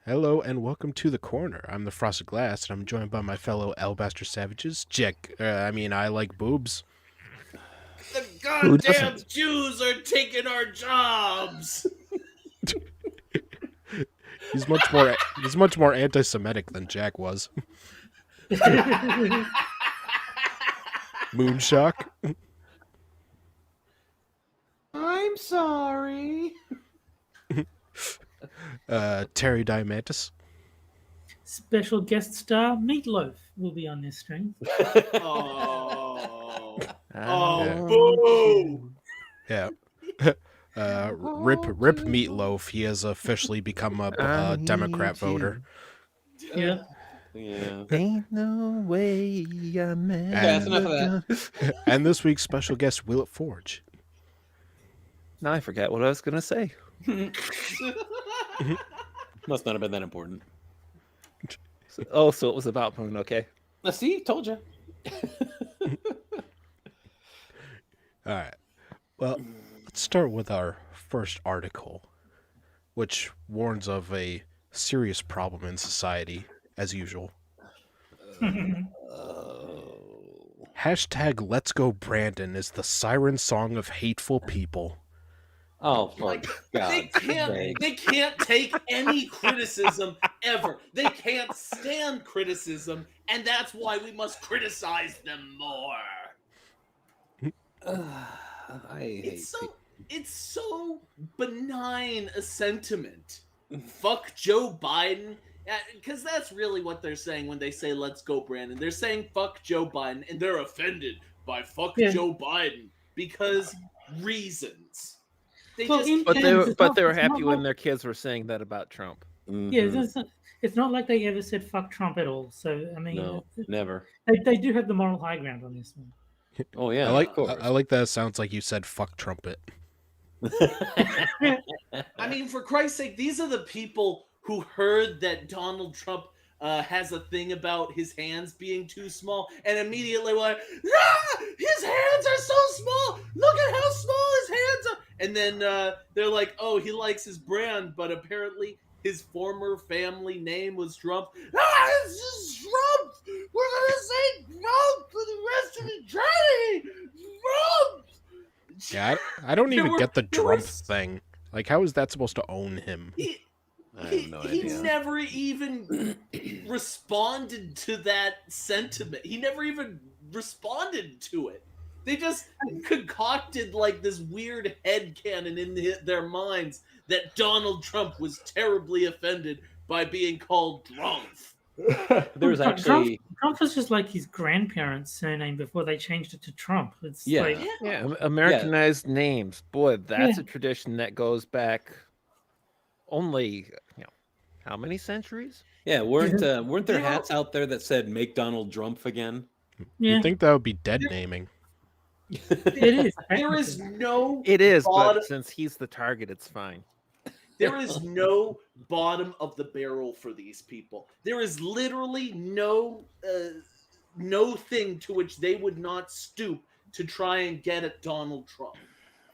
Hello and welcome to the corner. I'm the Frosted Glass, and I'm joined by my fellow Alabaster Savages. I like boobs. The Who goddamn doesn't? Jews are taking our jobs. He's much more anti-Semitic than Jack was. Moonshock, I'm sorry. Terry Diamantis, Special guest star Meatloaf will be on this stream. Oh, Yeah. boo! yeah. Rip Meatloaf. He has officially become a Democrat voter. Yeah. Yeah. Ain't no way I'm that's enough of that. And this week's special guest, Will It Forge. Now I forget what I was gonna say. Must not have been that important. So it was about Moon. Okay. Let's see, told you. All right. Well, let's start with our first article, which warns of a serious problem in society, as usual. Hashtag Let's Go Brandon is the siren song of hateful people. Oh, for Like, God's sake. they can't take any criticism ever. They can't stand criticism, and that's why we must criticize them more. I hate It's so benign a sentiment. Fuck Joe Biden. Because that's really what they're saying when they say let's go Brandon. They're saying fuck Joe Biden, and they're offended by fuck Joe Biden because reasons. But they were happy when their kids were saying that about Trump. Mm-hmm. Yeah, it's not like they ever said fuck Trump at all. So I mean, No, never. They do have the moral high ground on this one. Oh yeah, I like that. It sounds like you said fuck trumpet. I mean, for Christ's sake, these are the people who heard that Donald Trump has a thing about his hands being too small and immediately went, his hands are so small! Look at how small his hands are! And then they're like, oh, he likes his brand, but apparently his former family name was Trump. This is Trump! We're gonna say Trump for the rest of eternity! Trump! Yeah, I don't even get the there were Trump thing. Like, how is that supposed to own him? I have no He idea. never even responded to that sentiment. He never even responded to it. They just concocted like this weird headcanon in their minds that Donald Trump was terribly offended by being called drunk. There was actually Trump was just like his grandparents' surname before they changed it to Trump. It's Yeah. like Americanized names. Boy, that's a tradition that goes back only how many centuries? Yeah, weren't there hats out there that said "Make Donald Trump again"? yeah, You'd think that would be dead naming. it is. There is no It is, bottom, but since he's the target, it's fine. there is no bottom of the barrel for these people. There is literally no thing to which they would not stoop to try and get at Donald Trump.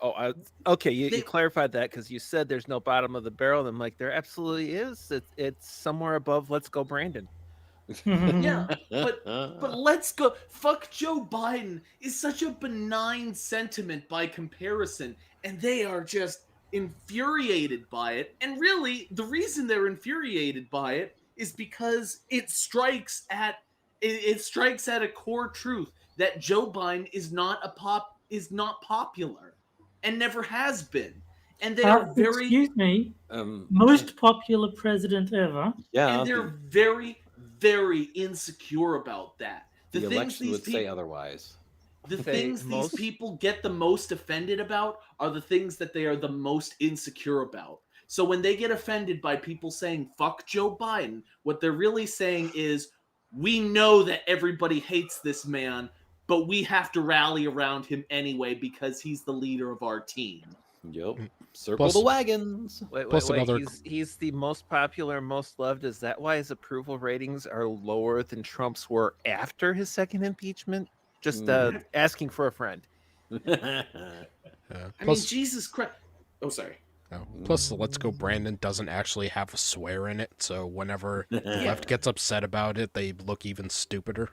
Oh, okay. You clarified that because you said there's no bottom of the barrel. And I'm like, there absolutely is. It's somewhere above. Let's go, Brandon. Yeah, but let's go. Fuck Joe Biden is such a benign sentiment by comparison, and they are just infuriated by it. And really, the reason they're infuriated by it is because it strikes at a core truth that Joe Biden is not popular and never has been. And they are very excuse me, most popular president ever. Yeah, and they're very, very insecure about that. The election would say otherwise. The things these people get the most offended about are the things that they are the most insecure about. So when they get offended by people saying fuck Joe Biden, what they're really saying is, we know that everybody hates this man, but we have to rally around him anyway because he's the leader of our team. Yep. Circle the wagons. Wait. Another- He's the most popular, most loved. Is that why his approval ratings are lower than Trump's were after his second impeachment? Just asking for a friend. I mean, Jesus Christ. Oh, sorry. Plus, the Let's Go Brandon doesn't actually have a swear in it, so whenever the left gets upset about it, they look even stupider.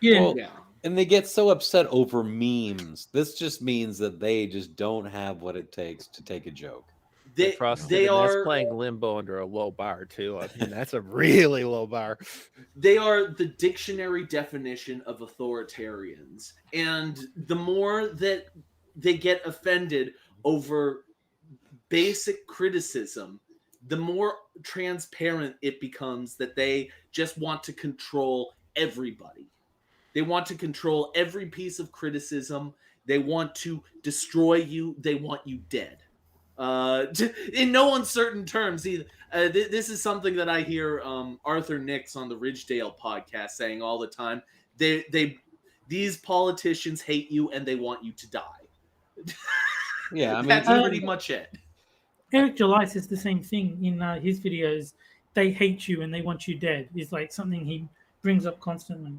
Yeah. Well, Yeah. and they get so upset over memes. This just means that they just don't have what it takes to take a joke. Hey, They Frosted, they and that's are playing Limbo under a low bar too. I mean, that's a really low bar. they are the dictionary definition of authoritarians, and the more that they get offended over basic criticism, the more transparent it becomes that they just want to control everybody. They want to control every piece of criticism. They want to destroy you. They want you dead. In no uncertain terms either. This is something that I hear Arthur Nix on the Ridgedale podcast saying all the time. These politicians hate you and they want you to die. Yeah, I mean, That's even- pretty much it. Eric July says the same thing in his videos. They hate you and they want you dead. Is like something he brings up constantly.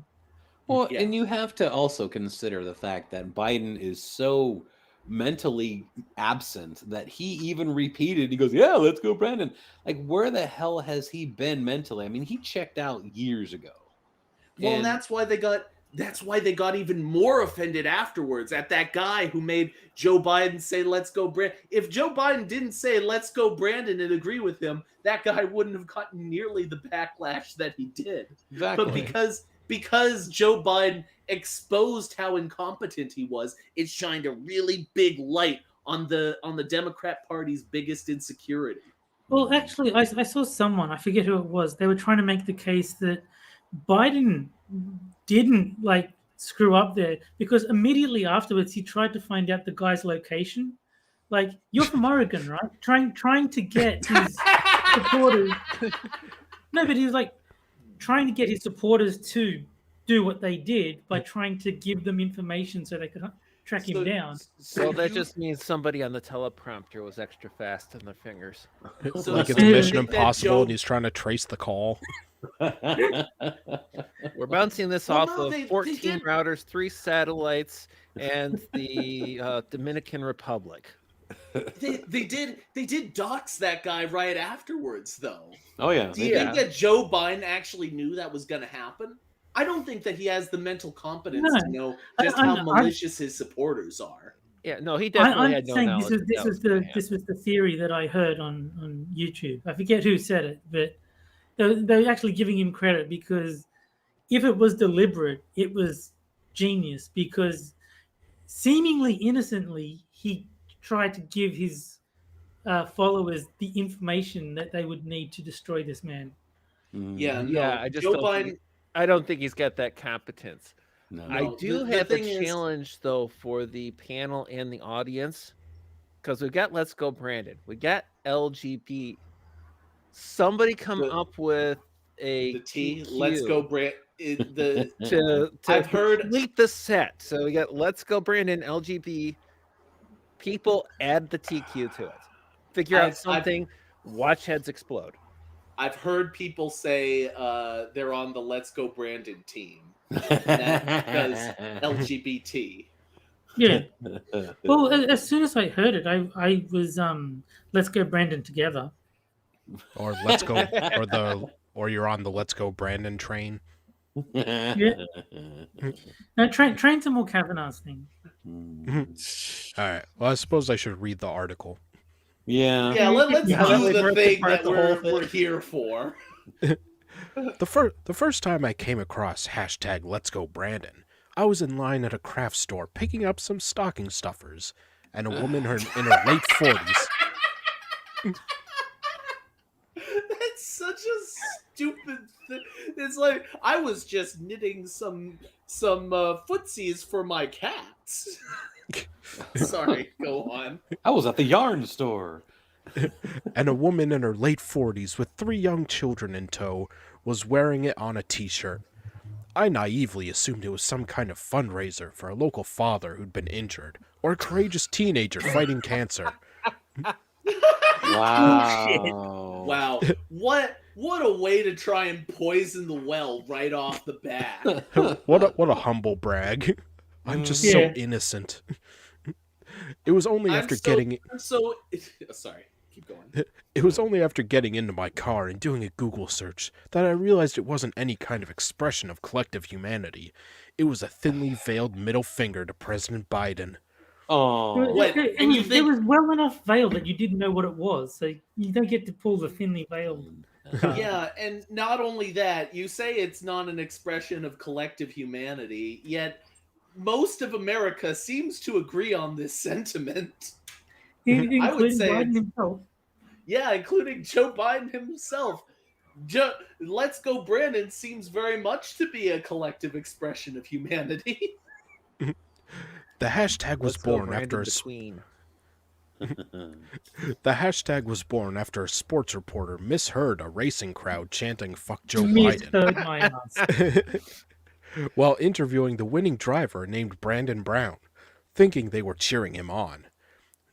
well, Yeah. and you have to also consider the fact that Biden is so mentally absent that he even repeated, he goes, "Yeah, let's go, Brandon." Like, where the hell has he been mentally? I mean, he checked out years ago. Well, and And- that's why they got even more offended afterwards at that guy who made Joe Biden say "Let's go, Brandon." If Joe Biden didn't say "Let's go, Brandon" and agree with him, that guy wouldn't have gotten nearly the backlash that he did. Exactly. But because Joe Biden exposed how incompetent he was, it shined a really big light on the Democrat Party's biggest insecurity. Well, actually, I saw someone, I forget who it was, they were trying to make the case that Biden didn't like screw up there because immediately afterwards he tried to find out the guy's location. Like, you're from Oregon, right? Trying to get his supporters. No, but he was like trying to get his supporters to do what they did by trying to give them information so they could track him down. So that just means somebody on the teleprompter was extra fast on their fingers. So- Like it's so you Mission think that Impossible Joe- and he's trying to trace the call. We're bouncing this Well, off no, of they 14 did- routers, 3 satellites, and the Dominican Republic. They did dox that guy right afterwards, though. Oh yeah. Do you think that Joe Biden actually knew that was going to happen? I don't think that he has the mental competence No. to know I- just I'm- how malicious his supporters are. Yeah, no, he definitely I'm had no saying knowledge. this was the theory that I heard on YouTube. I forget who said it, but they're actually giving him credit because if it was deliberate, it was genius because seemingly innocently he tried to give his followers the information that they would need to destroy this man. Yeah, no, Yeah, I just Joe don't Biden. think- I don't think he's got that competence. No. I No, do the have a thing is- challenge though for the panel and the audience because we've got Let's Go Brandon, we got LGB. Somebody come The- up with a The T. TQ Let's go, Brand. The to I've heard- complete the set. So we got Let's Go Brandon, LGB. People add the TQ to it. Figure out I've- something. Watch heads explode. I've heard people say they're on the Let's Go Brandon team because LGBT. Yeah. Well, as soon as I heard it, I was let's go Brandon together. Or let's go or you're on the Let's Go Brandon train. No, train's a more Kavanaugh's thing. Alright. Well, I suppose I should read the article. Yeah. Yeah, let's Yeah, do we've the heard thing part that the whole we're thing. here for. The first time I came across hashtag Let's Go Brandon, I was in line at a craft store picking up some stocking stuffers, and a woman in her late 40s. That's such a stupid thing. It's like I was just knitting some footsies for my cats. Sorry, go on. I was at the yarn store. And a woman in her late 40s with 3 young children in tow was wearing it on a t-shirt. I naively assumed it was some kind of fundraiser for a local father who'd been injured, or a courageous teenager fighting cancer. Wow. Wow, what a way to try and poison the well right off the bat. What a humble brag. I'm just so Yeah. innocent. It was only I'm after so, getting I'm so sorry. Keep going. it was only after getting into my car and doing a Google search that I realized it wasn't any kind of expression of collective humanity. It was a thinly veiled middle finger to President Biden. Oh, What? It And you was, it think? was well enough veiled that you didn't know what it was, so you don't get to pull the thinly veiled card. Yeah, and not only that, you say it's not an expression of collective humanity, yet most of America seems to agree on this sentiment. I would Including say Biden it's, himself. yeah, including Joe Biden himself. Let's Go Brandon seems very much to be a collective expression of humanity. The hashtag was Let's go, born after Brandon a the s- Queen. the hashtag was born after a sports reporter misheard a racing crowd chanting "fuck Joe Biden" Misheard my ass. while interviewing the winning driver named Brandon Brown, thinking they were cheering him on.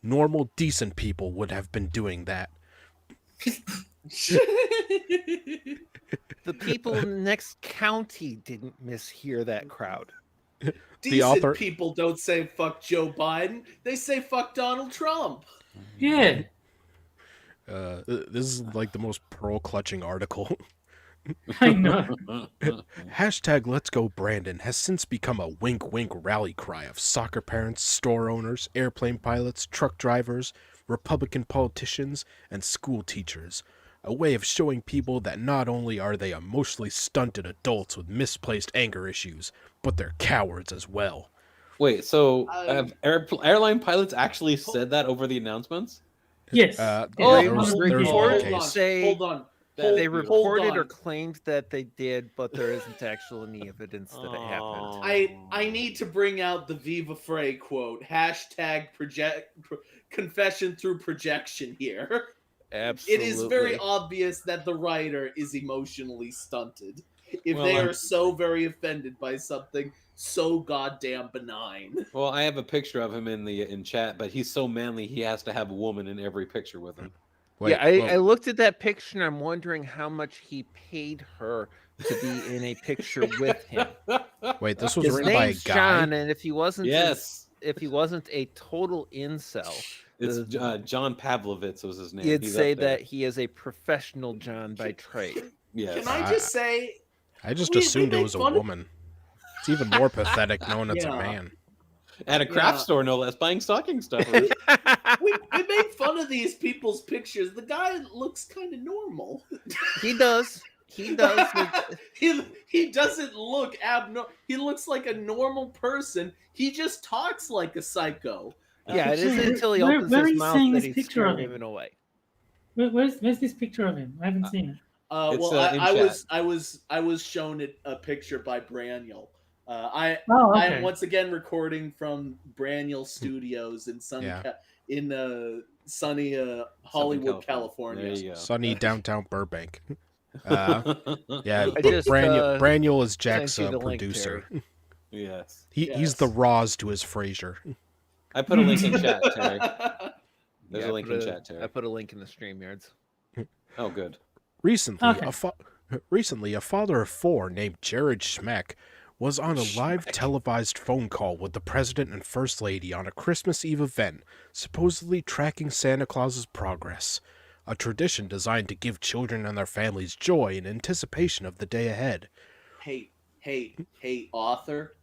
Normal, decent people would have been doing that. The people in the next county didn't mishear that crowd. Decent author- people don't say fuck Joe Biden. They say fuck Donald Trump. Yeah. This is like the most pearl-clutching article. I know. Hashtag Let's Go Brandon has since become a wink-wink rally cry of soccer parents, store owners, airplane pilots, truck drivers, Republican politicians, and school teachers. A way of showing people that not only are they emotionally stunted adults with misplaced anger issues, but they're cowards as well. Wait, so Um, have airline pilots actually said that over the announcements? Yes. Yeah, Oh, there was report one hold on, case. say hold on. that They you- reported hold or on. claimed that they did, but there isn't actually any evidence that it happened. I need to bring out the Viva Frey quote. Hashtag confession through projection here. Absolutely. It is very obvious that the writer is emotionally stunted. If Well, they I'm- are so very offended by something so goddamn benign. Well, I have a picture of him in chat, but he's so manly he has to have a woman in every picture with him. Yeah, I well, looked at that picture and I'm wondering how much he paid her to be in a picture with him. wait, this was His written by a name's guy. John, and if he wasn't Yes, if he wasn't a total incel, it's the- John Pavlovitz was his name. you'd He's say up there. that he is a professional John by trade. Yes. Can I just say, I just we assumed it make was a fun of- woman. It's even more pathetic knowing it's a Yeah. man. At a craft Yeah. store, no less, buying stocking stuffers. we make fun of these people's pictures. The guy looks kind of normal. He does. He does. he doesn't look abnormal. He looks like a normal person. He just talks like a psycho. Yeah, it isn't Where- until he where- opens where are his you mouth seeing that this he's picture of scaring him? away. Where's this picture of him? I haven't seen it. It's, Well, in I was shown a picture by Braniel. I Oh, I okay. am once again recording from Braniel Studios in sunny Yeah. sunny Hollywood, California. There you go. Sunny downtown Burbank. Yeah, I but just, Braniel is sent Jack's you the link, producer. Yes. He's Yes. the Roz to his Frasier. I put a link in chat, Terry. There's Yeah, a link I in put chat, Terry. I put a link in the StreamYards. Oh, good. Recently, Okay. a father of four named Jared Schmeck was on a live televised phone call with the president and first lady on a Christmas Eve event, supposedly tracking Santa Claus's progress, a tradition designed to give children and their families joy in anticipation of the day ahead. Hey, author.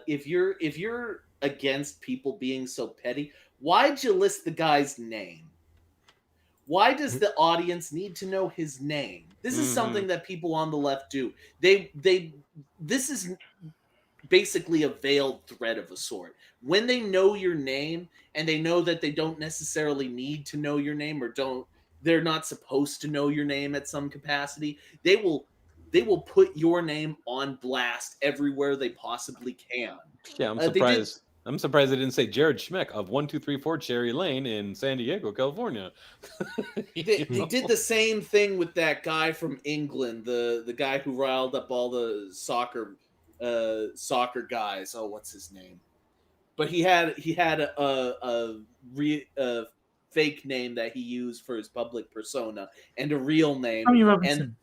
If you're against people being so petty, why'd you list the guy's name? Why does the audience need to know his name? This is Mhm. something that people on the left do. This is basically a veiled threat of a sort. When they know your name and they know that they don't necessarily need to know your name they're not supposed to know your name at some capacity, they will put your name on blast everywhere they possibly can. Yeah, I'm They did- surprised. I'm surprised they didn't say Jared Schmeck of 1234 Cherry Lane in San Diego, California. They did the same thing with that guy from England, the guy who riled up all the soccer guys. Oh, what's his name? But he had a fake name that he used for his public persona and a real name. Tommy Robinson.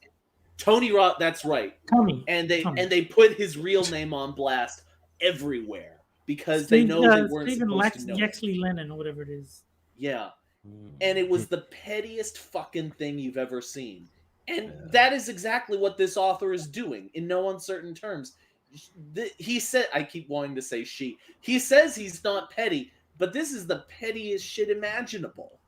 Tony Rock, that's right. Tommy. And Tommy. they put his real name on blast everywhere. because they know they weren't Stephen supposed to know it. Yaxley Lennon or whatever it is. Yeah. Mm. And it was the pettiest fucking thing you've ever seen. And that is exactly what this author is doing in no uncertain terms. He said, I keep wanting to say she. He says he's not petty, but this is the pettiest shit imaginable.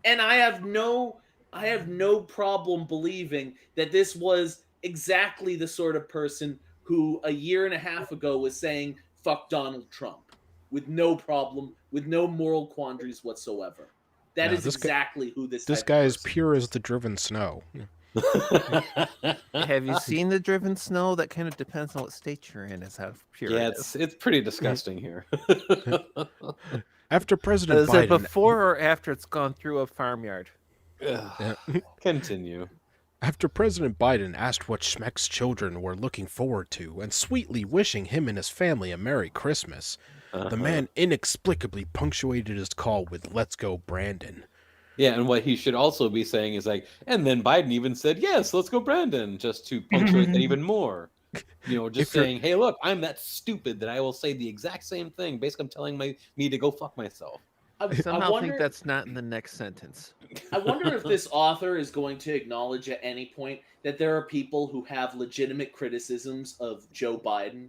And I have no problem believing that this was exactly the sort of person who a year and a half ago was saying fuck Donald Trump with no problem, with no moral quandaries whatsoever. That No, is this guy- exactly who this This type guy of is person pure as the driven snow. Have you seen the driven snow? That kind of depends on what state you're in, is how pure Yeah, it is. it's pretty disgusting here. After President Is it Biden, before or after it's gone through a farmyard? Ugh. Continue. After President Biden asked what Schmeck's children were looking forward to and sweetly wishing him and his family a Merry Christmas, the man inexplicably punctuated his call with "Let's go, Brandon." Yeah, and what he should also be saying is like, and then Biden even said, yes, let's go, Brandon, just to punctuate that even more. You know, just If you're- saying, hey, look, I'm that stupid that I will say the exact same thing. Basically, I'm telling me to go fuck myself. I Somehow wonder, think that's not in the next sentence. I wonder if this author is going to acknowledge at any point that there are people who have legitimate criticisms of Joe Biden,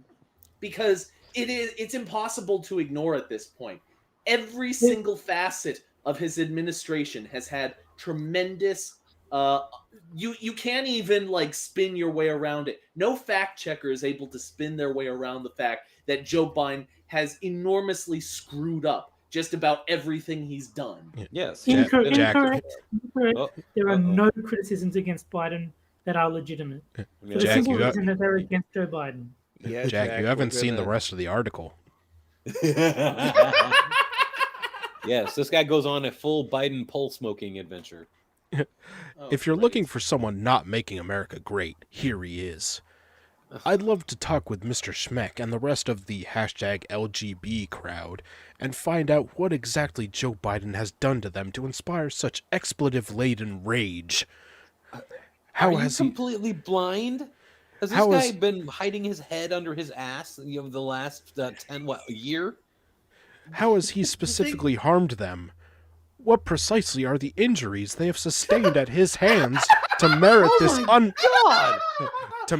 because it's impossible to ignore at this point. Every single facet of his administration has had tremendous you can't even like spin your way around it. No fact checker is able to spin their way around the fact that Joe Biden has enormously screwed up just about everything he's done. Yes. Jack- Incorrect. Oh, There are uh-oh. no criticisms against Biden that are legitimate. For the Jack, simple you got- reason that they're against Joe Biden. Yeah, Jack, you haven't we're seen the gonna- rest of the article. Yes, this guy goes on a full Biden pole smoking adventure. Oh, If you're great. looking for someone not making America great, here he is. I'd love to talk with Mr. Schmeck and the rest of the hashtag LGB crowd and find out what exactly Joe Biden has done to them to inspire such expletive-laden rage. How Are you has he... completely blind? Has this How guy is- been hiding his head under his ass the last 10 a year? How has he specifically harmed them? What precisely are the injuries they have sustained at his hands to merit this God! to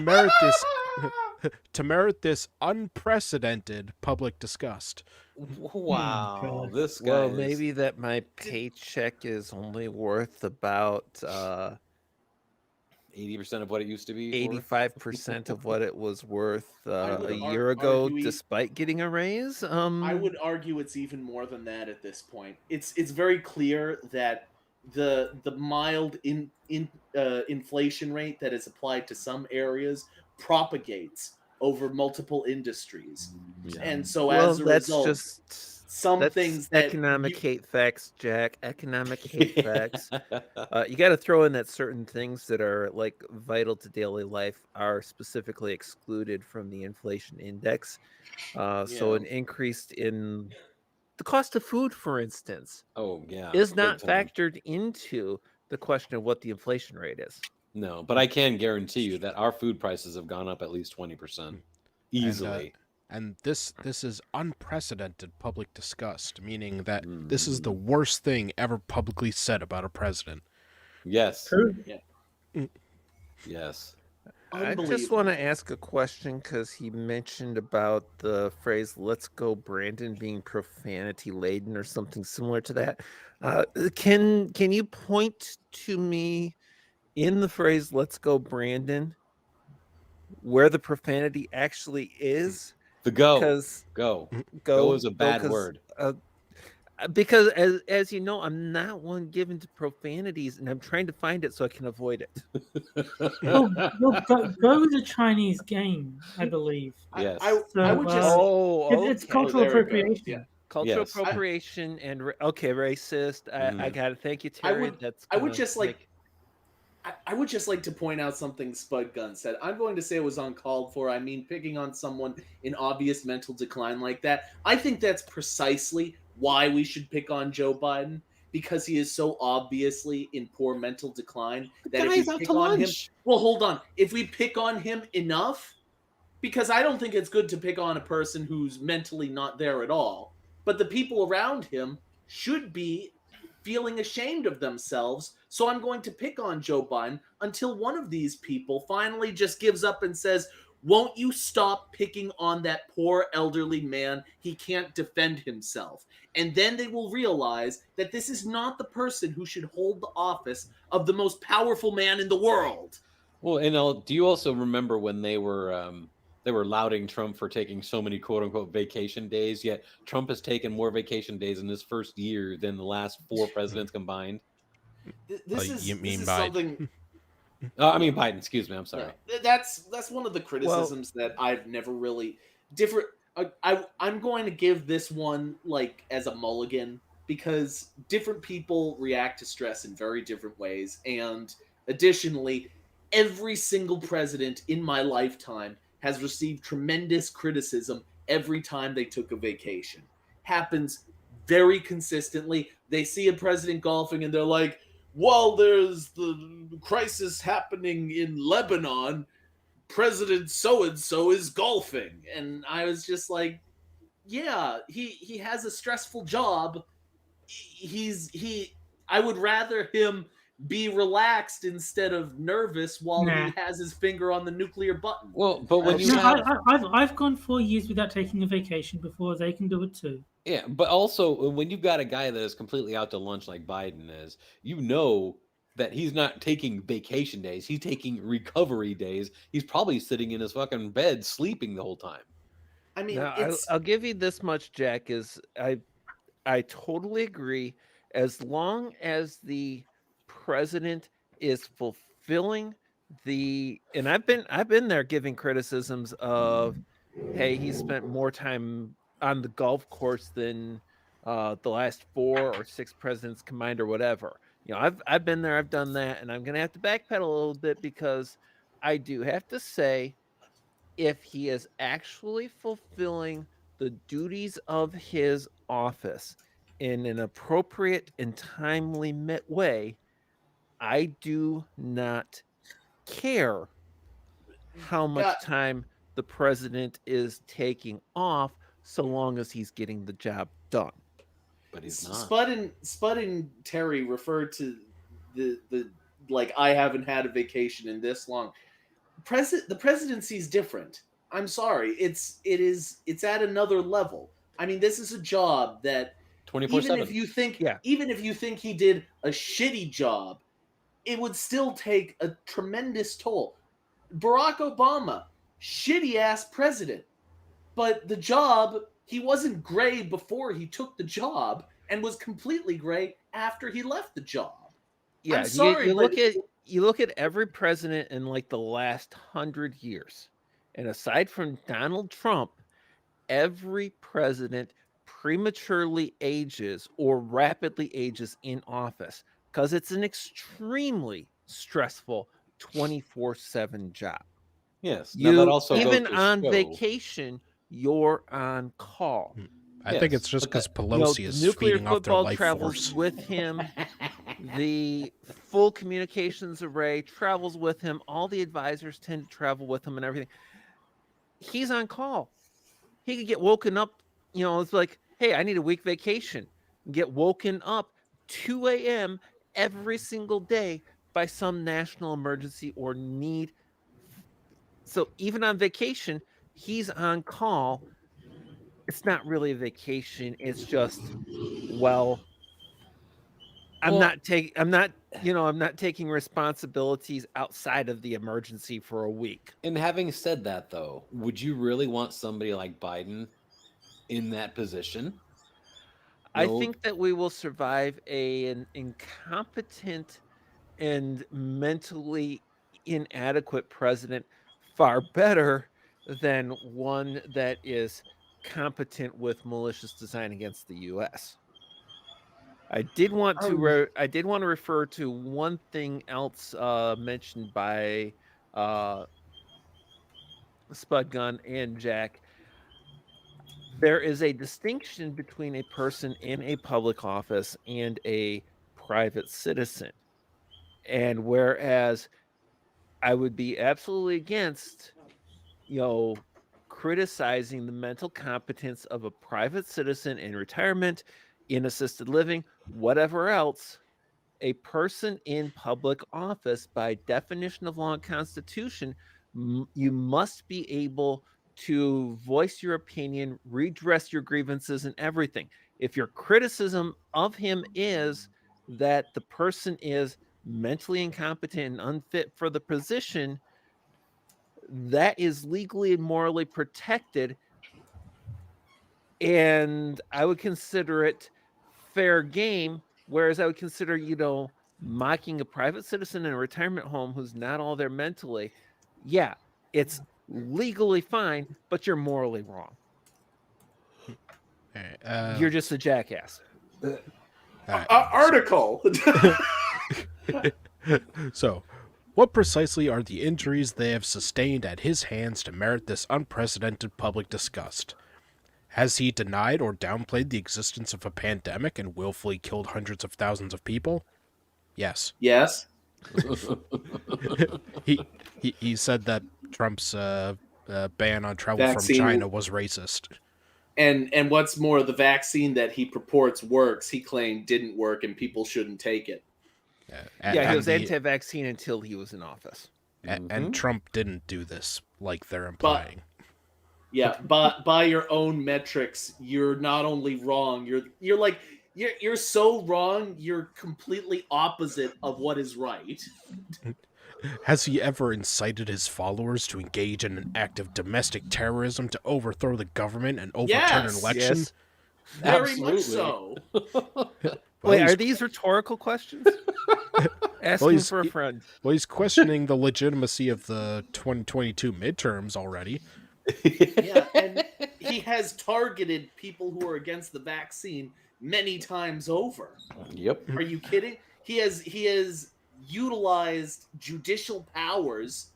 merit this unprecedented public disgust? Wow, God. this guy. Well, is- maybe that my paycheck is only worth about 80% of what it used to be. for? 85% of what it was worth would a year ago, argue despite getting a raise. I would argue it's even more than that at this point. It's very clear that the mild inflation rate that is applied to some areas propagates over multiple industries, Yeah. and so well, as a that's result, just some that's things that economic you- hate facts, Jack. Economic hate facts. You got to throw in that certain things that are like vital to daily life are specifically excluded from the inflation index. So Yeah. an increase in the cost of food, for instance, Oh, yeah. is big not time. factored into the question of what the inflation rate is. No, but I can guarantee you that our food prices have gone up at least 20%. Easily. And this is unprecedented public disgust, meaning that this is the worst thing ever publicly said about a president. Yes. True. Yes. I just Unbelievable. want to ask a question because he mentioned about the phrase "Let's go, Brandon" being profanity laden or something similar to that. Can you point to me in the phrase "Let's go, Brandon" where the profanity actually is? The go. Because Go. go Go is a bad 'cause, word. Because as you know, I'm not one given to profanities, and I'm trying to find it so I can avoid it. Well, Go is a Chinese game, I believe. Yes. I would just It's okay. cultural there it goes, appropriation. yeah. Cultural Yes. appropriation and okay, racist. I got it. Thank you, Terry. I would just like I would just like to point out something Spud Gunn said. I'm going to say it was uncalled for. I mean, picking on someone in obvious mental decline like that. I think that's precisely why we should pick on Joe Biden, because he is so obviously in poor mental decline that if Guy's we out pick to on him, lunch. well, hold on. If we pick on him enough, because I don't think it's good to pick on a person who's mentally not there at all. But the people around him should be feeling ashamed of themselves. So I'm going to pick on Joe Biden until one of these people finally just gives up and says, "Won't you stop picking on that poor elderly man? He can't defend himself." And then they will realize that this is not the person who should hold the office of the most powerful man in the world. Well, and do you also remember when they were lauding Trump for taking so many quote unquote vacation days? Yet Trump has taken more vacation days in his first year than the last 4 presidents combined. This You is mean something. I Yeah. mean Biden. Excuse me. I'm sorry. Yeah, that's one of the criticisms that I've never really different. I'm going to give this one like as a mulligan because different people react to stress in very different ways, and additionally, every single president in my lifetime has received tremendous criticism every time they took a vacation. Happens very consistently. They see a president golfing and they're like, while there's the crisis happening in Lebanon, President so and so is golfing. And I was just like, yeah, he has a stressful job. He I would rather him be relaxed instead of nervous while Nah. he has his finger on the nuclear button. Well, but when you No, have I've gone 4 years without taking a vacation before. They can do it too. yeah, but also when you've got a guy that is completely out to lunch like Biden is, you know that he's not taking vacation days. He's taking recovery days. He's probably sitting in his fucking bed sleeping the whole time. I mean, Now, it's I'll give you this much, Jack. Is I totally agree. As long as the president is fulfilling and I've been there giving criticisms of, hey, he spent more time on the golf course than the last 4 or 6 presidents combined or whatever. I've been there, I've done that, and I'm gonna have to backpedal a little bit because I do have to say, if he is actually fulfilling the duties of his office in an appropriate and timely way, I do not care how uh, much time the president is taking off, so long as he's getting the job done. But he's not. Spud and Terry referred to the like I haven't had a vacation in this long. The presidency is different. I'm sorry. It's at another level. I mean, this is a job that even if 24/7. you think Yeah. even if you think he did a shitty job, it would still take a tremendous toll. Barack Obama, shitty ass president, but the job, he wasn't gray before he took the job and was completely gray after he left the job. Yeah, I'm sorry, but you look at every president in like the last 100 years, and aside from Donald Trump, every president prematurely ages or rapidly ages in office because it's an extremely stressful 24/7 job. Yes. Now that You also goes even to on show. vacation, you're on call. I think Yes, it's just but that- because You know, Pelosi is nuclear feeding off their football life travels force. with him. The full communications array travels with him. All the advisors tend to travel with him and everything. He's on call. He could get woken up. It's like, hey, I need a week vacation. Get woken up 2 a.m. every single day by some national emergency or need. So even on vacation, he's on call. It's not really a vacation. It's just, well, I'm Well, not taking responsibilities outside of the emergency for a week. and having said that, though, would you really want somebody like Biden in that position? I No. think that we will survive an incompetent and mentally inadequate president far better than one that is competent with malicious design against the U.S. I did want to refer to one thing else mentioned by Spud Gun and Jack. There is a distinction between a person in a public office and a private citizen. And whereas I would be absolutely against, criticizing the mental competence of a private citizen in retirement, in assisted living, whatever else, a person in public office, by definition of law and constitution, you must be able to voice your opinion, redress your grievances, and everything. If your criticism of him is that the person is mentally incompetent and unfit for the position, that is legally and morally protected. And I would consider it fair game, whereas I would consider, mocking a private citizen in a retirement home who's not all there mentally, yeah, it's legally fine, but you're morally wrong. You're just a jackass. Article. So, what precisely are the injuries they have sustained at his hands to merit this unprecedented public disgust? Has he denied or downplayed the existence of a pandemic and willfully killed hundreds of thousands of people? Yes. Yes. He said that Trump's ban on travel Vaccine. from China was racist. And what's more, the vaccine that he purports works, he claimed didn't work, and people shouldn't take it. He was anti-vaccine until he was in office. And Trump didn't do this, like they're implying. Yeah, but by your own metrics, you're not only wrong, you're so wrong, you're completely opposite of what is right. Has he ever incited his followers to engage in an act of domestic terrorism to overthrow the government and overturn an election? Yes. Very much so. Wait, are these rhetorical questions? Asking for a friend. Well, he's questioning the legitimacy of the 2022 midterms already. Yeah, and he has targeted people who are against the vaccine many times over. Yep. Are you kidding? He has utilized judicial powers,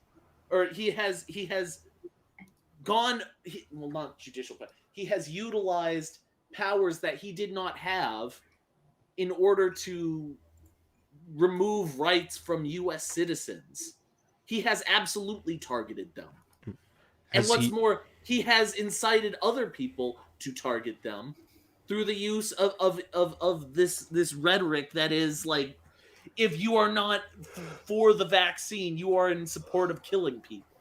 or he has not judicial powers. He has utilized powers that he did not have in order to remove rights from U.S. citizens. He has absolutely targeted them. And what's more, he has incited other people to target them through the use of this rhetoric that is like, if you are not for the vaccine, you are in support of killing people.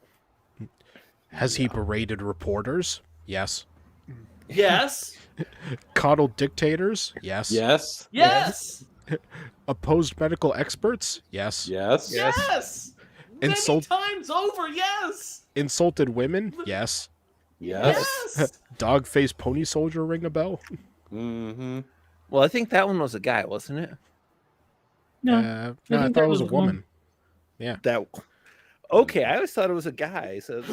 Has he berated reporters? Yes. Yes. Coddled dictators? Yes. Yes. Yes. Opposed medical experts? Yes. Yes. Yes. Many times over, yes. Insulted women? Yes. Yes. Dog-faced pony soldier ring a bell? Mm-hmm. Well, I think that one was a guy, wasn't it? No, No, I think thought that it was a was one. woman. Yeah. Okay, I always thought it was a guy. So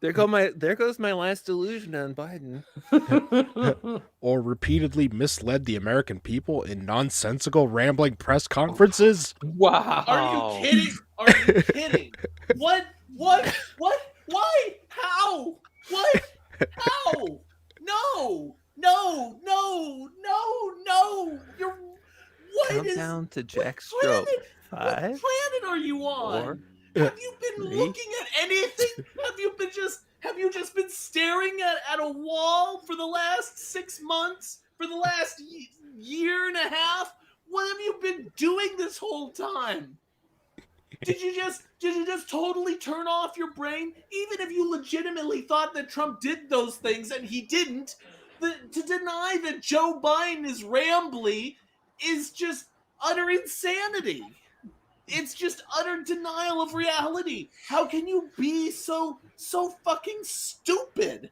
there goes my last delusion on Biden. Or repeatedly misled the American people in nonsensical rambling press conferences? Wow. Are you kidding? Are you kidding? What? Why? How? What? How? No. You're Countdown to Jack Stroke. What 5. planet are you on? 4. Have you been 3. looking at anything? Have you just been staring at a wall for the last 6 months? For the last year and a half? What have you been doing this whole time? Did you just totally turn off your brain? Even if you legitimately thought that Trump did those things and he didn't, to deny that Joe Biden is rambly is just utter insanity. It's just utter denial of reality. How can you be so fucking stupid?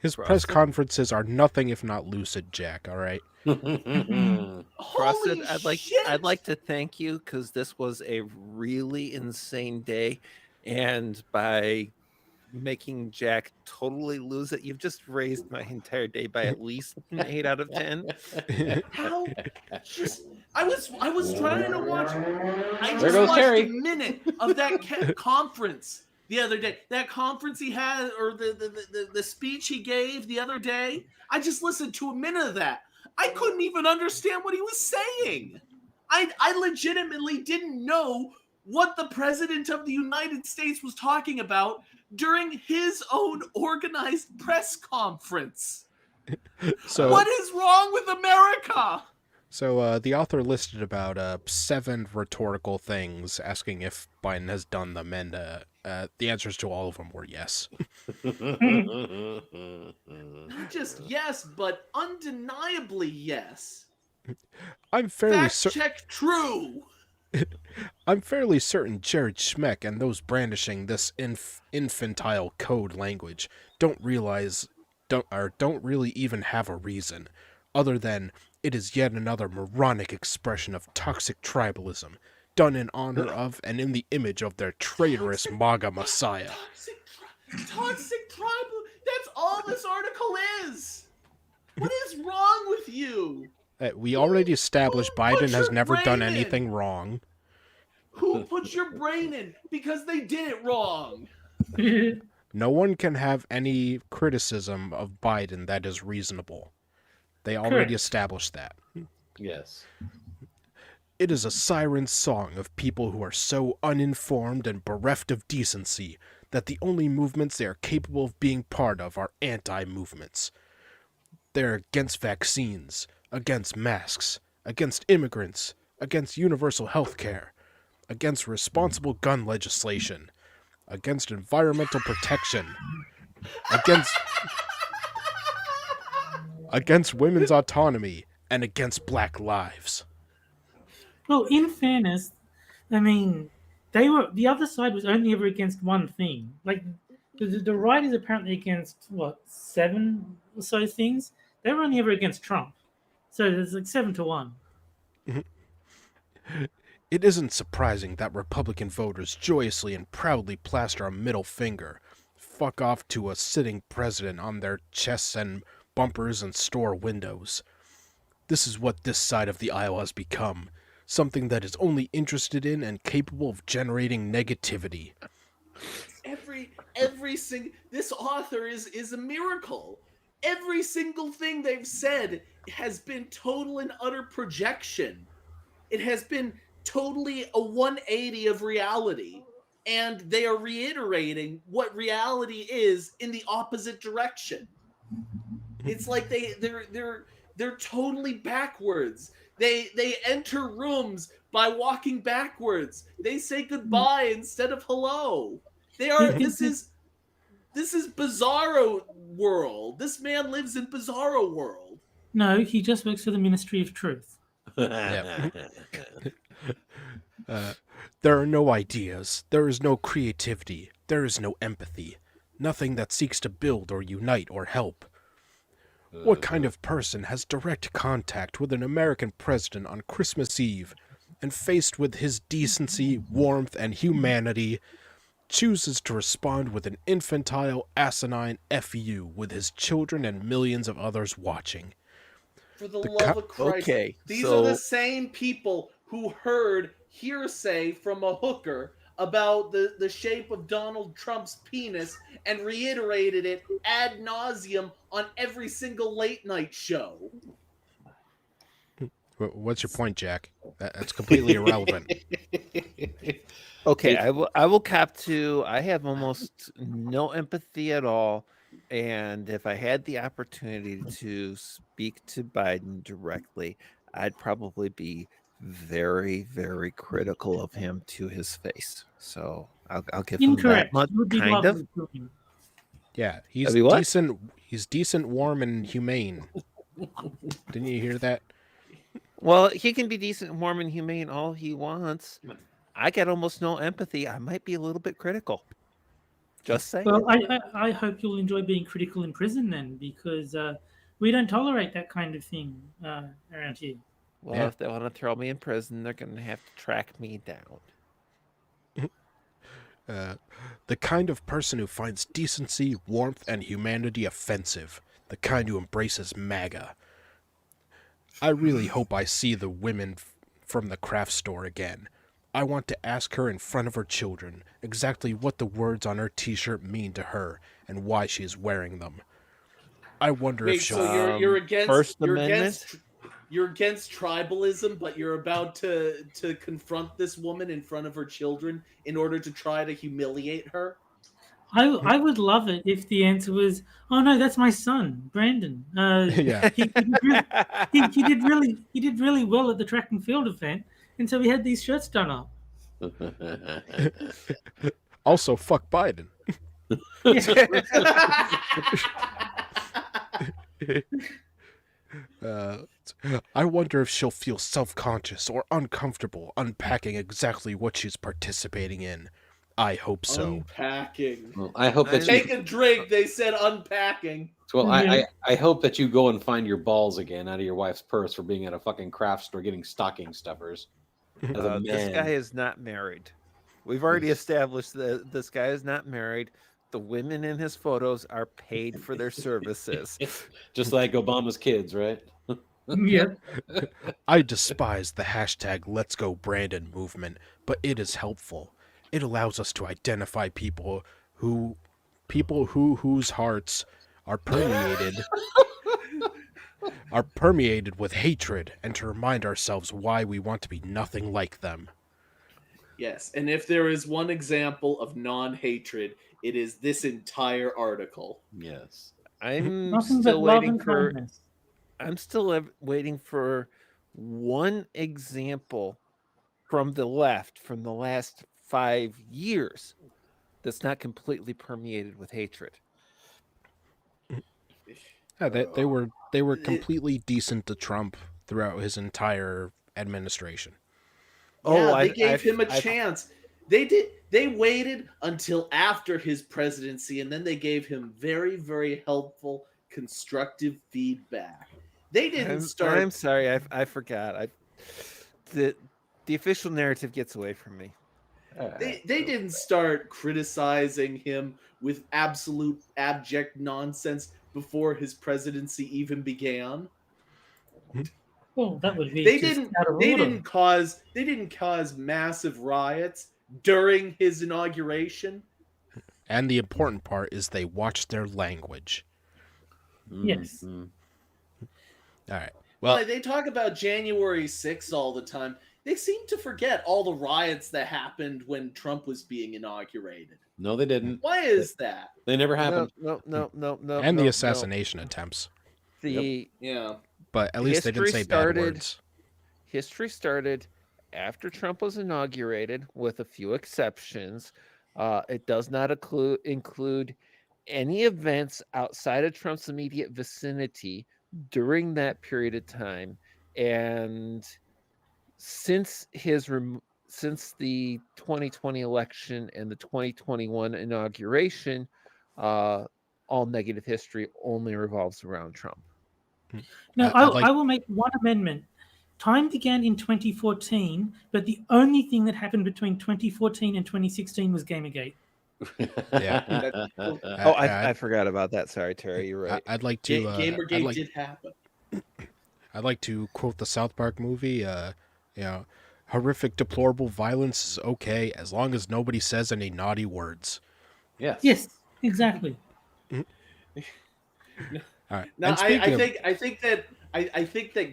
His press conferences are nothing if not lucid, Jack, all right? Holy shit. I'd like to thank you because this was a really insane day, and by making Jack totally lose it, you've just raised my entire day by at least an 8 out of 10. How? I was trying to watch. I There just goes watched Terry. a minute of that conference the other day. That conference he had, or the speech he gave the other day. I just listened to a minute of that. I couldn't even understand what he was saying. I legitimately didn't know what the president of the United States was talking about during his own organized press conference. So, What is wrong with America? so the author listed about 7 rhetorical things, asking if Biden has done them, and the answers to all of them were yes. Not just yes, but undeniably yes. I'm fairly Fact check true. I'm fairly certain Jared Schmeck and those brandishing this infantile code language don't really even have a reason, other than it is yet another moronic expression of toxic tribalism, done in honor of and in the image of their traitorous MAGA messiah. Toxic tribal. That's all this article is. What is wrong with you? We already established who put Biden has your never done brain in? anything wrong. Who put your brain in? Because they did it wrong. No one can have any criticism of Biden that is reasonable. They already Correct. established that. Yes. It is a siren song of people who are so uninformed and bereft of decency that the only movements they are capable of being part of are anti-movements. They're against vaccines, against masks, against immigrants, against universal health care, against responsible gun legislation, against environmental protection, against women's autonomy, and against black lives. Well, in fairness, I mean, the other side was only ever against one thing. Like the right is apparently against what 7 or so things. They were only ever against Trump, so there's like 7-1. It isn't surprising that Republican voters joyously and proudly plaster a middle finger, fuck off to a sitting president on their chests and bumpers and store windows. This is what this side of the aisle has become, something that is only interested in and capable of generating negativity. Every single this author is a miracle. Every single thing they've said has been total and utter projection. It has been totally a 180 of reality, and they are reiterating what reality is in the opposite direction. It's like they're totally backwards. They enter rooms by walking backwards. They say goodbye instead of hello. This is Bizarro world. This man lives in Bizarro world. No, he just works for the Ministry of Truth. There are no ideas, there is no creativity, there is no empathy, nothing that seeks to build or unite or help. What kind of person has direct contact with an American president on Christmas Eve, and faced with his decency, warmth, and humanity, chooses to respond with an infantile, asinine FU with his children and millions of others watching? For the love of Christ. Okay, These so- are the same people who heard hearsay from a hooker about the shape of Donald Trump's penis and reiterated it ad nauseum on every single late night show. What's your point, Jack? That's completely irrelevant. Okay, I will cap to. I have almost no empathy at all, and if I had the opportunity to speak to Biden directly, I'd probably be very, very critical of him to his face. So I'll give him that Incorrect. much. You would be Kind of. lovely to him. Yeah, he's That'd be what? decent. He's decent, warm, and humane. Didn't you hear that? Well, he can be decent, warm, and humane all he wants. I got almost no empathy. I might be a little bit critical. Just saying. Well, I hope you'll enjoy being critical in prison then, because we don't tolerate that kind of thing around here. Well, Yeah. if they want to throw me in prison, they're going to have to track me down. The kind of person who finds decency, warmth, and humanity offensive. The kind who embraces MAGA. I really hope I see the women from the craft store again. I want to ask her in front of her children exactly what the words on her t-shirt mean to her and why she is wearing them. I wonder Wait, if she'll... so you're against First you're Amendment? you're against tribalism, but you're about to confront this woman in front of her children in order to try to humiliate her? I would love it if the answer was, "Oh no, that's my son, Brandon. Yeah. He did really well at the track and field event, and so we had these shirts done up." Also, fuck Biden. Yeah. Uh, I wonder if she'll feel self-conscious or uncomfortable unpacking exactly what she's participating in. I hope so. Unpacking. Well, I hope that Take you. a drink. They said unpacking. Well, Yeah. I hope that you go and find your balls again out of your wife's purse for being at a fucking craft store getting stocking stuffers. As a This man. guy is not married. We've already established that this guy is not married. The women in his photos are paid for their services. Just like Obama's kids, right? Yeah. I despise the hashtag Let's Go Brandon movement, but it is helpful. It allows us to identify whose hearts are permeated with hatred, and to remind ourselves why we want to be nothing like them. Yes, and if there is one example of non-hatred, it is this entire article. Yes. I'm Nothing but still love waiting and for. kindness. I'm still waiting for one example from the left from the last 5 years that's not completely permeated with hatred. Yeah, they were completely decent to Trump throughout his entire administration. Yeah, they gave him a chance. They waited until after his presidency, and then they gave him very, very helpful, constructive feedback. They didn't start. I'm sorry, I forgot. The official narrative gets away from me. They didn't start criticizing him with absolute abject nonsense before his presidency even began. Well, that would be They just didn't. out of They order. didn't cause. They didn't cause massive riots during his inauguration. And the important part is they watched their language. Yes. Mhm. All right. Well, Well, they talk about January 6th all the time. They seem to forget all the riots that happened when Trump was being inaugurated. No, they didn't. Why is that? They never No, happened. no. and the no. assassination attempts. The Yeah. But at least they didn't say bad words. history started after Trump was inaugurated, with a few exceptions. It does not include any events outside of Trump's immediate vicinity during that period of time. And since since the 2020 election and the 2021 inauguration, all negative history only revolves around Trump. Now, I'd like- I will make one amendment. Time began in 2014, but the only thing that happened between 2014 and 2016 was Gamergate. Yeah. Oh, I forgot about that. Sorry, Terry, you're right. I'd like to. Gamergate did happen. I'd like to quote the South Park movie. Horrific, deplorable violence is okay as long as nobody says any naughty words. Yes. Yes, exactly. All right. No, And speaking of, I think that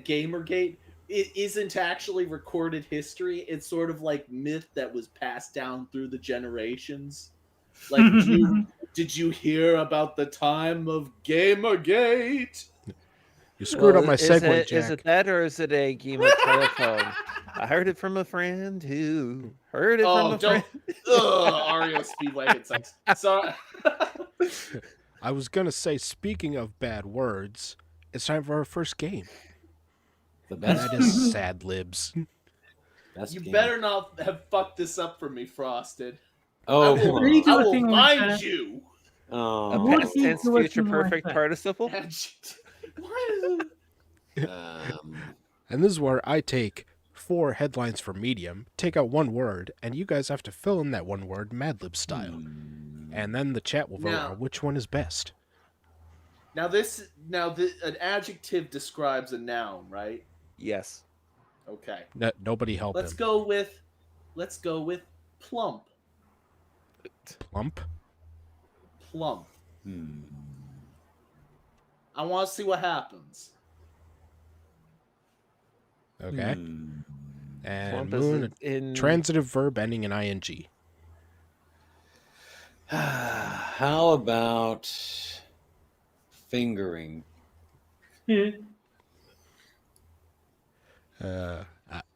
Gamergate it isn't actually recorded history. It's sort of like myth that was passed down through the generations. Like, did you hear about the time of Gamergate? you screwed up my segue, Is Jack. it that, or is it a game of telephone? I heard it from a friend who heard it from a friend. Ario Speedwagon sucks. So, I was gonna say, speaking of bad words, it's time for our first game. The And best. that is Sad Libs. best you game. better not have fucked this up for me, Frosted. Oh, I come will, Really do I a will thing like find that. you. Oh. What Past if you tense, do a future thing like perfect that? participle. Why is it? And this is where I take 4 headlines from Medium, take out one word, and you guys have to fill in that one word Mad Lib style. And then the chat will vote Now- on which one is best. Now an adjective describes a noun, right? Yes. Okay. Nobody help Let's him. go with plump. Plump? Plump. I want to see what happens. Okay. Hmm. And Plump Moon, is in transitive verb ending in ing. How about fingering? Yeah.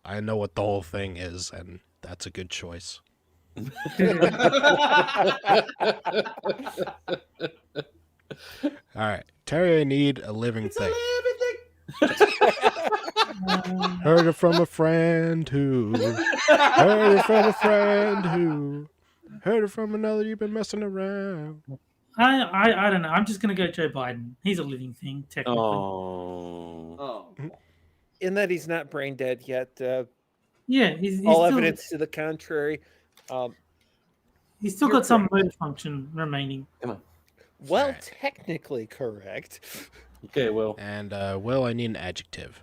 I know what the whole thing is, and that's a good choice. All right, Terry, I need a living It's a thing. living Heard it from a friend who. Heard it from a friend who. Heard it from another. You've been messing around. I don't know. I'm just gonna go Joe Biden. He's a living thing, technically. Oh. Oh. In that he's not brain dead yet. Yeah, he's All still evidence to the contrary. he's still You're got some correct. motor function remaining. Come on. Well, Alright. technically correct. Okay, Will. And, Will, I need an adjective.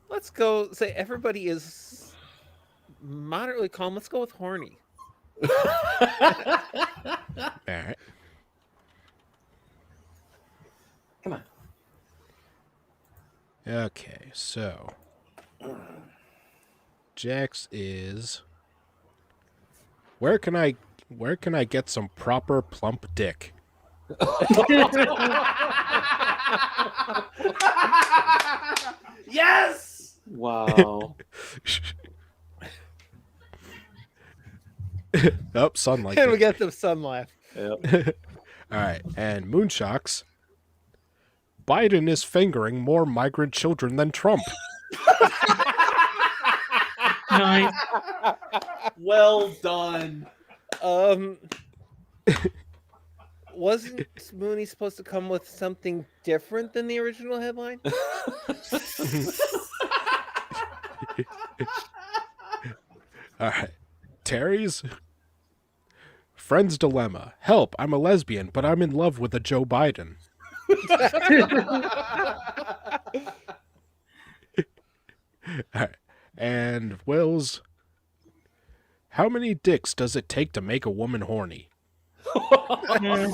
Let's go. Say everybody is moderately calm. Let's go with horny. Alright. Come on. Okay, so. Jax is. Where can I get some proper plump dick? Yes. Wow. Oh, sunlight. And we got the sun laugh. Yep. Alright, and Moonshocks. Biden is fingering more migrant children than Trump. Nice. Well done. Wasn't Mooney supposed to come with something different than the original headline? Alright. Terry's friend's dilemma. Help, I'm a lesbian, but I'm in love with a Joe Biden. Alright. And Will's, how many dicks does it take to make a woman horny? Yeah.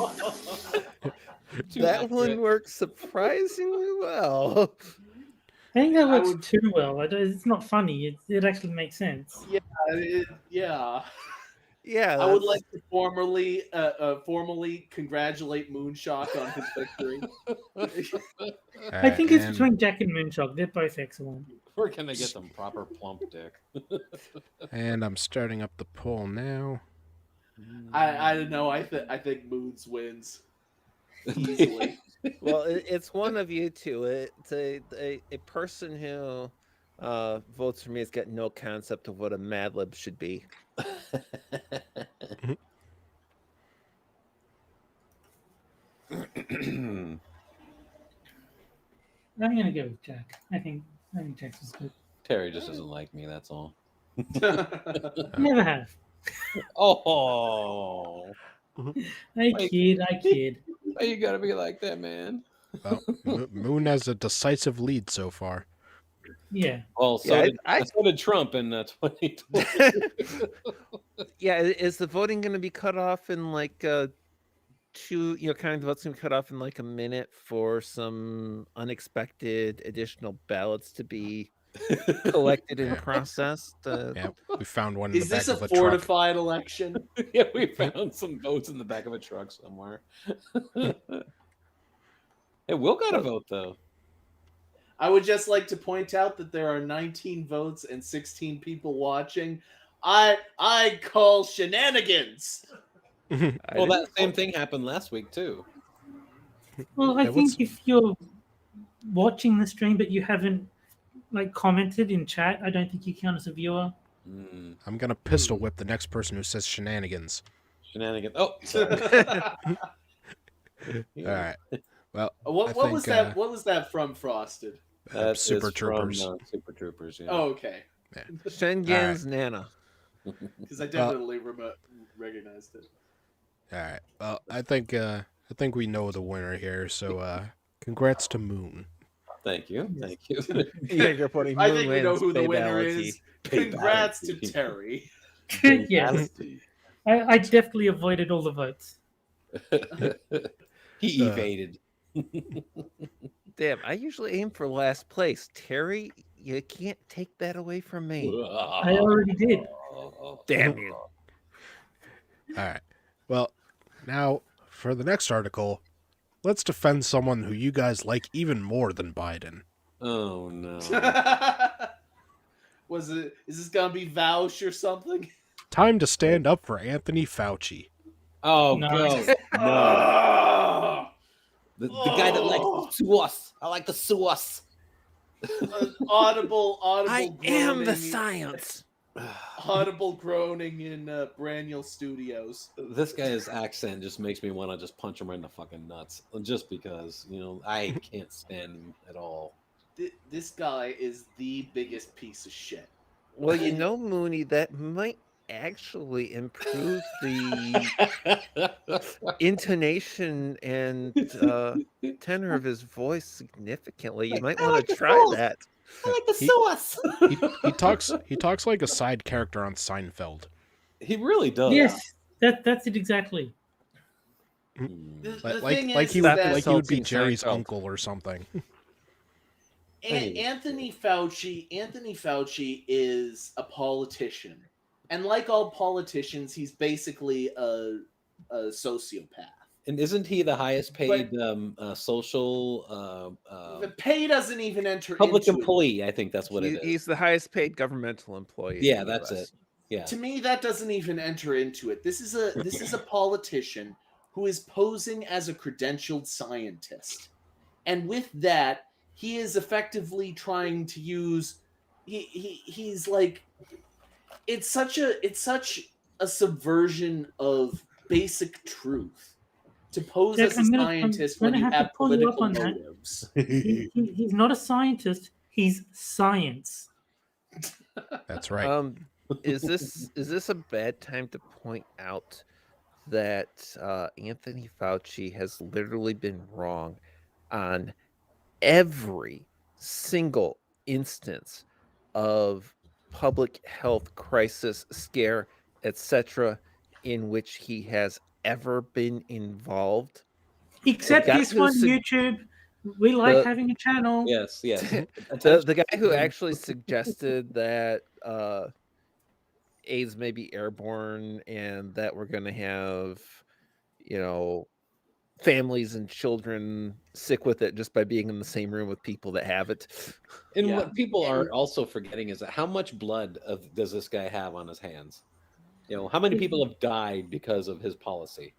That one works surprisingly well. I think that I works would- too well. It's not funny. It actually makes sense. Yeah. Yeah, I would that's- like to formally congratulate Moonshock on his victory. I think it's and, between Jack and Moonshock. They're both excellent. We're gonna get some proper plump dick. And I'm starting up the poll now. I don't know. I think Moons wins easily. Well, it's one of you two. It's a person who votes for me has got no concept of what a Mad Lib should be. I'm gonna go with Jack. I think Jack's is good. Terry just doesn't like me. That's all. Never have. Oh, I kid. why you gotta be like that, man? Well, Moon has a decisive lead so far. Yeah. Well, so, Yeah, did, so did Trump in 2020. Yeah, is the voting going to be cut off in like two? Kind of the votes going to be cut off in like a minute for some unexpected additional ballots to be collected and Yeah. processed. Yeah, we found one in Is the back this a of a truck. fortified election? Yeah, we found some votes in the back of a truck somewhere. Hey, Will got a vote though. I would just like to point out that there are 19 votes and 16 people watching. I call shenanigans. Well, that same thing happened last week too. Well, I Yeah, think what's- if you're watching the stream but you haven't commented in chat, I don't think you count as a viewer. Mm, I'm gonna pistol whip the next person who says shenanigans. shenanigans. Oh, sorry. All right. Well, What I was think, that? What was that from Frosted? That Super is Troopers. From, Super Troopers. Yeah. Oh, okay. Shengen's Nana. Because I definitely recognized it. All right. Well, I think we know the winner here. So, congrats to Moon. Thank you. Thank you. You're putting I Moon think we know wins, who the Babe winner Allergy. is. Congrats to Babe. Terry. Yes. I definitely avoided all the votes. He evaded. Damn, I usually aim for last place. Terry, You can't take that away from me. I already did. Damn you. All right. Well, now for the next article, let's defend someone who you guys like even more than Biden. Oh no. Is this gonna be Vouch or something? Time to stand up for Anthony Fauci. Oh Nice. go. No. Ah! The guy that likes to sue us. I like to sue us. Audible I am the groaning. science. Audible groaning in Braniel Studios. This guy's accent just makes me want to just punch him right in the fucking nuts. Just because, I can't stand him at all. This guy is the biggest piece of shit. Well, Mooney, that might actually improve the intonation and tenor of his voice significantly. You might want to try that. I like to He- sue us. He talks like a side character on Seinfeld. He really does. Yes, that's it exactly. The Like thing like is he is would that like he would be Insulting Jerry's Seinfeld. uncle or something. Anthony Fauci is a politician, and like all politicians, he's basically a sociopath. And isn't he the highest paid social The pay doesn't even enter public into employee? I think that's what it is. He's the highest paid governmental employee. in Yeah, the that's US. it. Yeah. To me, that doesn't even enter into it. This is a politician who is posing as a credentialed scientist, and with that, he is effectively trying to use. He's like, it's such a subversion of basic truth to pose Jack, as a I'm gonna scientist when you have to have pull you up political on that. motives. He's not a scientist. He's science. That's right. Is this a bad time to point out that Anthony Fauci has literally been wrong on every single instance of public health crisis, scare, etc., in which he has ever been involved? Except guy this who one, sug- YouTube. We like the- having a channel. Yes. The guy who actually suggested that AIDS may be airborne and that we're going to have, families and children sick with it just by being in the same room with people that have it. And Yeah. what people are also forgetting is that how much blood does this guy have on his hands? How many people have died because of his policy?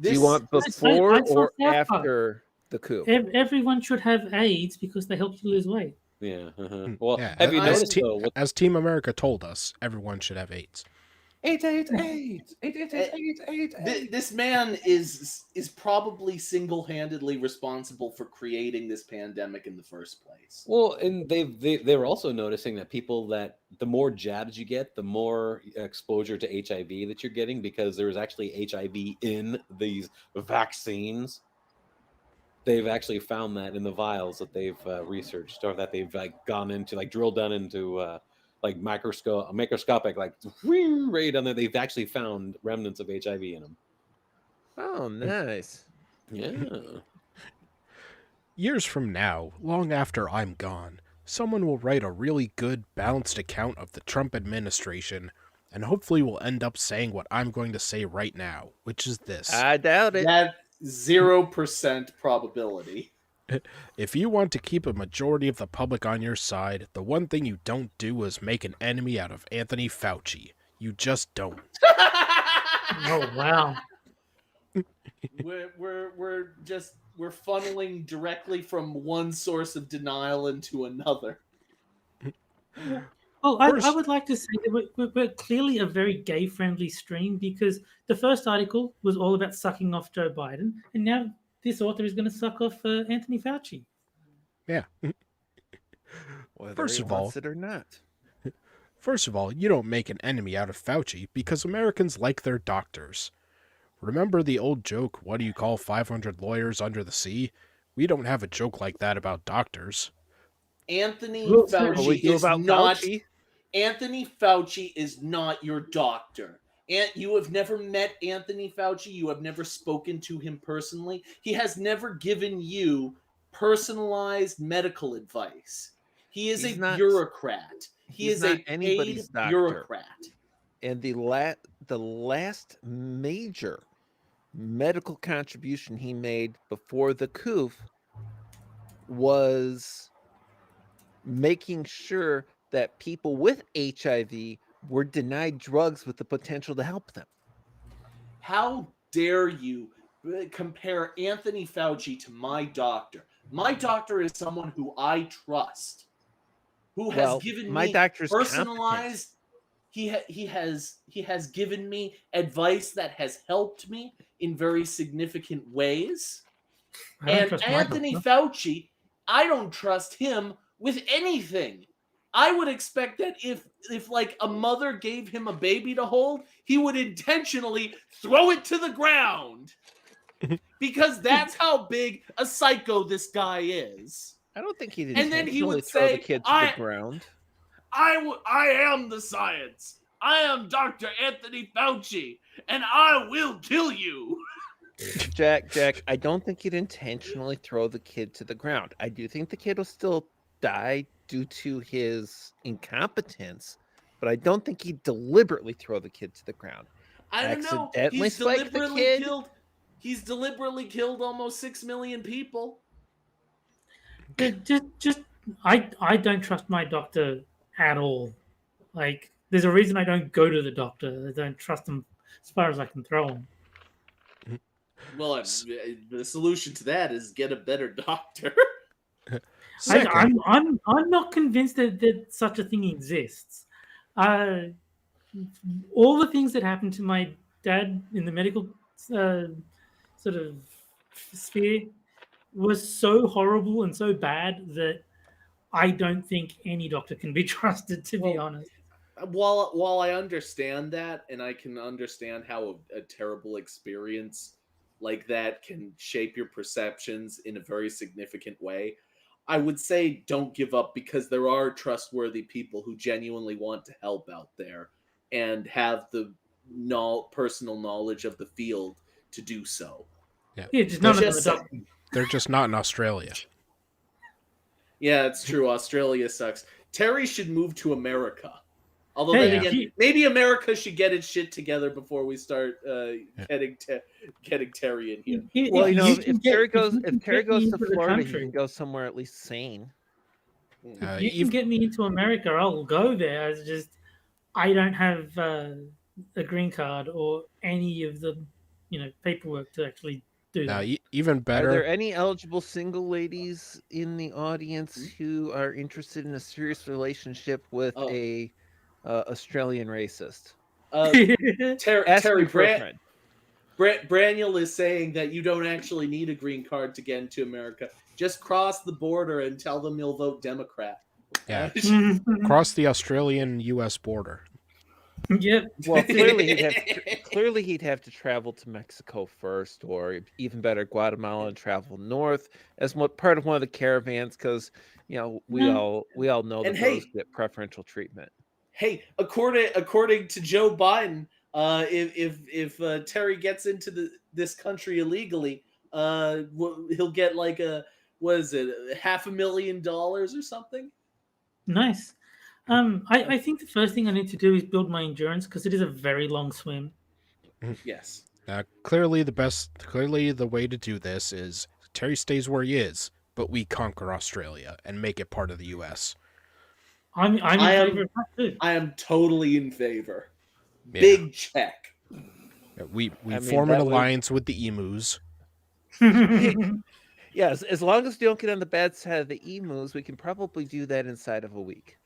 Do you want before I saw or South Park. after the coup? Everyone should have AIDS because they help you lose weight. Yeah. Well, Yeah, have you as noticed though? As Team America told us, everyone should have AIDS. AIDS. This man is probably single-handedly responsible for creating this pandemic in the first place. Well, and they were also noticing that people that the more jabs you get, the more exposure to HIV that you're getting because there is actually HIV in these vaccines. They've actually found that in the vials that they've researched or that they've gone into, drilled down into microscopic, right down there. They've actually found remnants of HIV in them. Oh, nice. Yeah. Years from now, long after I'm gone, someone will write a really good, balanced account of the Trump administration, and hopefully will end up saying what I'm going to say right now, which is this. I doubt it. That 0% probability. If you want to keep a majority of the public on your side, the one thing you don't do is make an enemy out of Anthony Fauci. You just don't. Oh wow! we're funneling directly from one source of denial into another. Well, I First- would like to say that we're clearly a very gay-friendly stream because the first article was all about sucking off Joe Biden, and now this author is going to suck off Anthony Fauci. Yeah. Whether First he of all- wants it or not. First of all, you don't make an enemy out of Fauci because Americans like their doctors. Remember the old joke, what do you call 500 lawyers under the sea? We don't have a joke like that about doctors. Anthony Well, Fauci we do is about not. Fauci. Anthony Fauci is not your doctor. And you have never met Anthony Fauci. You have never spoken to him personally. He has never given you personalized medical advice. He is He's a not- bureaucrat. He he's is not a anybody's paid doctor. bureaucrat. And the last major medical contribution he made before the coup was making sure that people with HIV were denied drugs with the potential to help them. How dare you compare Anthony Fauci to my doctor? My doctor is someone who I trust, who has Well, given my me doctor's personalized. He has given me advice that has helped me in very significant ways. I don't And trust my Anthony doctor. Fauci, I don't trust him with anything. I would expect that if like a mother gave him a baby to hold, he would intentionally throw it to the ground. Because that's how big a psycho this guy is. I don't think he'd And then he intentionally would throw the say, kid to the ground. I am the science. I am Dr. Anthony Fauci, and I will kill you. Jack, I don't think he'd intentionally throw the kid to the ground. I do think the kid will still die due to his incompetence, but I don't think he'd deliberately throw the kid to the ground. I don't know. Accidentally He's spike the deliberately kid? killed. He's deliberately killed almost 6 million people. Just I don't trust my doctor at all. Like, there's a reason I don't go to the doctor. I don't trust him as far as I can throw him. Well, the solution to that is get a better doctor. Second, I'm not convinced that such a thing exists. All the things that happened to my dad in the medical sort of sphere was so horrible and so bad that I don't think any doctor can be trusted, to be honest. While I understand that, and I can understand how a terrible experience like that can shape your perceptions in a very significant way, I would say don't give up, because there are trustworthy people who genuinely want to help out there and have the personal knowledge of the field to do so. Yeah, just none of them are Just doctors. they're just not in Australia. Yeah, it's true. Australia sucks. Terry should move to America. Although Hey, then again, maybe America should get its shit together before we start getting Terry in here. Well, if Terry goes to to Florida, he can go somewhere at least sane. You can get me into America, I'll go there. It's just I don't have a green card or any of the paperwork to actually do that. Even Are better. there any eligible single ladies in the audience who are interested in a serious relationship with a Australian racist? Terry Braniel is saying that you don't actually need a green card to get into America. Just cross the border and tell them you'll vote Democrat. Yeah. Cross the Australian-U.S. border. Yep. Well, clearly he'd have to travel to Mexico first, or even better, Guatemala, and travel north as part of one of the caravans, because we all know that those get preferential treatment. Hey, according to Joe Biden, if Terry gets into this country illegally, he'll get like $500,000 or something. Nice. I think the first thing I need to do is build my endurance, because it is a very long swim. Yes. Clearly the way to do this is Terry stays where he is, but we conquer Australia and make it part of the U.S. I'm in favor of that too. I am totally in favor. Yeah. Big check. We form an alliance with the emus. Yes, as long as we don't get on the bad side of the emus, we can probably do that inside of a week.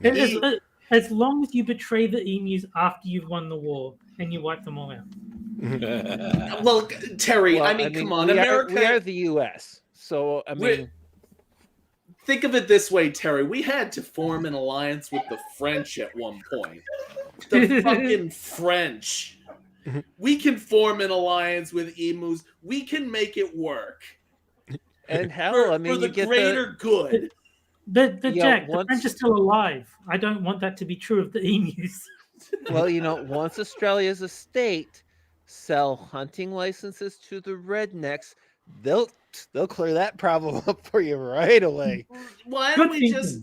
As long as you betray the emus after you've won the war and you wipe them all out. Well, Terry, come on, America. We are the U.S., so think of it this way, Terry. We had to form an alliance with the French at one point. The fucking French. We can form an alliance with emus. We can make it work. And hell, for the greater good. But Jack, the French are still alive. I don't want that to be true of the emus. Well, once Australia is a state, sell hunting licenses to the rednecks. They'll clear that problem up for you right away. Why don't we just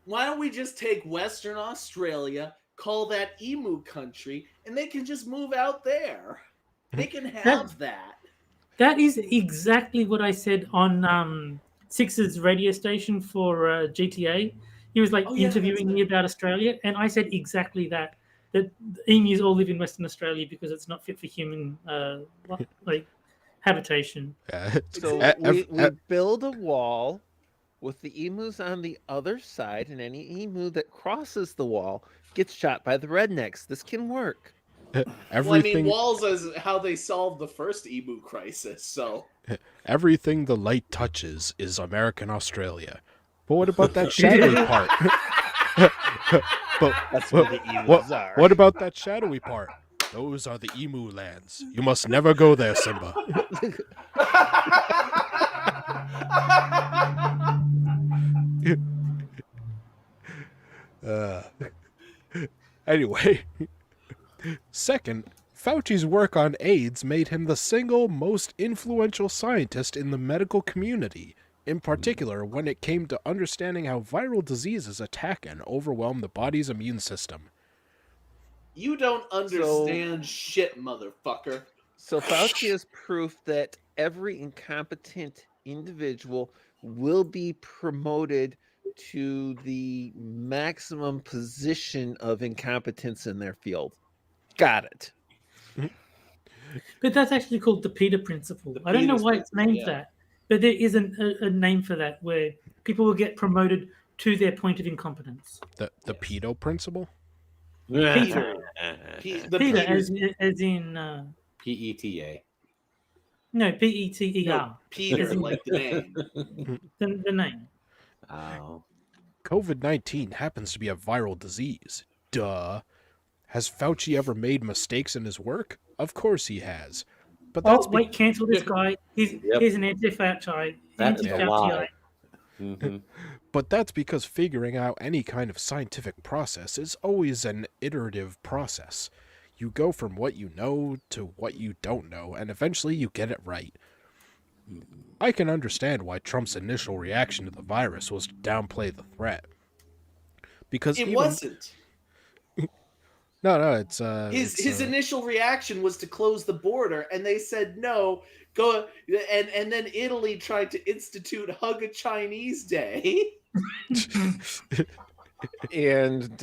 Why don't we just take Western Australia, call that emu country, and they can just move out there? They can have that. That is exactly what I said on Six's radio station for GTA. He was like Oh yeah, that's interviewing me right. about Australia, and I said exactly that. That emus all live in Western Australia because it's not fit for human like habitation. So e- we ev- e- build a wall with the emus on the other side, and any emu that crosses the wall gets shot by the rednecks. This can work. Well, I mean, everything walls is how they solved the first emu crisis. So everything the light touches is American Australia. But what about that shadowy part? but That's where the emus what, are. what about that shadowy part? Those are the emu lands. You must never go there, Simba. Uh, anyway, second, Fauci's work on AIDS made him the single most influential scientist in the medical community, in particular when it came to understanding how viral diseases attack and overwhelm the body's immune system. you don't understand shit, motherfucker. So Fauci is proof that every incompetent individual will be promoted to the maximum position of incompetence in their field. Got it. But that's actually called the Peter Principle. I don't know Peter why it's Principle, named yeah. that, but there is a name for that where people will get promoted to their point of incompetence. The Yes. pedo principle? Peter. The Peter, Peters. as in PETA. no, PETER, No, Peter, Isn't- like the name. the name. Oh. COVID-19 happens to be a viral disease. Duh. Has Fauci ever made mistakes in his work? Of course he has. But that's Oh wait, cancel this guy. He's an anti-Fauci. That is a lie. But that's because figuring out any kind of scientific process is always an iterative process. You go from what you know to what you don't know, and eventually you get it right. I can understand why Trump's initial reaction to the virus was to downplay the threat. Because It even wasn't. no, it's His initial reaction was to close the border, and they said no. Go and then Italy tried to institute Hug a Chinese Day. And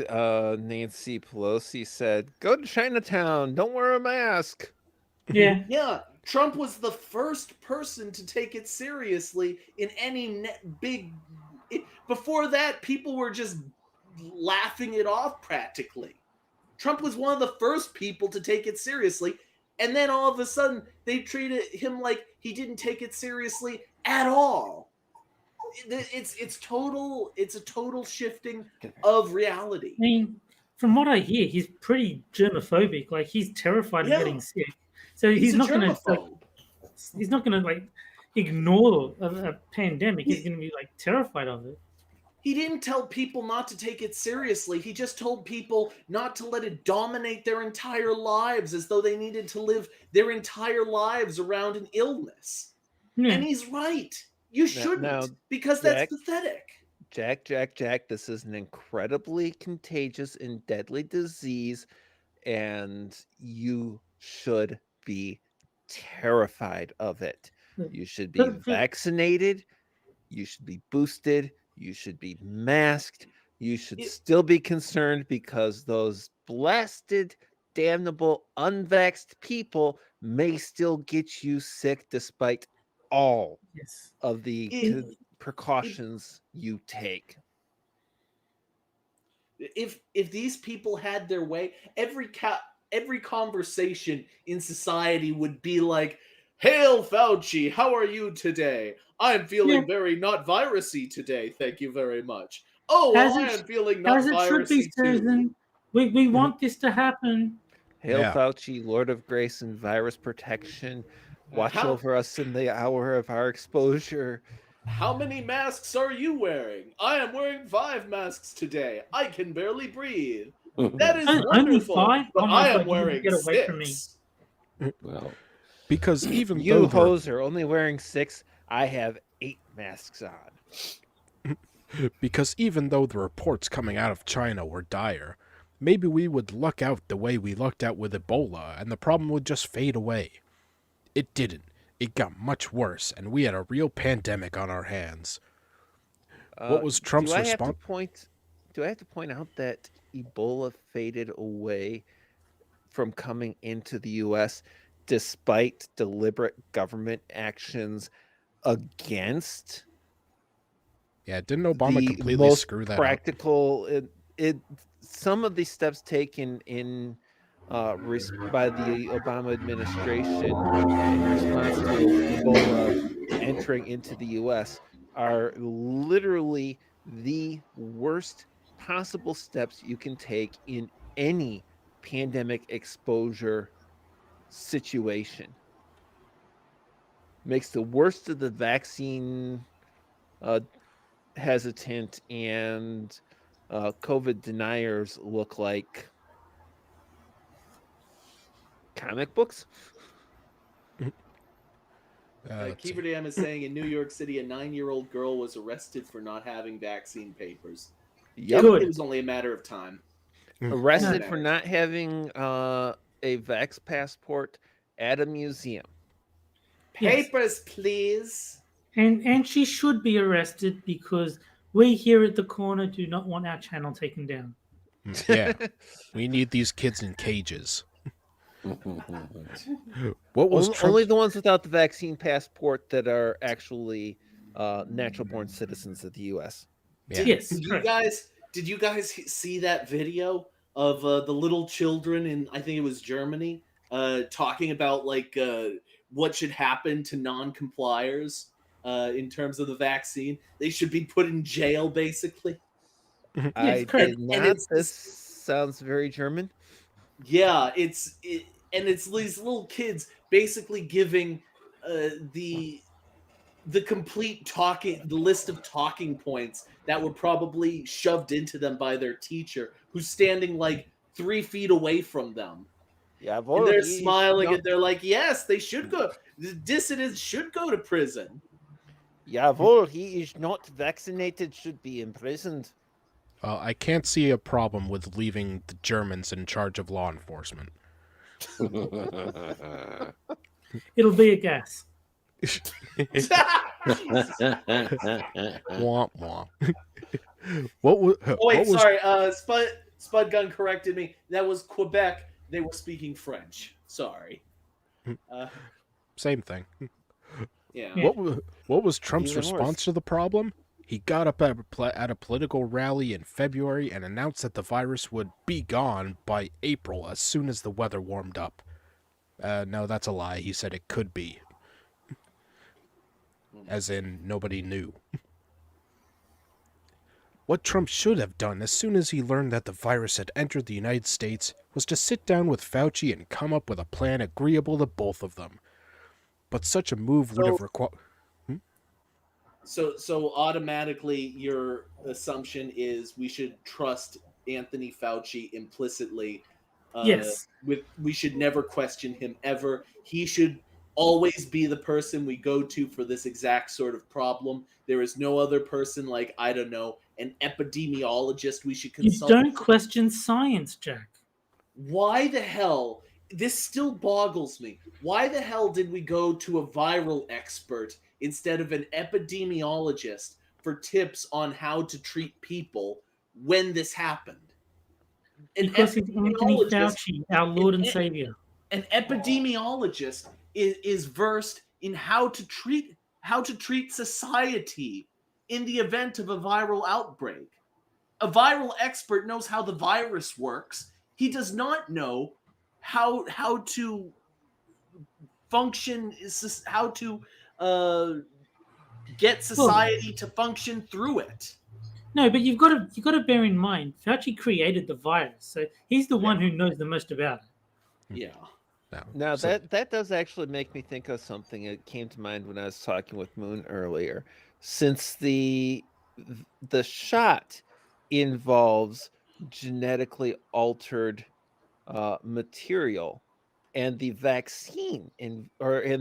Nancy Pelosi said, "Go to Chinatown. Don't wear a mask." Yeah, Yeah, Trump was the first person to take it seriously in any big. Before that, people were just laughing it off practically. Trump was one of the first people to take it seriously, and then all of a sudden they treated him like he didn't take it seriously at all. It's a total shifting of reality. I mean, from what I hear, he's pretty germophobic. Like he's terrified of Yeah. getting sick, so He's a not going to germaphobe. he's not going to like ignore a pandemic. He's going to be like terrified of it. He didn't tell people not to take it seriously. He just told people not to let it dominate their entire lives as though they needed to live their entire lives around an illness. Yeah. And he's right. You shouldn't, now, because Jack- that's pathetic. Jack, this is an incredibly contagious and deadly disease, and you should be terrified of it. You should be But- vaccinated, you should be boosted, you should be masked, you should It- still be concerned because those blasted, damnable, unvaxxed people may still get you sick despite all Yes. of the It- precautions you take. If these people had their way, every conversation in society would be like, "Hail Fauci, how are you today? I'm feeling Yeah. very not virusy today, thank you very much. Oh, well, I As am feeling not As it should be, virusy too." Susan. We want this to happen. Hail Yeah. Fauci, Lord of Grace and Virus Protection. Watch How- over us in the hour of our exposure. How many masks are you wearing? I am wearing 5 masks today. I can barely breathe. That is Only wonderful. 5? But Oh my I God, am you wearing get away from me. 6. Well, because even You though hoes are only wearing 6. I have 8 masks on. Because even though the reports coming out of China were dire, maybe we would luck out the way we lucked out with Ebola and the problem would just fade away. It didn't. It got much worse, and we had a real pandemic on our hands. What was Trump's do I have to response? point? Do I have to point out that Ebola faded away from coming into the U.S. despite deliberate government actions against Yeah, didn't Obama the completely most screw that up? practical? Some of the steps taken by the Obama administration in response to Ebola entering into the U.S. are literally the worst possible steps you can take in any pandemic exposure situation. Makes the worst of the vaccine uh, hesitant and COVID deniers look like comic books. Let's see. Keeper Dam is saying in New York City, a 9-year-old girl was arrested for not having vaccine papers. Yep. Good. It was only a matter of time. Arrested No. for not having a Vax passport at a museum. Yes. Papers, please. And she should be arrested because we here at the corner do not want our channel taken down. Yeah, we need these kids in cages. What was Trump's... Only the ones without the vaccine passport that are actually natural born citizens of the U.S. Yeah. Yes, Did you correct. guys see that video of the little children in, I think it was Germany, talking about like what should happen to non-compliers in terms of the vaccine? They should be put in jail, basically. I correct. did And not. it's This sounds very German. Yeah, and it's these little kids basically giving the complete the list of talking points that were probably shoved into them by their teacher, who's standing like 3 feet away from them. Yeah, And they're smiling and they're like, yes, they should go. The dissidents should go to prison. Jawohl, he is not vaccinated, should be imprisoned. I can't see a problem with leaving the Germans in charge of law enforcement. It'll be a gas. Womp womp. What was? Oh wait, sorry. Spud Gun corrected me. That was Quebec. They were speaking French. Sorry. Same thing. Yeah. What was Trump's Even response worse. to the problem? He got up at a political rally in February and announced that the virus would be gone by April as soon as the weather warmed up. No, that's a lie. He said it could be. As in, nobody knew. What Trump should have done as soon as he learned that the virus had entered the United States was to sit down with Fauci and come up with a plan agreeable to both of them. But such a move would have required... So automatically your assumption is we should trust Anthony Fauci implicitly. Yes. We should never question him ever. He should always be the person we go to for this exact sort of problem. There is no other person like, I don't know, an epidemiologist we should You consult. don't question science, Jack. Why the hell? This still boggles me. Why the hell did we go to a viral expert instead of an epidemiologist for tips on how to treat people when this happened? Because it's Anthony Fauci, our Lord and Savior. An epidemiologist is versed in how to treat society in the event of a viral outbreak. A viral expert knows how the virus works. He does not know how to function, how to get society to function through it. No, but you've got to bear in mind, Fauci created the virus, so he's the one who knows the most about it. Yeah. Now that does actually make me think of something that came to mind when I was talking with Moon earlier. Since the shot involves genetically altered material, and the vaccine and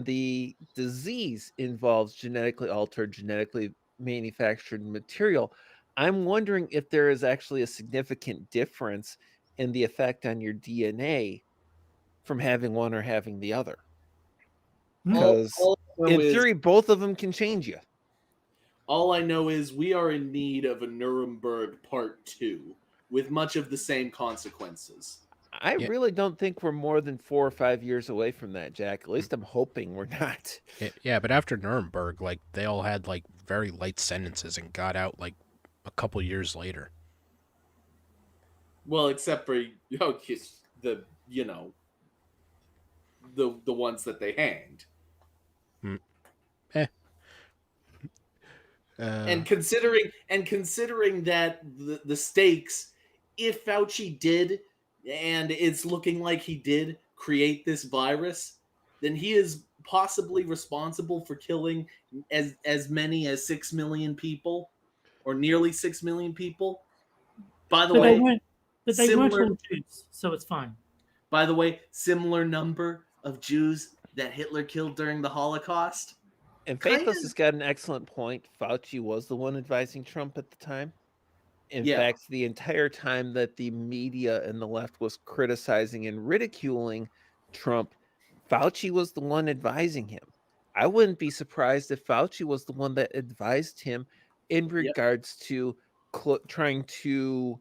the disease involves genetically altered, genetically manufactured material, I'm wondering if there is actually a significant difference in the effect on your DNA from having one or having the other. Because all I know in is theory, both of them can change you. all I know is we are in need of a Nuremberg Part 2 with much of the same consequences. I Yeah. really don't think we're more than 4 or 5 years away from that, Jack. At least I'm hoping we're not. Yeah, but after Nuremberg, like they all had like very light sentences and got out like a couple years later. Well, except for the the ones that they hanged. Mm. Eh. And considering that the stakes, if Fauci did, and it's looking like he did create this virus, then he is possibly responsible for killing as many as 6 million people, or nearly 6 million people. By the But they way, weren't. But they weren't similar all Jews, so it's fine. similar number of Jews that Hitler killed during the Holocaust. And Kind Faithless of, has got an excellent point. Fauci was the one advising Trump at the time. In yeah. fact, the entire time that the media and the left was criticizing and ridiculing Trump, Fauci was the one advising him. I wouldn't be surprised if Fauci was the one that advised him in Yep. regards to trying to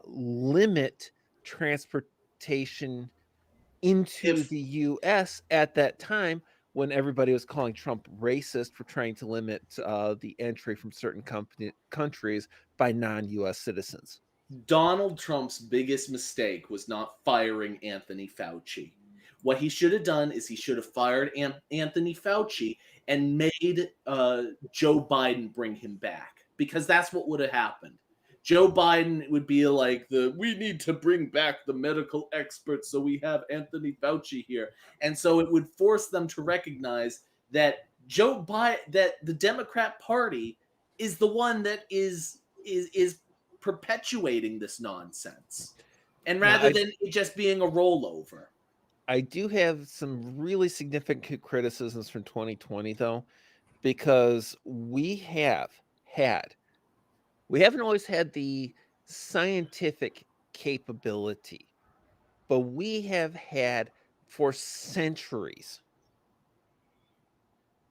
limit transportation into If the US at that time when everybody was calling Trump racist for trying to limit the entry from certain countries by non-US citizens. Donald Trump's biggest mistake was not firing Anthony Fauci. What he should have done is he should have fired Anthony Fauci and made Joe Biden bring him back, because that's what would have happened. Joe Biden would be like, we need to bring back the medical experts, so we have Anthony Fauci here. And so it would force them to recognize that that the Democrat Party is the one that is perpetuating this nonsense, and Now, rather than it just being a rollover. I do have some really significant criticisms from 2020, though, because we haven't always had the scientific capability, but we have had for centuries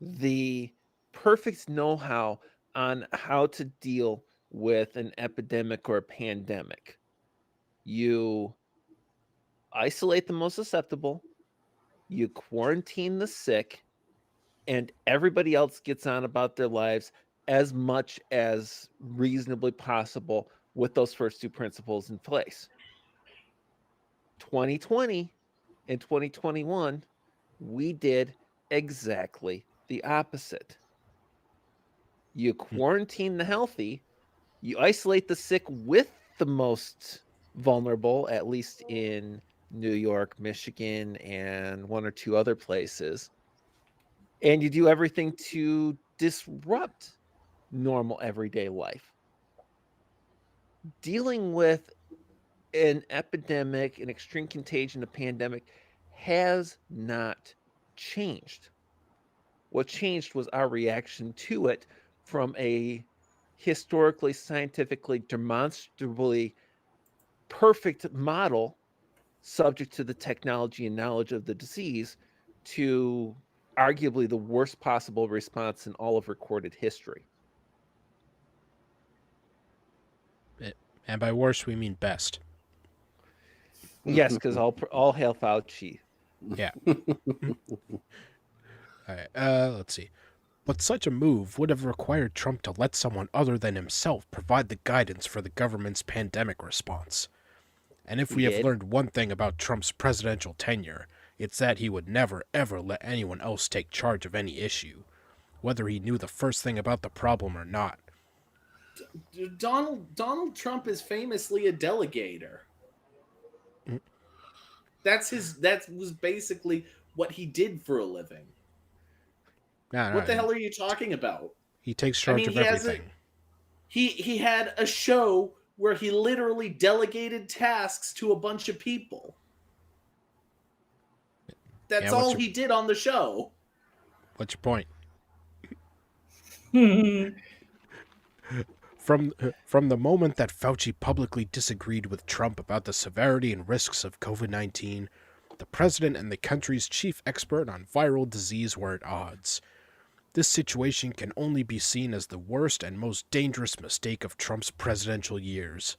the perfect know-how on how to deal with an epidemic or a pandemic. You isolate the most susceptible, you quarantine the sick, and everybody else gets on about their lives as much as reasonably possible with those first two principles in place. 2020 and 2021, we did exactly the opposite. You quarantine the healthy, you isolate the sick with the most vulnerable, at least in New York, Michigan, and one or two other places. And you do everything to disrupt normal everyday life. Dealing with an epidemic, an extreme contagion, a pandemic has not changed. What changed was our reaction to it from a historically, scientifically, demonstrably perfect model subject to the technology and knowledge of the disease to arguably the worst possible response in all of recorded history. And by worst, we mean best. Yes, because all hail Fauci. Yeah. All right, let's see. But such a move would have required Trump to let someone other than himself provide the guidance for the government's pandemic response. And if He we have did. learned one thing about Trump's presidential tenure, it's that he would never, ever let anyone else take charge of any issue, whether he knew the first thing about the problem or not. Donald Trump is famously a delegator. Mm. That was basically what he did for a living. No, What the hell are you talking about? he takes I charge mean, of everything. he had a show where he literally delegated tasks to a bunch of people. That's Yeah, all he did on the show. What's your point? From the moment that Fauci publicly disagreed with Trump about the severity and risks of COVID-19, the president and the country's chief expert on viral disease were at odds. This situation can only be seen as the worst and most dangerous mistake of Trump's presidential years.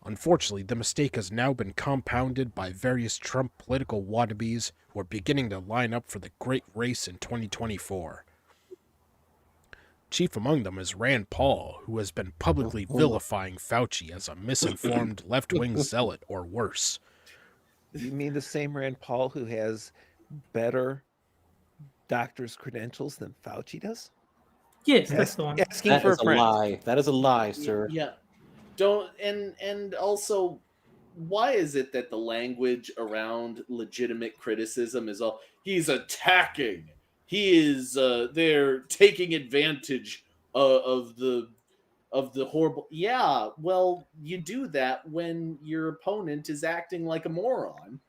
Unfortunately, the mistake has now been compounded by various Trump political wannabes who are beginning to line up for the great race in 2024. Chief among them is Rand Paul, who has been publicly vilifying Fauci as a misinformed left-wing zealot or worse. You mean the same Rand Paul who has better doctor's credentials than Fauci does? Yes, that's the one. Asking That for is a a friend. lie. That is a lie, sir. Yeah. Don't and also, why is it that the language around legitimate criticism is all he's attacking? He is they're taking advantage of the horrible. Yeah, well, you do that when your opponent is acting like a moron.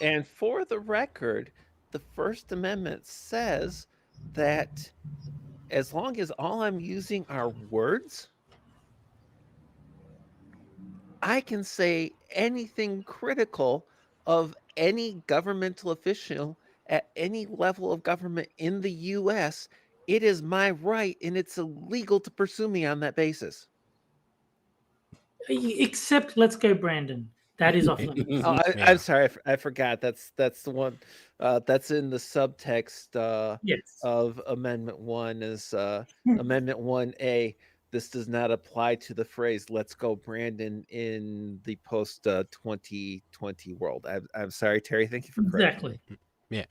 And for the record, the First Amendment says that as long as all I'm using are words, I can say anything critical of any governmental official at any level of government in the US. It is my right and it's illegal to pursue me on that basis. Except Let's Go Brandon. That is off limits. Oh, Yeah. I'm sorry, I forgot. That's the one. That's in the subtext Yes. of Amendment 1 is Amendment 1A. This does not apply to the phrase "Let's go, Brandon" in the post 2020 world. I'm sorry, Terry. Thank you for correcting Exactly. me. Yeah.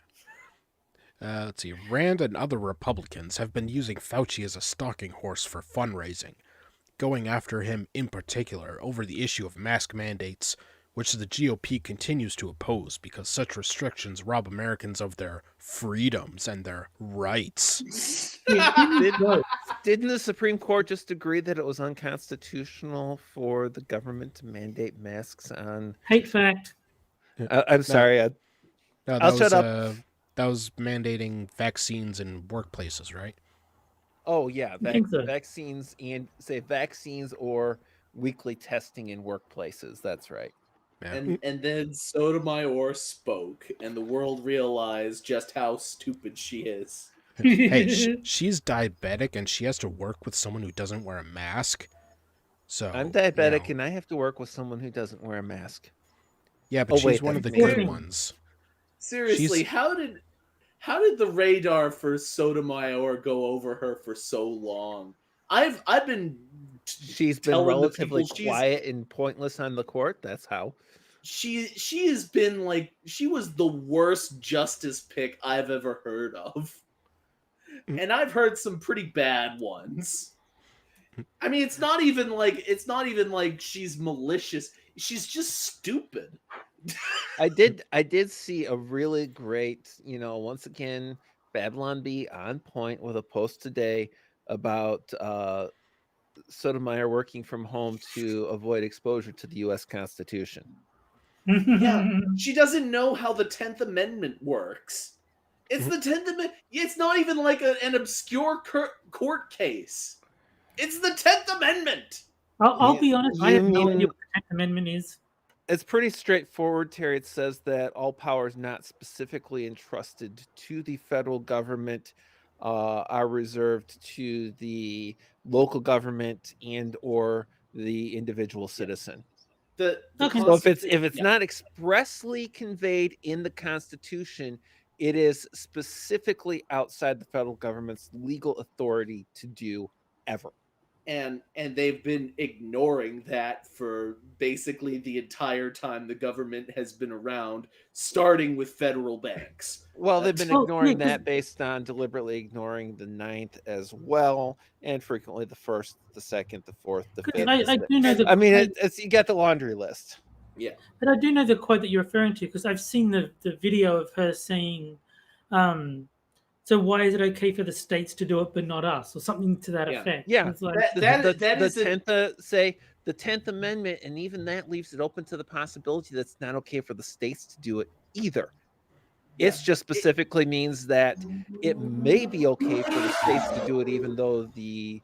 Let's see. Rand and other Republicans have been using Fauci as a stalking horse for fundraising, going after him in particular over the issue of mask mandates, which the GOP continues to oppose because such restrictions rob Americans of their freedoms and their rights. Didn't the Supreme Court just agree that it was unconstitutional for the government to mandate masks on? Hate fact. I'm sorry. No, I'll shut up. That was mandating vaccines in workplaces, right? Oh yeah, I think so. vaccines and say vaccines or weekly testing in workplaces. That's right. Yeah. And then Sotomayor spoke, and the world realized just how stupid she is. Hey, she's diabetic and she has to work with someone who doesn't wear a mask. So I'm diabetic you know, and I have to work with someone who doesn't wear a mask. yeah, but Oh, she's wait, one of the that's good me. ones. Seriously, She's- how did the radar for Sotomayor go over her for so long? I've been She's been telling the relatively people she's- quiet and pointless on the court. That's how. she has been like, she was the worst justice pick I've ever heard of. And I've heard some pretty bad ones. I mean, it's not even like she's malicious. She's just stupid. I did see a really great, once again, Babylon Bee on point with a post today about Sotomayor working from home to avoid exposure to the U.S. Constitution. Yeah, she doesn't know how the 10th Amendment works. It's the 10th Amendment. It's not even like an obscure court case. It's the 10th Amendment. I'll be honest. I You have no mean- idea what the 10th Amendment is. It's pretty straightforward, Terry. It says that all powers not specifically entrusted to the federal government are reserved to the local government and or the individual citizen. The Okay. So if it's Yeah. not expressly conveyed in the Constitution, it is specifically outside the federal government's legal authority to do ever. and they've been ignoring that for basically the entire time the government has been around, starting with federal banks. Well, they've been Oh, ignoring yeah, 'cause- that based on deliberately ignoring the 9th as well, and frequently the 1st, the 2nd, the 4th, the 5th. I the do know 6th. the. I mean, it's you got the laundry list. Yeah. But I do know the quote that you're referring to because I've seen the video of her saying, "So why is it okay for the states to do it but not us?" or something to that Yeah. effect. Yeah. It's like, That is The 10th Amendment, and even that leaves it open to the possibility that it's not okay for the states to do it either. It's just specifically means that it may be okay for the states to do it, even though the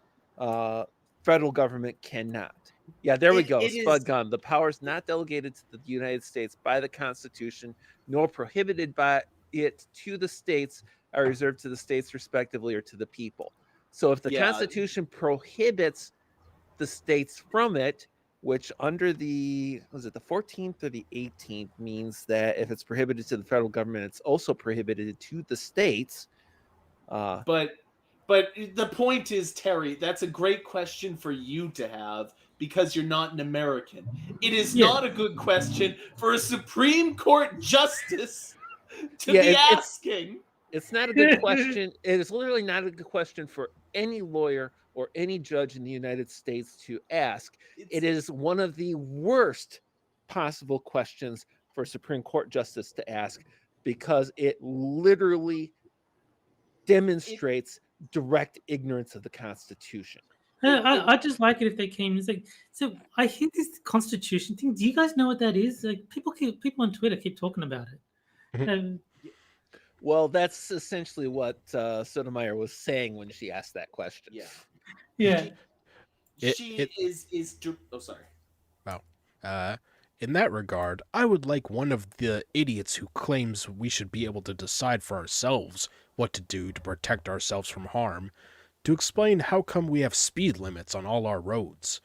federal government cannot. Yeah, there we go. It Spud is gun. The power is not delegated to the United States by the Constitution, nor prohibited by it to the states, are reserved to the states respectively or to the people. So if the yeah. Constitution prohibits the states from it, which under the was it the 14th or the 18th means that if it's prohibited to the federal government, it's also prohibited to the states. But the point is, Terry, that's a great question for you to have because you're not an American. It is Yeah. not a good question for a Supreme Court justice to Yeah, be it's asking. it's not a good question. It is literally not a good question for any lawyer or any judge in the United States to ask. It is one of the worst possible questions for a Supreme Court justice to ask because it literally demonstrates direct ignorance of the Constitution. I just like it if they came. It's like, so I hear this Constitution thing. Do you guys know what that is? Like people on Twitter keep talking about it. Well, that's essentially what Sotomayor was saying when she asked that question. Yeah. Yeah. She is. Oh, sorry. Wow. In that regard, I would like one of the idiots who claims we should be able to decide for ourselves what to do to protect ourselves from harm to explain how come we have speed limits on all our roads.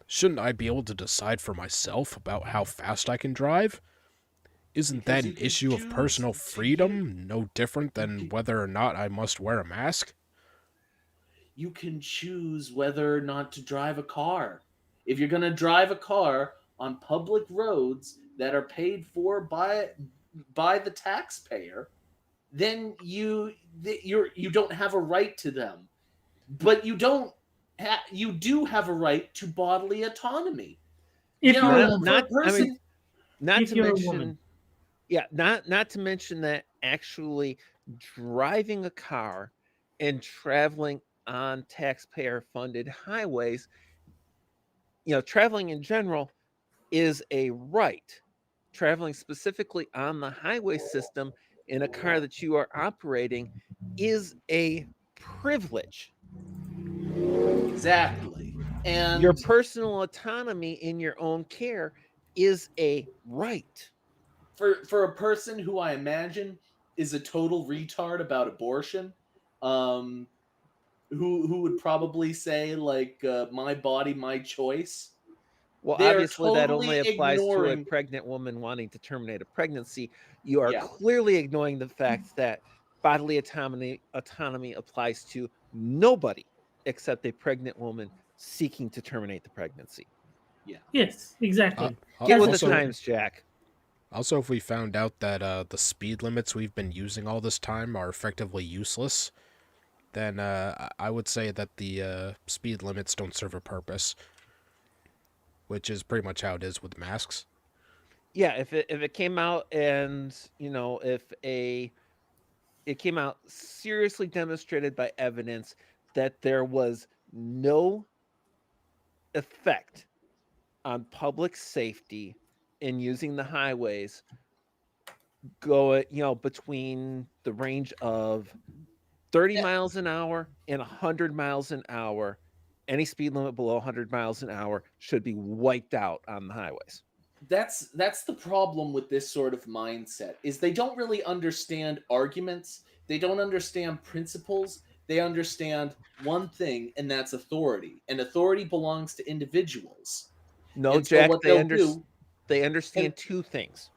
Shouldn't I be able to decide for myself about how fast I can drive? Isn't Because that you an can issue of choose personal to freedom, no different than whether or not I must wear a mask? You can choose whether or not to drive a car. If you're going to drive a car on public roads that are paid for by the taxpayer, then you don't have a right to them. But you do have a right to bodily autonomy. If You you're know, a woman. Not, for a I mean, person, not If to you're a mention, woman. yeah, not to mention that actually driving a car and traveling on taxpayer-funded highways, traveling in general is a right. Traveling specifically on the highway system in a car that you are operating is a privilege. exactly. And Your personal autonomy in your own care is a right. for a person who I imagine is a total retard about abortion, um, who would probably say like my body, my choice. Well, They are obviously, that totally only applies to a ignoring. pregnant woman wanting to terminate a pregnancy. You are Yeah, clearly ignoring the fact that bodily autonomy applies to nobody except a pregnant woman seeking to terminate the pregnancy. yeah. Yes, exactly. Get with That's the the times, Jack. Also, if we found out that the speed limits we've been using all this time are effectively useless, then I would say that the speed limits don't serve a purpose, which is pretty much how it is with masks. Yeah, if it came out and it came out seriously demonstrated by evidence that there was no effect on public safety in using the highways between the range of 30 Yeah. miles an hour and 100 miles an hour, any speed limit below 100 miles an hour should be wiped out on the highways. That's the problem with this sort of mindset is they don't really understand arguments. They don't understand principles. They understand one thing, and that's authority. And authority belongs to individuals. No, And so Jack, what they'll do, they and understand two things.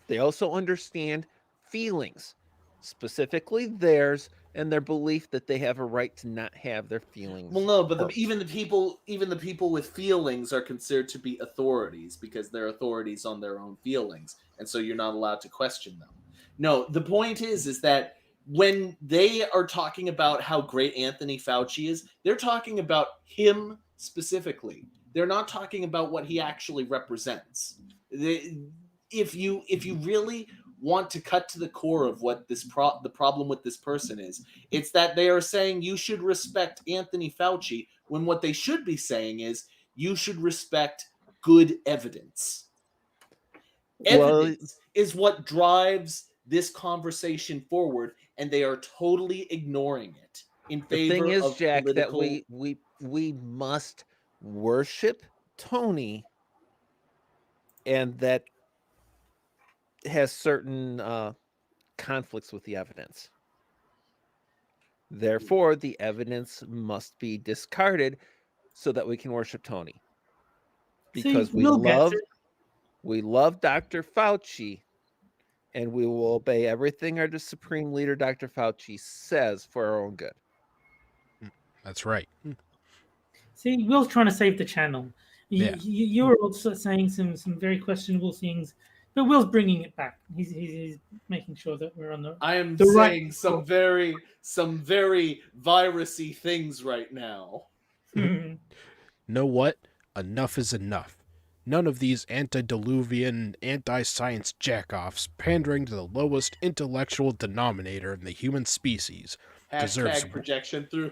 They also understand feelings, specifically theirs and their belief that they have a right to not have their feelings. well, no, but hurt. even the people with feelings are considered to be authorities because they're authorities on their own feelings, and so you're not allowed to question them. No, the point is that when they are talking about how great Anthony Fauci is, they're talking about him specifically. They're not talking about what he actually represents. If you really want to cut to the core of what the problem with this person is, it's that they are saying you should respect Anthony Fauci when what they should be saying is you should respect good evidence. Well, Evidence is what drives this conversation forward, and they are totally ignoring it in the thing favor is, of Jack, that political. we we must worship Tony, and that has certain conflicts with the evidence. Therefore, the evidence must be discarded so that we can worship Tony. Because See, Will gets it. we love Dr. Fauci, and we will obey everything our Supreme Leader, Dr. Fauci, says for our own good. That's right. See, Will's trying to save the channel. Yeah. You're also saying some very questionable things, but Will's bringing it back. He's making sure that we're on the. I am The right- saying some very virusy things right now. Know what? Enough is enough. None of these antediluvian, anti-science jackoffs pandering to the lowest intellectual denominator in the human species deserves Hashtag projection through.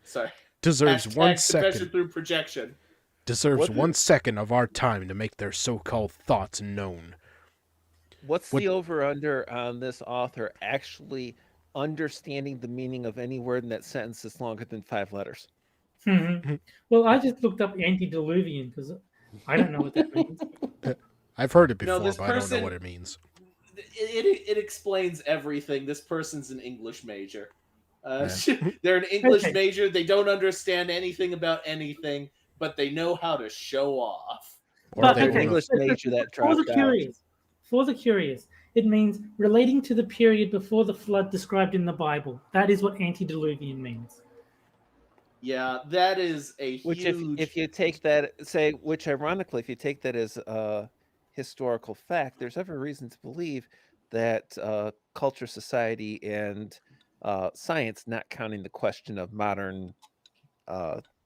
Sorry. deserves Hashtag 1 confession second through projection. deserves What 1 second of our time to make their so-called thoughts known. What's What- the over-under on this author actually understanding the meaning of any word in that sentence that's longer than 5 letters? Well, I just looked up antediluvian because I don't know what that means. I've heard it No, before, this but I don't know person- what it means. It explains everything. This person's an English major. Yeah. They're an English Okay. major. They don't understand anything about anything, but they know how to show off. Or But they An will English major that For the dropped out. curious, it means relating to the period before the flood described in the Bible. That is what antediluvian means. Yeah, that is a Which, huge. if you take that, say, which ironically, if you take that as a historical fact, there's every reason to believe that culture, society, and science, not counting the question of modern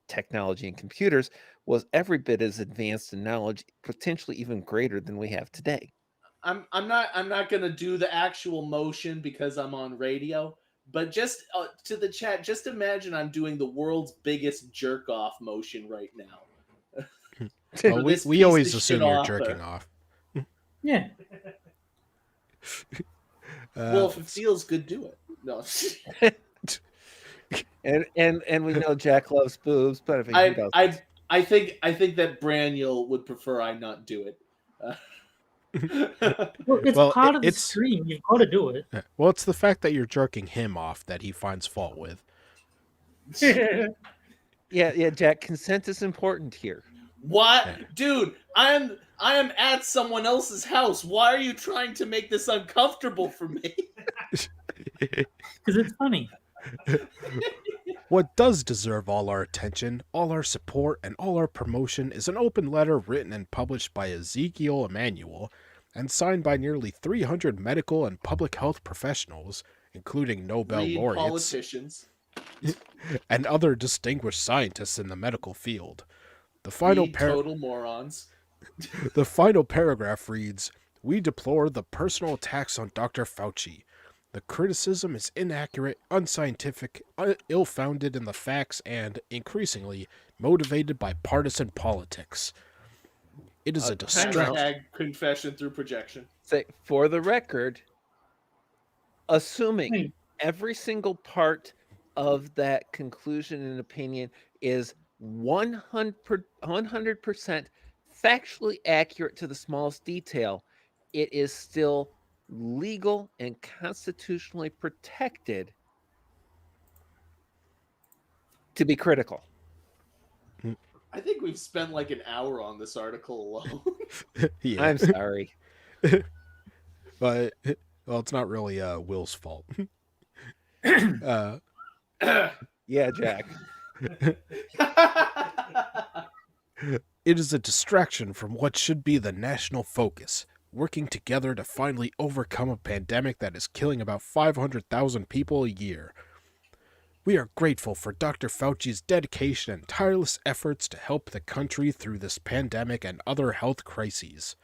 technology and computers, was every bit as advanced in knowledge, potentially even greater than we have today. I'm not gonna do the actual motion because I'm on radio. But just to the chat, just imagine I'm doing the world's biggest jerk off motion right now. Oh, we this we piece always of assume shit you're author. jerking off. Yeah. Well, if it feels good, do it. No, And we know Jack loves boobs, but if he doesn't. I think that Braniel would prefer I not do it. Well, it's Well, part of the it's- stream. You've got to do it. Well, it's the fact that you're jerking him off that he finds fault with. Yeah, Jack, consent is important here. What, Yeah. dude? I am at someone else's house. Why are you trying to make this uncomfortable for me? Because it's funny. What does deserve all our attention, all our support, and all our promotion is an open letter written and published by Ezekiel Emanuel and signed by nearly 300 medical and public health professionals, including Nobel Read laureates politicians. and other distinguished scientists in the medical field. The final Read total morons. The final paragraph reads, "We deplore the personal attacks on Dr. Fauci. The criticism is inaccurate, unscientific, ill-founded in the facts, and, increasingly, motivated by partisan politics. It is a Time distraction." out. Hashtag confession through projection. Say, for the record, assuming Hey. every single part of that conclusion and opinion is 100% factually accurate to the smallest detail, it is still legal and constitutionally protected to be critical. I think we've spent like an hour on this article alone. Yeah, I'm sorry. but well, it's not really Will's fault. Yeah, Jack. It is a distraction from what should be the national focus, working together to finally overcome a pandemic that is killing about 500,000 people a year. We are grateful for Dr. Fauci's dedication and tireless efforts to help the country through this pandemic and other health crises.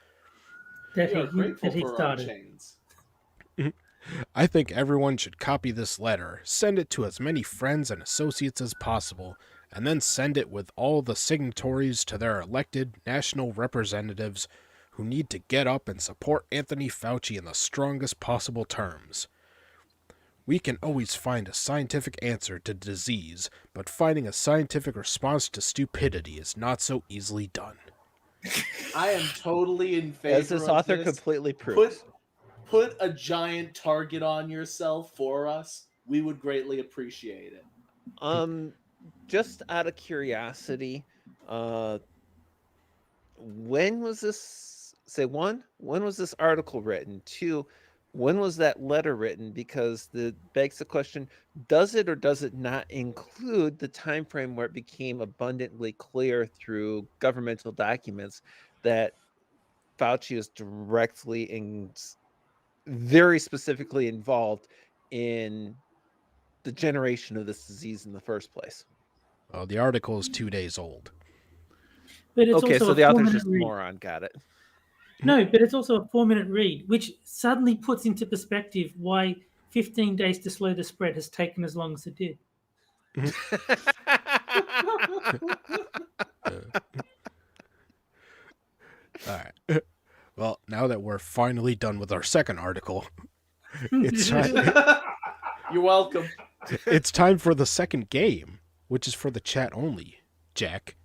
That We are grateful he for our started. chains. I think everyone should copy this letter, send it to as many friends and associates as possible, and then send it with all the signatories to their elected national representatives who need to get up and support Anthony Fauci in the strongest possible terms. We can always find a scientific answer to disease, but finding a scientific response to stupidity is not so easily done. I am totally in favor As this of author this. completely proves. Put a giant target on yourself for us. We would greatly appreciate it. Just out of curiosity, when was this? Say one. When was this article written? Two. When was that letter written? Because the begs the question: does it or does it not include the time frame where it became abundantly clear through governmental documents that Fauci is directly and very specifically involved in the generation of this disease in the first place? The article is 2 days old. But it's Okay, also so a the author's 4-minute just a read. moron. Got it. No, but it's also a 4-minute read, which suddenly puts into perspective why 15 days to slow the spread has taken as long as it did. All right. Well, now that we're finally done with our second article, it's time, You're welcome. it's time for the second game, which is for the chat only. Jack.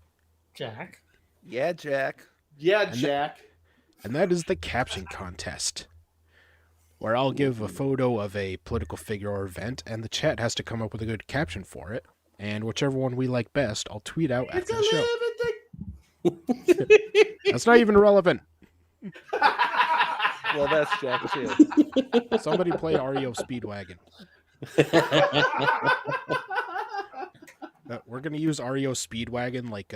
Jack. Yeah, Jack. Yeah, Jack. And that is the caption contest, where I'll give a photo of a political figure or event, and the chat has to come up with a good caption for it. And whichever one we like best, I'll tweet out It's after a the show. living thing. That's not even relevant. Well, that's Jack too. Somebody play REO Speedwagon. We're gonna use REO Speedwagon like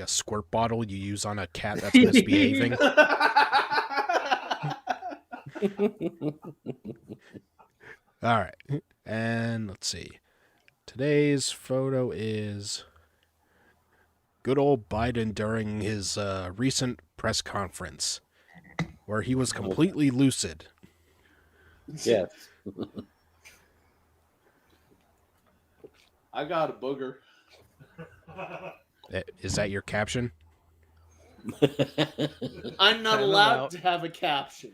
a squirt bottle you use on a cat that's misbehaving. All right, and let's see. Today's photo is good old Biden during his recent press conference, where he was completely lucid. Yes. I got a booger. Is that your caption? I'm not Time him allowed out. to have a caption.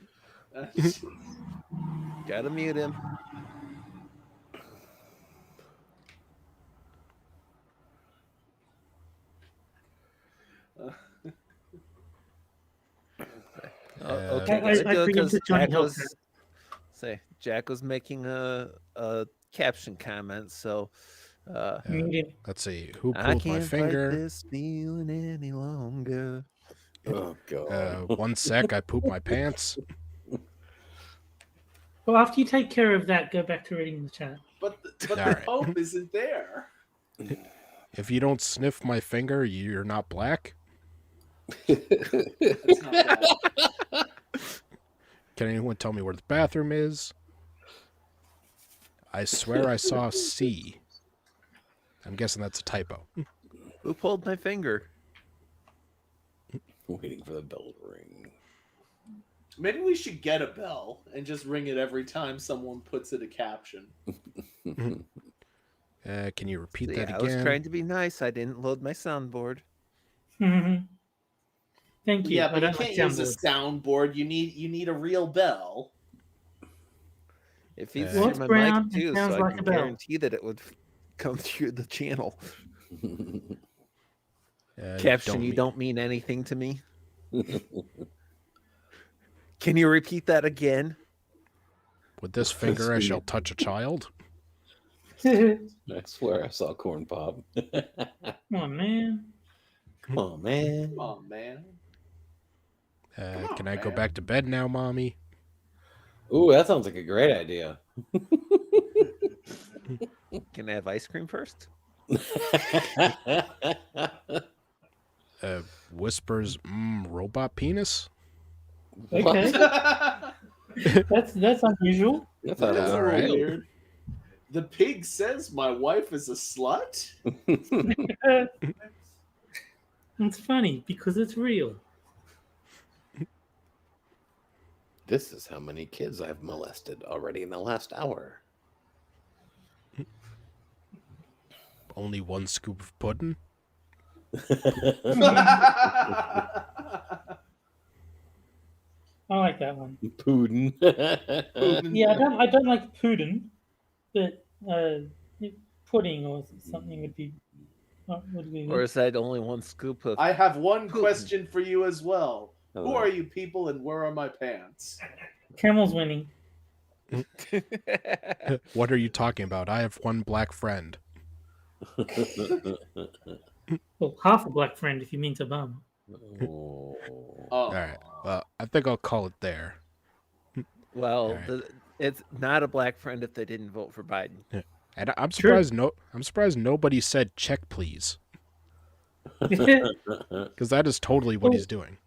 Gotta mute him. Okay, I preempted Johnny Hillcoat. Jack was making a caption comment, so Let's see. Who I pulled my can't finger? fight this feeling any longer. Oh god. 1 sec. I pooped my pants. Well, after you take care of that, go back to reading the chat. But the All right. Pope isn't there. If you don't sniff my finger, you're not black. That's not bad. Can anyone tell me where the bathroom is? I swear I saw C. I'm guessing that's a typo. Who pulled my finger? Waiting for the bell to ring. Maybe we should get a bell and just ring it every time someone puts it a caption. Can you repeat See, that I again? was trying to be nice. I didn't load my soundboard. Thank you. Yeah, I but you don't like can't use a soundboards. soundboard. You need a real bell. It feeds Well, through it's my brown mic and too, sounds so I like can a bell. guarantee that it would come through the channel. You Caption, you don't mean anything to me. Can you repeat that again? With this finger, I shall touch a child. I swear I saw corn pop. Come on, man. Come on, man. Come on, man. on, Can I go man. back to bed now, Mommy? Ooh, that sounds like a great idea. Can I have ice cream first? Whispers, robot penis? Okay. That's unusual. That's how That's it a all little right. weird. The pig says my wife is a slut. It's funny because it's real. This is how many kids I've molested already in the last hour. Only 1 scoop of pudding? I like that one. Putin. Yeah, I don't like Putin. but pudding or something would be Or good. is that only one scoop of I have one Putin. question for you as well. Who Hello. are you people and where are my pants? Camel's winning. What are you talking about? I have one black friend. Well, half a black friend if you mean Obama. Oh. All right. Well, I think I'll call it there. Well, Alright. it's not a black friend if they didn't vote for Biden. And I'm True. surprised I'm surprised nobody said check please, but because that is totally what he's doing.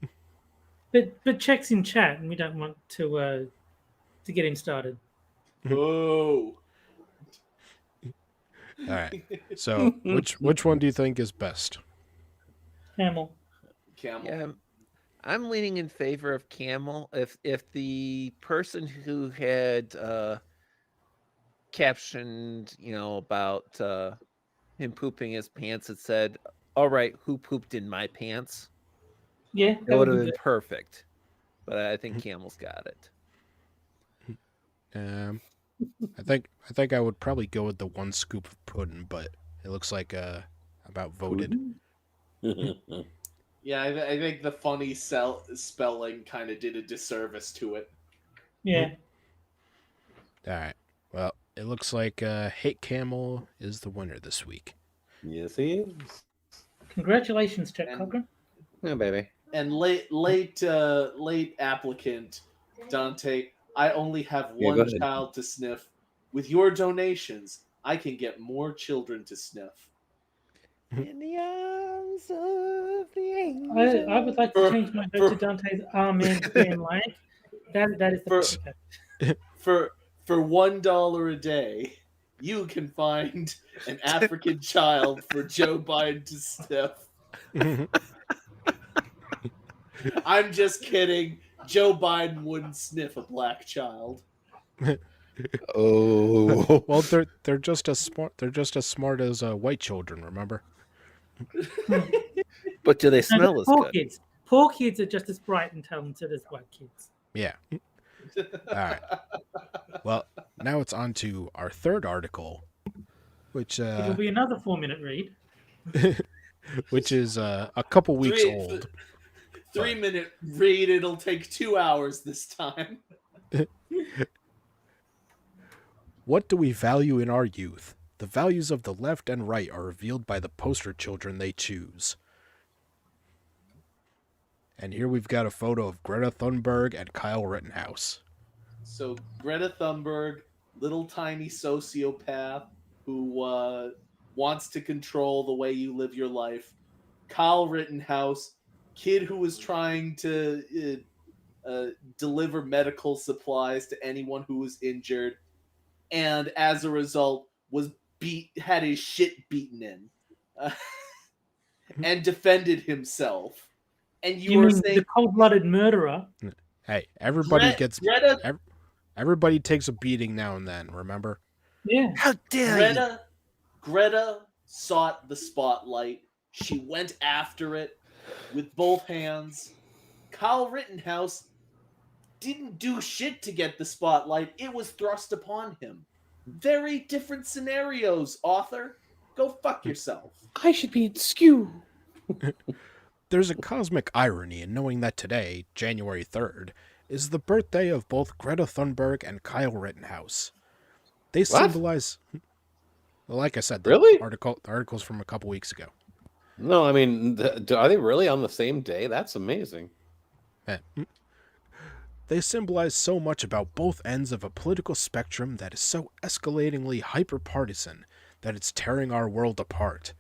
checks in chat, and we don't want to get him started. Oh. All right. So, which one do you think is best? Camel. Camel. Yeah, I'm leaning in favor of Camel. If the person who had captioned, about him pooping his pants had said, "All right, who pooped in my pants?" Yeah, That that would would have be been good. perfect. But I think Camel's got it. I think I would probably go with the one scoop of pudding, but it looks like I'm outvoted. Yeah, I think the funny spelling kind of did a disservice to it. Yeah. All right. Well, it looks like Hate Camel is the winner this week. Yes, he is. Congratulations, Chuck And- Cochran. Yeah, baby. And late applicant Dante, I only have Yeah, go one ahead. child to sniff. With your donations, I can get more children to sniff. In the arms of the angel. I would like to change my vote to Dante's Amen Damn Like. That is the For- For $1 a day, you can find an African child for Joe Biden to sniff. I'm just kidding. Joe Biden wouldn't sniff a black child. Oh. Well, they're just as smart as white children. Remember? But do they No, smell the as poor good? kids. Poor kids are just as bright and talented as white kids. Yeah. All right. Well, now it's on to our third article, which It will be another 4-minute read. which is a couple weeks Three- old. 3-minute read. It'll take 2 hours this time. What do we value in our youth? The values of the left and right are revealed by the poster children they choose. And here we've got a photo of Greta Thunberg and Kyle Rittenhouse. So Greta Thunberg, little tiny sociopath who wants to control the way you live your life. Kyle Rittenhouse, kid who was trying to deliver medical supplies to anyone who was injured, and as a result had his shit beaten in, and defended himself. And you were mean saying the cold-blooded murderer? Hey, everybody Greta everybody takes a beating now and then, remember? Yeah. How dare you? Greta sought the spotlight. She went after it with both hands. Kyle Rittenhouse didn't do shit to get the spotlight. It was thrust upon him. Very different scenarios, author. Go fuck yourself. I should be in skew. There's a cosmic irony in knowing that today, January 3rd, is the birthday of both Greta Thunberg and Kyle Rittenhouse. They symbolize... Well, like I said, the Really? article's from a couple weeks ago. No, I mean, are they really on the same day? That's amazing. They symbolize so much about both ends of a political spectrum that is so escalatingly hyper-partisan that it's tearing our world apart.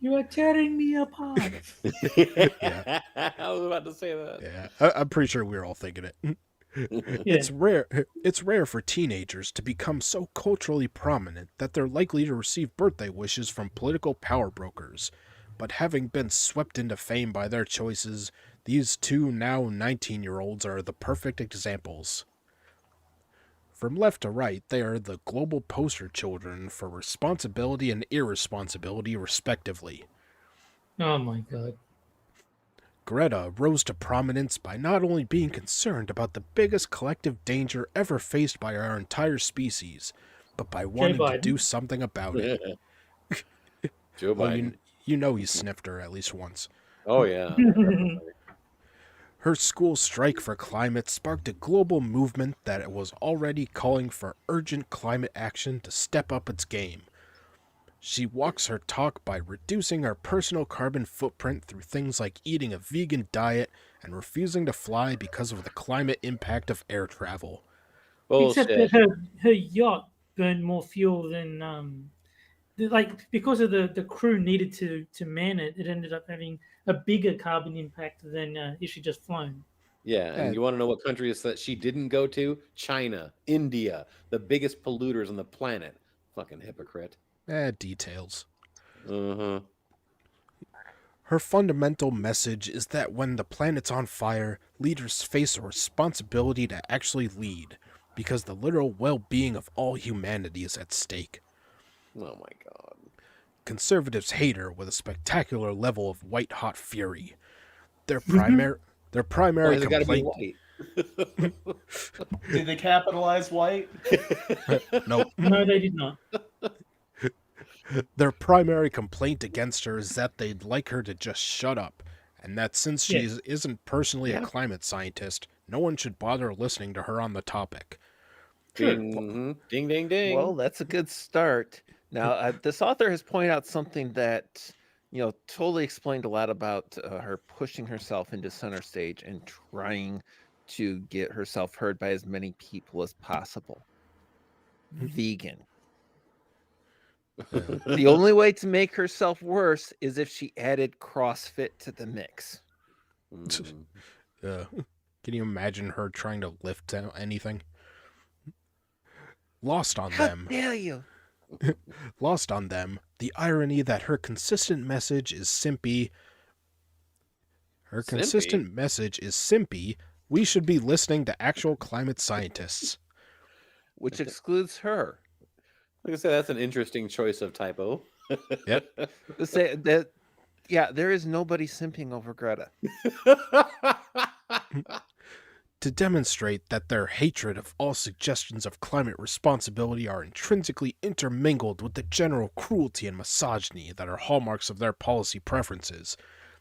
You are tearing me apart. I was about to say that. Yeah, I'm pretty sure we were all thinking it. Yeah. It's rare for teenagers to become so culturally prominent that they're likely to receive birthday wishes from political power brokers. But having been swept into fame by their choices, these two now 19-year-olds are the perfect examples. From left to right, they are the global poster children for responsibility and irresponsibility, respectively. Oh my god. Greta rose to prominence by not only being concerned about the biggest collective danger ever faced by our entire species, but by wanting to Biden. do something about it. Joe Oh, Biden. you know he sniffed her at least once. Oh yeah. Her school strike for climate sparked a global movement that was already calling for urgent climate action to step up its game. She walks her talk by reducing her personal carbon footprint through things like eating a vegan diet and refusing to fly because of the climate impact of air travel. Except Bullshit. that her yacht burned more fuel than like because of the crew needed to man it. It ended up having a bigger carbon impact than if she just flown. Yeah, and Eh, you want to know what countries that she didn't go to? China, India, the biggest polluters on the planet. Fucking hypocrite. details. Uh-huh. Her fundamental message is that when the planet's on fire, leaders face a responsibility to actually lead, because the literal well-being of all humanity is at stake. Oh my god. Conservatives hate her with a spectacular level of white-hot fury. Their Mhm. their Why primary has it got to be complaint. white? Did they capitalize white? Nope. No, they did not. Their primary complaint against her is that they'd like her to just shut up, and that since she Yes. isn't personally a Yeah. climate scientist, no one should bother listening to her on the topic. Ding, ding, ding, ding. Well, that's a good start. Now, this author has pointed out something that totally explained a lot about her pushing herself into center stage and trying to get herself heard by as many people as possible. Vegan. The only way to make herself worse is if she added CrossFit to the mix. Mm. Can you imagine her trying to lift anything? Lost on How them. dare you? Lost on them, the irony that her consistent message is simpy. Her Simpy? consistent message is simpy. We should be listening to actual climate scientists. Which excludes her. Like I said, that's an interesting choice of typo. Yep. To say that, yeah, there is nobody simping over Greta. To demonstrate that their hatred of all suggestions of climate responsibility are intrinsically intermingled with the general cruelty and misogyny that are hallmarks of their policy preferences,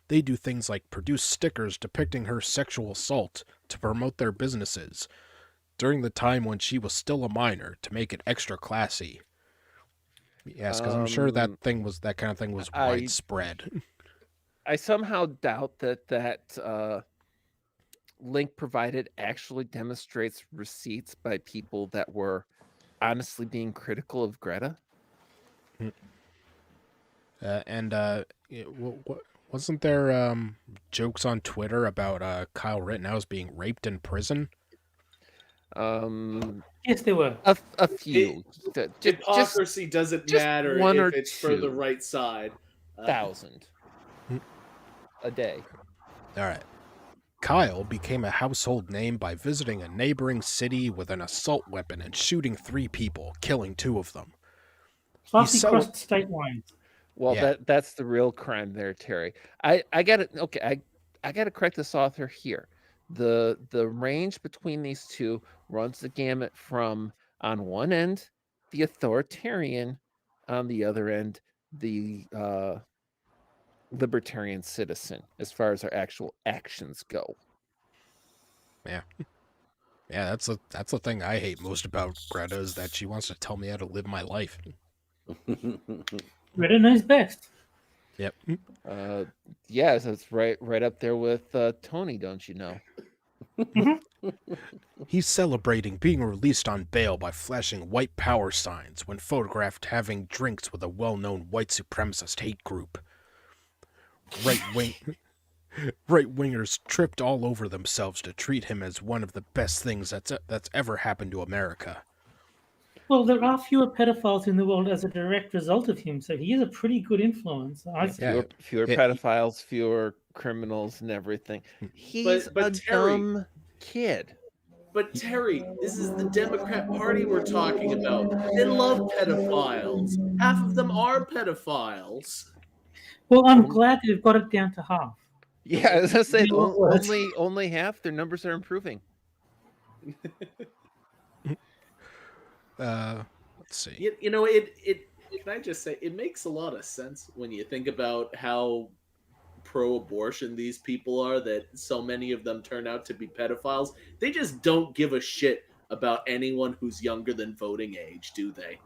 they do things like produce stickers depicting her sexual assault to promote their businesses, during the time when she was still a minor, to make it extra classy. Yes, because I'm sure that kind of thing was widespread. I somehow doubt that link provided actually demonstrates receipts by people that were honestly being critical of Greta. Wasn't there jokes on Twitter about Kyle Rittenhouse being raped in prison? Yes, there were. A few. Just Hypocrisy doesn't just matter one if or it's for the two. right side. 1,000 a day. All right. Kyle became a household name by visiting a neighboring city with an assault weapon and shooting 3 people, killing 2 of them. Plus, he cel- crossed state lines. Well, Yeah. that's the real crime there, Terry. I got it. Okay, I got to correct this author here. The range between these two runs the gamut from, on one end, the authoritarian, on the other end, the libertarian citizen, as far as our actual actions go. Yeah, that's the thing I hate most about Greta is that she wants to tell me how to live my life. Greta knows best. Yep. Yeah, so it's right up there with Tony, don't you know? He's celebrating being released on bail by flashing white power signs when photographed having drinks with a well-known white supremacist hate group. Right-wingers tripped all over themselves to treat him as one of the best things that's ever happened to America. Well, there are fewer pedophiles in the world as a direct result of him, so he is a pretty good influence. Fewer pedophiles, fewer criminals, and everything. He's but a Terry- dumb kid. But Terry, this is the Democrat Party we're talking about. They love pedophiles. Half of them are pedophiles. Well, I'm glad they've got it down to half. Yeah, as I said, You know what? only half. Their numbers are improving. Let's see. You know, it can I just say it makes a lot of sense when you think about how pro-abortion these people are, that so many of them turn out to be pedophiles. They just don't give a shit about anyone who's younger than voting age, do they?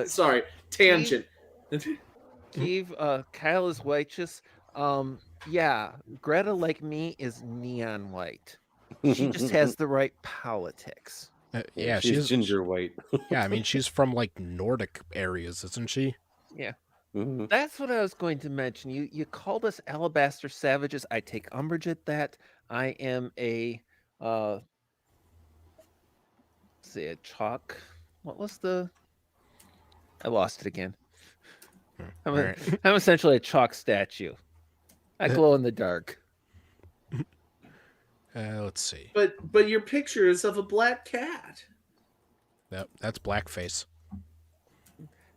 Sorry, Keith, tangent. Kyle is righteous. Yeah, Greta, like me, is neon white. She just has the right politics. Yeah, she's ginger white. Yeah, I mean, she's from like Nordic areas, isn't she? Yeah. Mhm. That's what I was going to mention. You called us alabaster savages. I take umbrage at that. I am a say a chalk. What was the? I lost it again. All right. I'm essentially a chalk statue. I glow in the dark. Let's see. But your picture is of a black cat. Yep, that's blackface.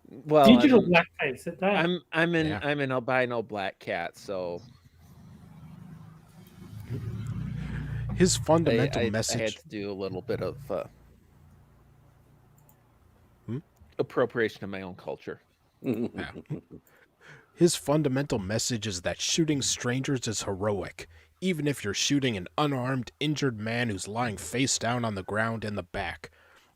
Well, Digital blackface at that. I'm Yeah. an albino black cat, so His fundamental I had message. to do a little bit of Hmm? appropriation of my own culture. Yeah. His fundamental message is that shooting strangers is heroic, even if you're shooting an unarmed, injured man who's lying face down on the ground in the back.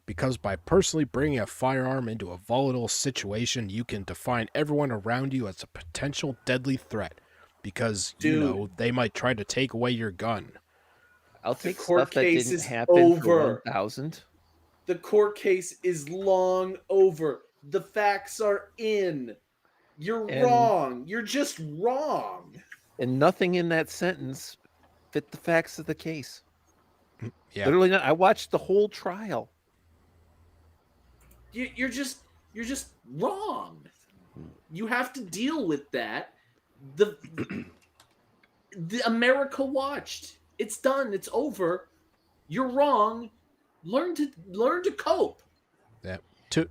Because by personally bringing a firearm into a volatile situation, you can define everyone around you as a potential deadly threat. Because, you Dude. know, they might try to take away your gun. I'll The take court stuff that case didn't is happen over. for 1,000. The court case is long over. The facts are in. You're And- wrong. You're just wrong. And nothing in that sentence fit the facts of the case. Yeah. Literally not. I watched the whole trial. You're just wrong. You have to deal with that. The America watched. It's done. It's over. You're wrong. Learn to cope. Yeah.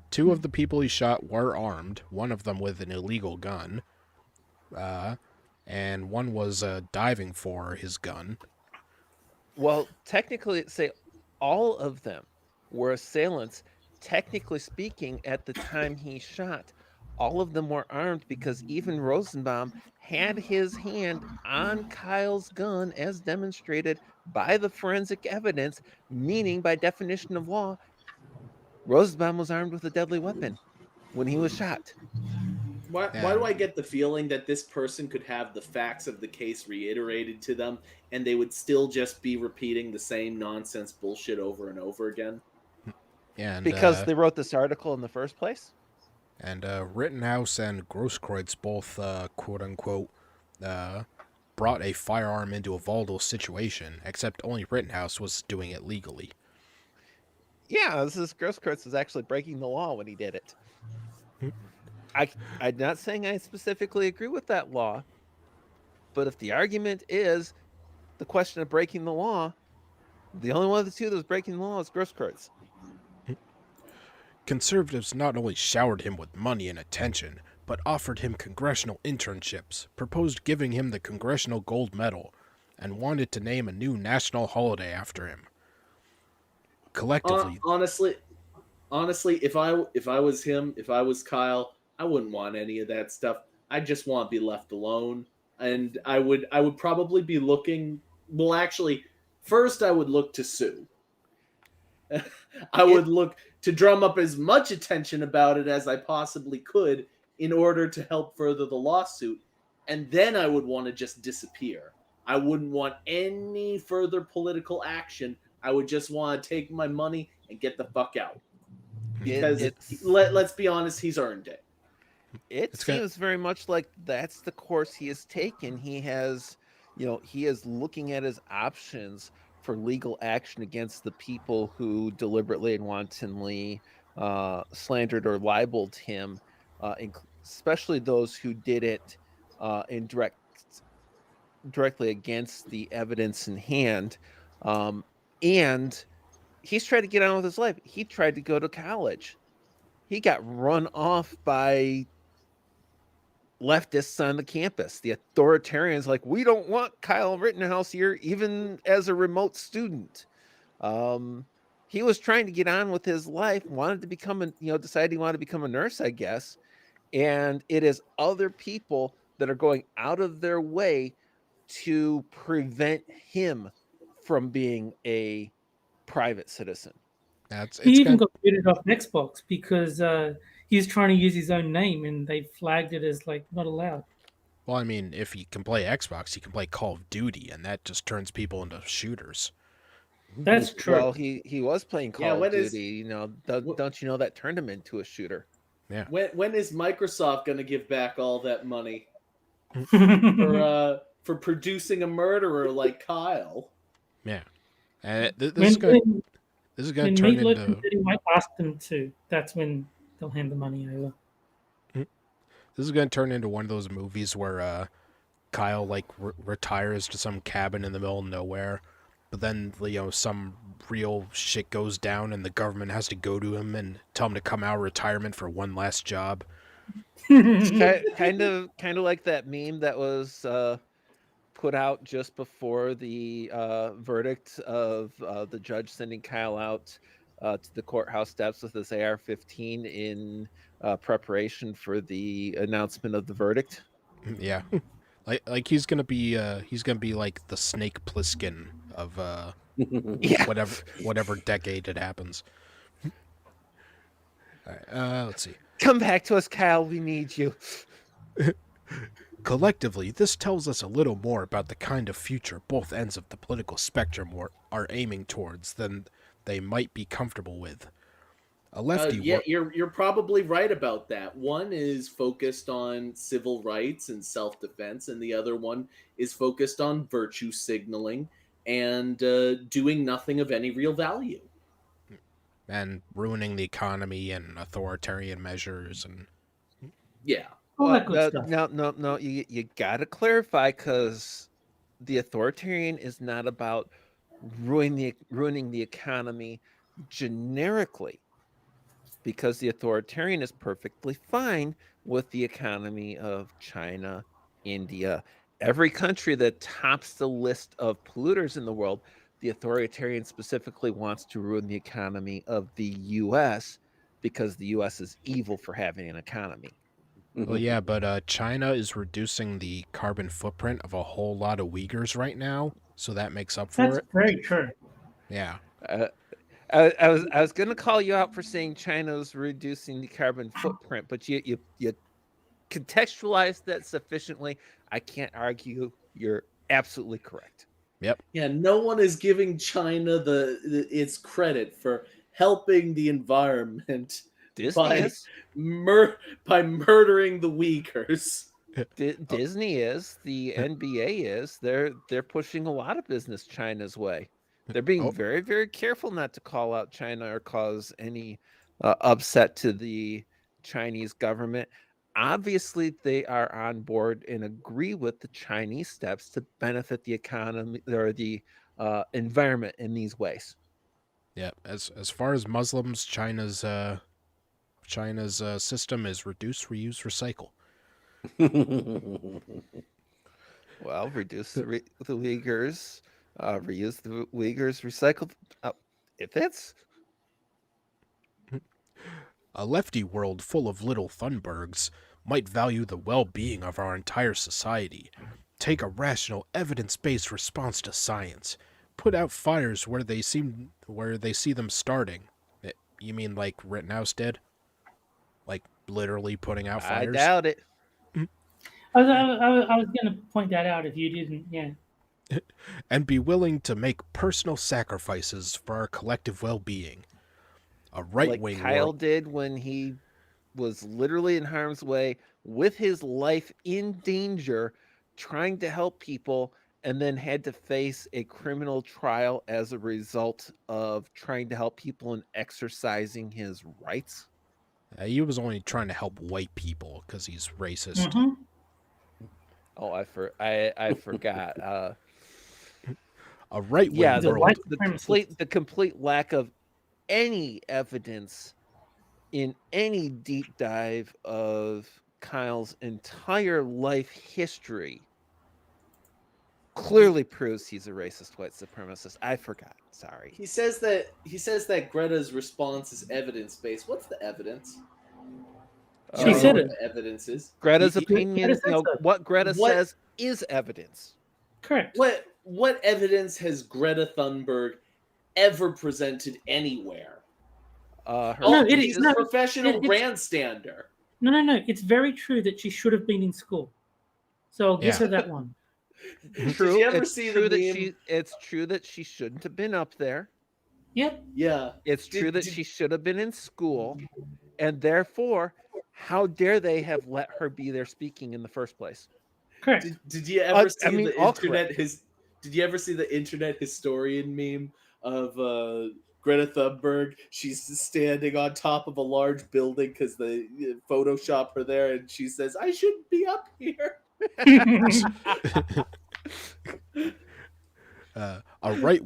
Two of the people he shot were armed, one of them with an illegal gun. And one was diving for his gun. Well, technically, say all of them were assailants. Technically speaking, at the time he shot, all of them were armed because even Rosenbaum had his hand on Kyle's gun as demonstrated by the forensic evidence, meaning by definition of law, Rosenbaum was armed with a deadly weapon when he was shot. Why do I get the feeling that this person could have the facts of the case reiterated to them and they would still just be repeating the same nonsense bullshit over and over again? And, Because they wrote this article in the first place? And Rittenhouse and Grosskreutz both, quote-unquote, brought a firearm into a volatile situation, except only Rittenhouse was doing it legally. Yeah, this is Grosskreutz was actually breaking the law when he did it. I'm not saying I specifically agree with that law, but if the argument is the question of breaking the law, the only one of the two that was breaking the law is Grosskreutz. Conservatives not only showered him with money and attention, but offered him congressional internships, proposed giving him the Congressional Gold Medal, and wanted to name a new national holiday after him. Collectively, Honestly, if I was him, if I was Kyle, I wouldn't want any of that stuff. I just want to be left alone, and I would probably be looking. Well, actually, first I would look to sue. I would look to drum up as much attention about it as I possibly could in order to help further the lawsuit, and then I would want to just disappear. I wouldn't want any further political action. I would just want to take my money and get the fuck out. Because let's be honest, he's earned it. It seems very much like that's the course he has taken. He has, he is looking at his options for legal action against the people who deliberately and wantonly slandered or libeled him, especially those who did it directly against the evidence in hand. And he's tried to get on with his life. He tried to go to college. He got run off by leftists on the campus. The authoritarians like, we don't want Kyle Rittenhouse here, even as a remote student. he was trying to get on with his life, wanted to become decided he wanted to become a nurse, I guess. And it is other people that are going out of their way to prevent him from being a private citizen. He It's even got got booted off Xbox because he was trying to use his own name, and they flagged it as like not allowed. well, I mean, if he can play Xbox, he can play Call of Duty, and that just turns people into shooters. That's true. Well, he was playing Yeah, Call when of is- Duty. wh- Don't you know that turned him into a shooter? Yeah. When is Microsoft going to give back all that money for producing a murderer like Kyle? Yeah. And this when, is going when, this is going when to turn Meatloaf and into Betty White ask them to, that's when they'll hand the money over. this is going to turn into one of those movies where Kyle like retires to some cabin in the middle of nowhere, but then some real shit goes down and the government has to go to him and tell him to come out of retirement for one last job. It's kind of like that meme that was put out just before the verdict of the judge sending Kyle out to the courthouse steps with his AR-15 in preparation for the announcement of the verdict. Yeah. Like he's gonna be like the Snake Plissken of Yeah. whatever decade it happens. All right, let's see. Come back to us, Kyle. We need you. Collectively, this tells us a little more about the kind of future both ends of the political spectrum are aiming towards than they might be comfortable with. A lefty Yeah, you're probably right about that. One is focused on civil rights and self-defense, and the other one is focused on virtue signaling and doing nothing of any real value. and ruining the economy and authoritarian measures and Yeah. All that good stuff. No. You got to clarify, because the authoritarian is not about ruining the economy generically, because the authoritarian is perfectly fine with the economy of China, India, every country that tops the list of polluters in the world. The authoritarian specifically wants to ruin the economy of the US because the US is evil for having an economy. well, yeah, but China is reducing the carbon footprint of a whole lot of Uyghurs right now, so that makes up for That's it. very true. Yeah. I was going to call you out for saying China's reducing the carbon footprint, but you contextualized that sufficiently. I can't argue. You're absolutely correct. Yep. Yeah, no one is giving China its credit for helping the environment Disney by is. by murdering the Uyghurs. Disney is. The NBA is. They're pushing a lot of business China's way. They're being Oh. very, very careful not to call out China or cause any upset to the Chinese government. Obviously, they are on board and agree with the Chinese steps to benefit the economy or the environment in these ways. Yeah. As far as Muslims, China's system is reduce, reuse, recycle. Well, reduce the Uyghurs, reuse the Uyghurs, recycle. It fits. A lefty world full of little Thunbergs might value the well-being of our entire society, take a rational, evidence-based response to science, put out fires where they see them starting. You mean like Rittenhouse did? Like literally putting out I fires? doubt it. I was going to point that out if you didn't. Yeah. And be willing to make personal sacrifices for our collective well-being. A right-wing Like Kyle world. did when he was literally in harm's way with his life in danger, trying to help people, and then had to face a criminal trial as a result of trying to help people and exercising his rights. He was only trying to help white people because he's racist. Mhm. Oh, I forgot. A right-wing Yeah, He's a world. white the supremacist. complete lack of any evidence in any deep dive of Kyle's entire life history clearly proves he's a racist white supremacist. I forgot. Sorry. He says that Greta's response is evidence based. What's the evidence? She You know said what it. the evidence is. Greta's He- opinion, said so. what Greta What- says is evidence. Correct. What evidence has Greta Thunberg ever presented anywhere? Her No, it She's is- a no, professional it's- grandstander. No. It's very true that she should have been in school. So I'll give Yeah. her that one. True. Did you ever it's see true the that meme? it's true that she shouldn't have been up there. Yep. Yeah. It's true that Did- she should have been in school, and therefore, how dare they have let her be there speaking in the first place? Correct. Did you ever I see mean, the all internet Did you ever see the internet historian meme of Greta Thunberg? She's standing on top of a large building because they Photoshop her there, and she says, "I shouldn't be up here." a right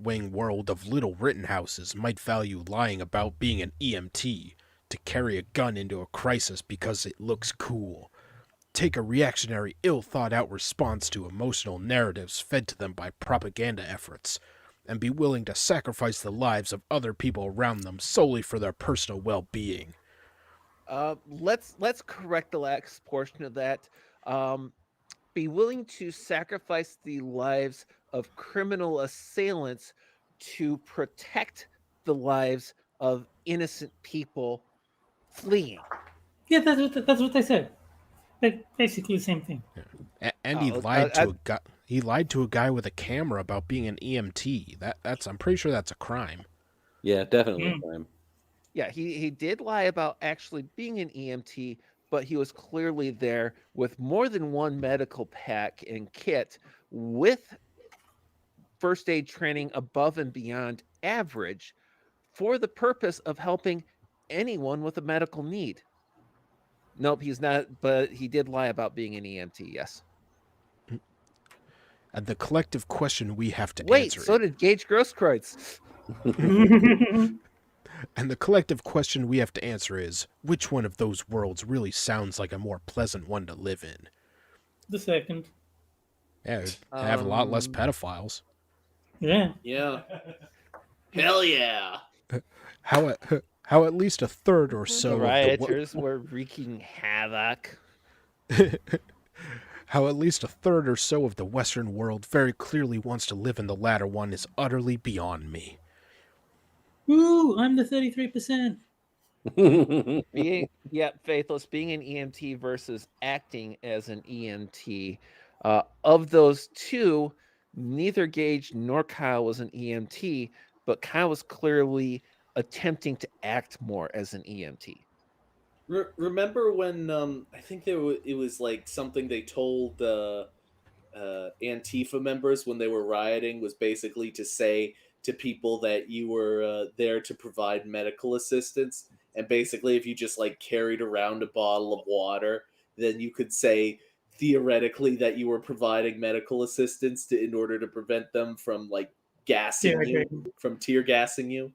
wing world of Little Rittenhouses might value lying about being an EMT to carry a gun into a crisis because it looks cool. Take a reactionary, ill-thought-out response to emotional narratives fed to them by propaganda efforts, and be willing to sacrifice the lives of other people around them solely for their personal well-being. Let's correct the last portion of that. Be willing to sacrifice the lives of criminal assailants to protect the lives of innocent people fleeing. Yeah, that's what they said. Basically the same thing. And he Oh, lied to a guy. He lied to a guy with a camera about being an EMT. That's I'm pretty sure that's a crime. Yeah, definitely a Mm. crime. Yeah, he did lie about actually being an EMT, but he was clearly there with more than one medical pack and kit with first aid training above and beyond average for the purpose of helping anyone with a medical need. Nope, he's not, but he did lie about being an EMT, yes. And the collective question we have to Wait, answer so did Gage Grosskreutz. And the collective question we have to answer is, which one of those worlds really sounds like a more pleasant one to live in? The second. Yeah, it'd have a lot less Um, pedophiles. Yeah. Yeah. Hell yeah. How at least a third or so The of the rioters were wreaking havoc. how at least a third or so of the Western world very clearly wants to live in the latter one is utterly beyond me. Woo! I'm the 33%. Faithless, being an EMT versus acting as an EMT. Of those two, neither Gage nor Kyle was an EMT, but Kyle was clearly attempting to act more as an E EMT. Remember when I think it was like something they told Antifa members when they were rioting was basically to say to people that you were there to provide medical assistance, and basically if you just like carried around a bottle of water, then you could say theoretically that you were providing medical assistance in order to prevent them from like gassing Yeah, you, okay. from tear gassing you.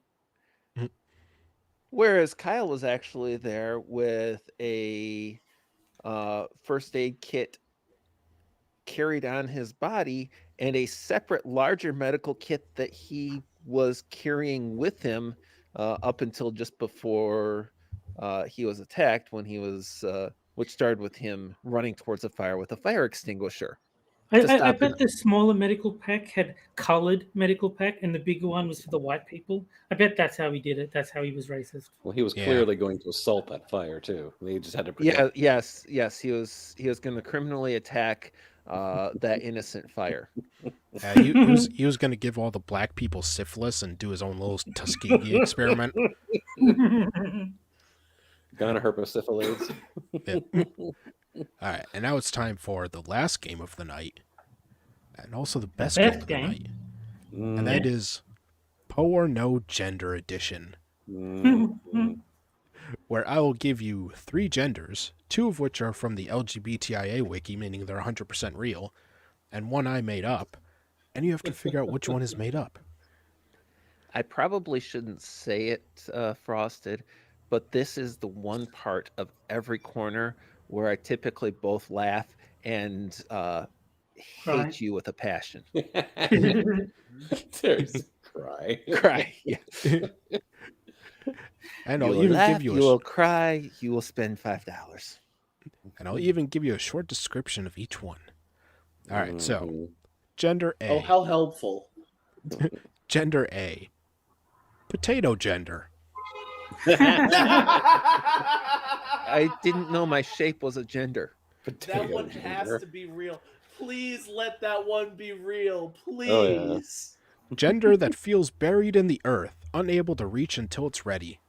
Whereas Kyle was actually there with a first aid kit carried on his body and a separate larger medical kit that he was carrying with him up until just before he was attacked, when he was which started with him running towards a fire with a fire extinguisher. I stop bet the smaller medical pack had colored medical pack, and the bigger one was for the white people. I bet that's how he did it. That's how he was racist. Well, he was Yeah. clearly going to assault that fire too. They just had to protect. Yeah, yes, he was going to criminally attack that innocent fire. He was going to give all the black people syphilis and do his own little Tuskegee experiment. Gonna herpes All right, and now it's time for the last game of the night, and also the best Best game of the game. night, and that is Poe or No Gender Edition, where I will give you 3 genders, 2 of which are from the LGBTIA wiki, meaning they're 100% real, and 1 I made up, and you have to figure out which one is made up. I probably shouldn't say it, Frosted, but this is the one part of every corner where I typically both laugh and Cry. hate you with a passion. There's a cry. Cry. Yeah. And You I'll will even laugh, give you you will cry, you will spend $5. and I'll even give you a short description of each one. All right, so Mhm. gender A. Oh, how helpful. Gender A. Potato gender. I didn't know my shape was a gender. That Potato one gender. has to be real. Please let that one be real. Oh, yeah. Please. Gender that feels buried in the earth, unable to reach until it's ready.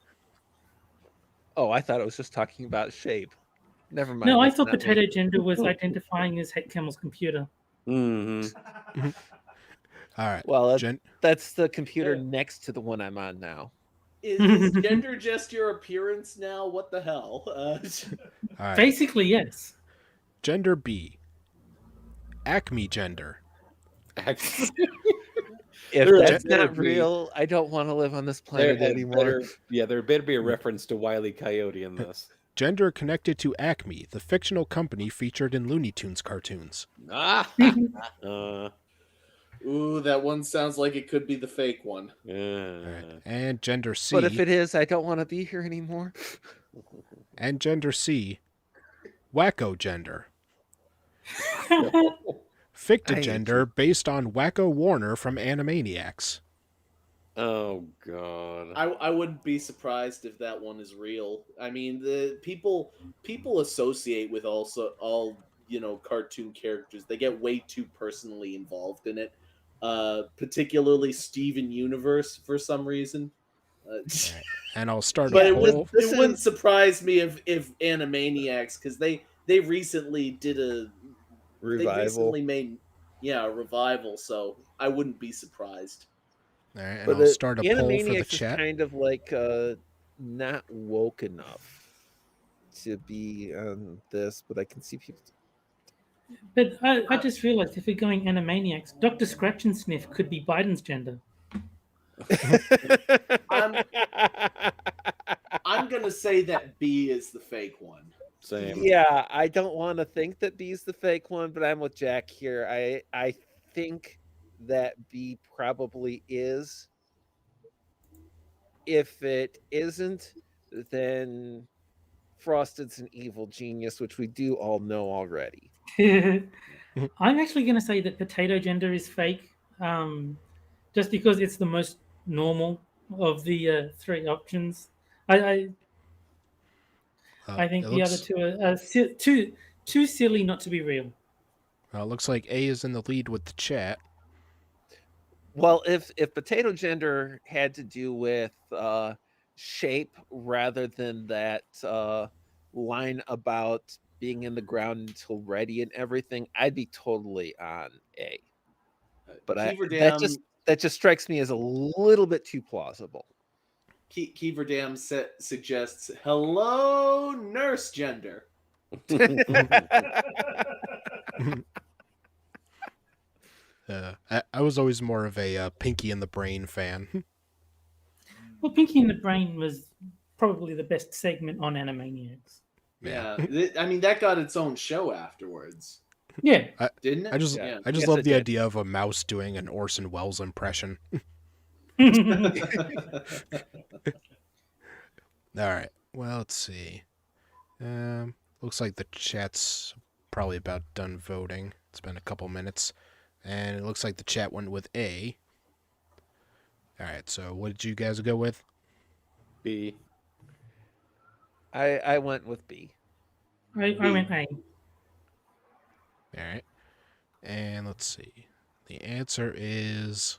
Oh, I thought it was just talking about shape. Never mind. No, I that's thought not me. potato gender was identifying as Heck Camel's computer. Mhm. All right. Well, Gen- that's the computer Yeah. next to the one I'm on now. Is gender just your appearance now? What the hell? all right. Basically, yes. Gender B. Acme gender. If There that's better not be- real, I don't want to live on this There planet had anymore. there better be a reference to Wile E. Coyote in this. Gender connected to Acme, the fictional company featured in Looney Tunes cartoons. Ah. Ooh, that one sounds like it could be the fake one. All right. And gender C. But if it is, I don't want to be here anymore. And gender C. Wacko gender. Ficta I hate gender based on Wacko Warner from Animaniacs. Oh God. I wouldn't be surprised if that one is real. I mean, the people associate with also all cartoon characters. They get way too personally involved in it. Particularly Steven Universe for some reason. All right. And I'll start But a it poll. wouldn't surprise me if Animaniacs, because they recently did a they Revival. recently made a revival, so I wouldn't be surprised. All right, and But I'll start a poll for the Animaniacs is chat. kind of like not woke enough to be on this, but I can see people. But I just realized if we're going Animaniacs, Dr. Scratch and Sniff could be Biden's gender. I'm gonna say that B is the fake one. Same. Yeah, I don't want to think that B's the fake one, but I'm with Jack here. I think that B probably is. If it isn't, then Frosted's an evil genius, which we do all know already. I'm actually going to say that potato gender is fake, just because it's the most normal of the three options. I think It the other looks, two are too silly not to be real. it looks like A is in the lead with the chat. Well, if potato gender had to do with shape rather than that line about being in the ground until ready and everything, I'd be totally on A. But that just strikes me as a little bit too plausible. Kiever Dam suggests hello nurse gender. I was always more of a Pinky and the Brain fan. Well, Pinky and the Brain was probably the best segment on Animaniacs. Yeah, I mean that got its own show afterwards, Yeah. didn't it? I just Yeah. Yes, love it the did. idea of a mouse doing an Orson Welles impression. Well, All right. Well, let's see. Looks like the chat's probably about done voting. It's been a couple minutes, and it looks like the chat went with A. All right. So, what did you guys go with? B. I went with B. I went A. All right. And let's see. The answer is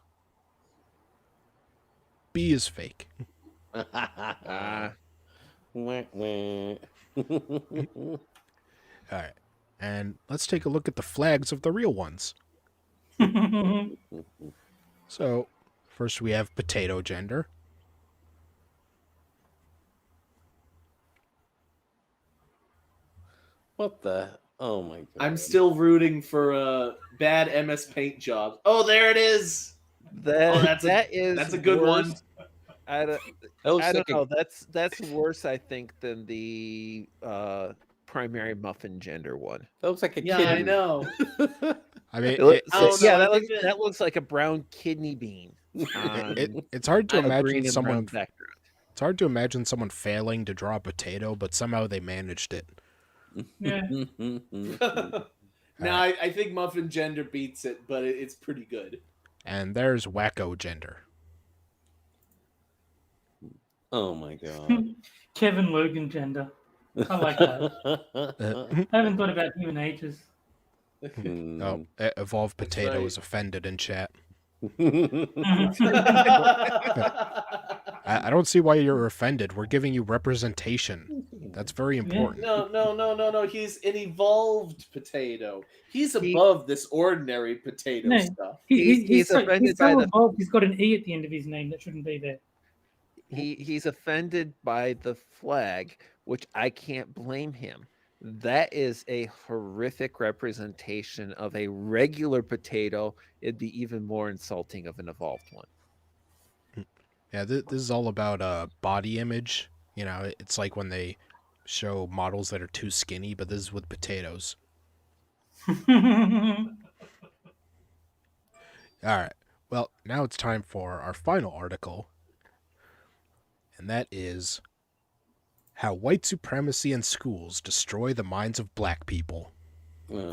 B is fake. Ah. Wah, wah. All right. And let's take a look at the flags of the real ones. So, first we have potato gender. What the? Oh my God. I'm still rooting for bad MS Paint job. Oh, there it is. That's a good one. I don't, That looks I like don't know. That's worse, I think, than the primary muffin gender one. That looks like a Yeah, kidney. I know. I mean, I don't Yeah, know, I think that looks like a brown kidney bean on it's hard to a green imagine and someone. brown background. It's hard to imagine someone failing to draw a potato, but somehow they managed it. Yeah. No, I think Muffin Gender beats it, but it's pretty good. And there's wacko gender. Oh my god. Kevin Logan gender. I like that. I haven't thought about him in ages. Oh, Evolved That's Potato right. is offended in chat. I don't see why you're offended. We're giving you representation. That's very important. No. He's an evolved potato. He's He- above this ordinary potato No. stuff. He's offended by the involved. He's got an E at the end of his name that shouldn't be there. he's offended by the flag, which I can't blame him. That is a horrific representation of a regular potato. It'd be even more insulting of an evolved one. Yeah, this is all about body image. You know, it's like when they show models that are too skinny, but this is with potatoes. All right. Well, now it's time for our final article, and that is how white supremacy in schools destroy the minds of black people. Oh.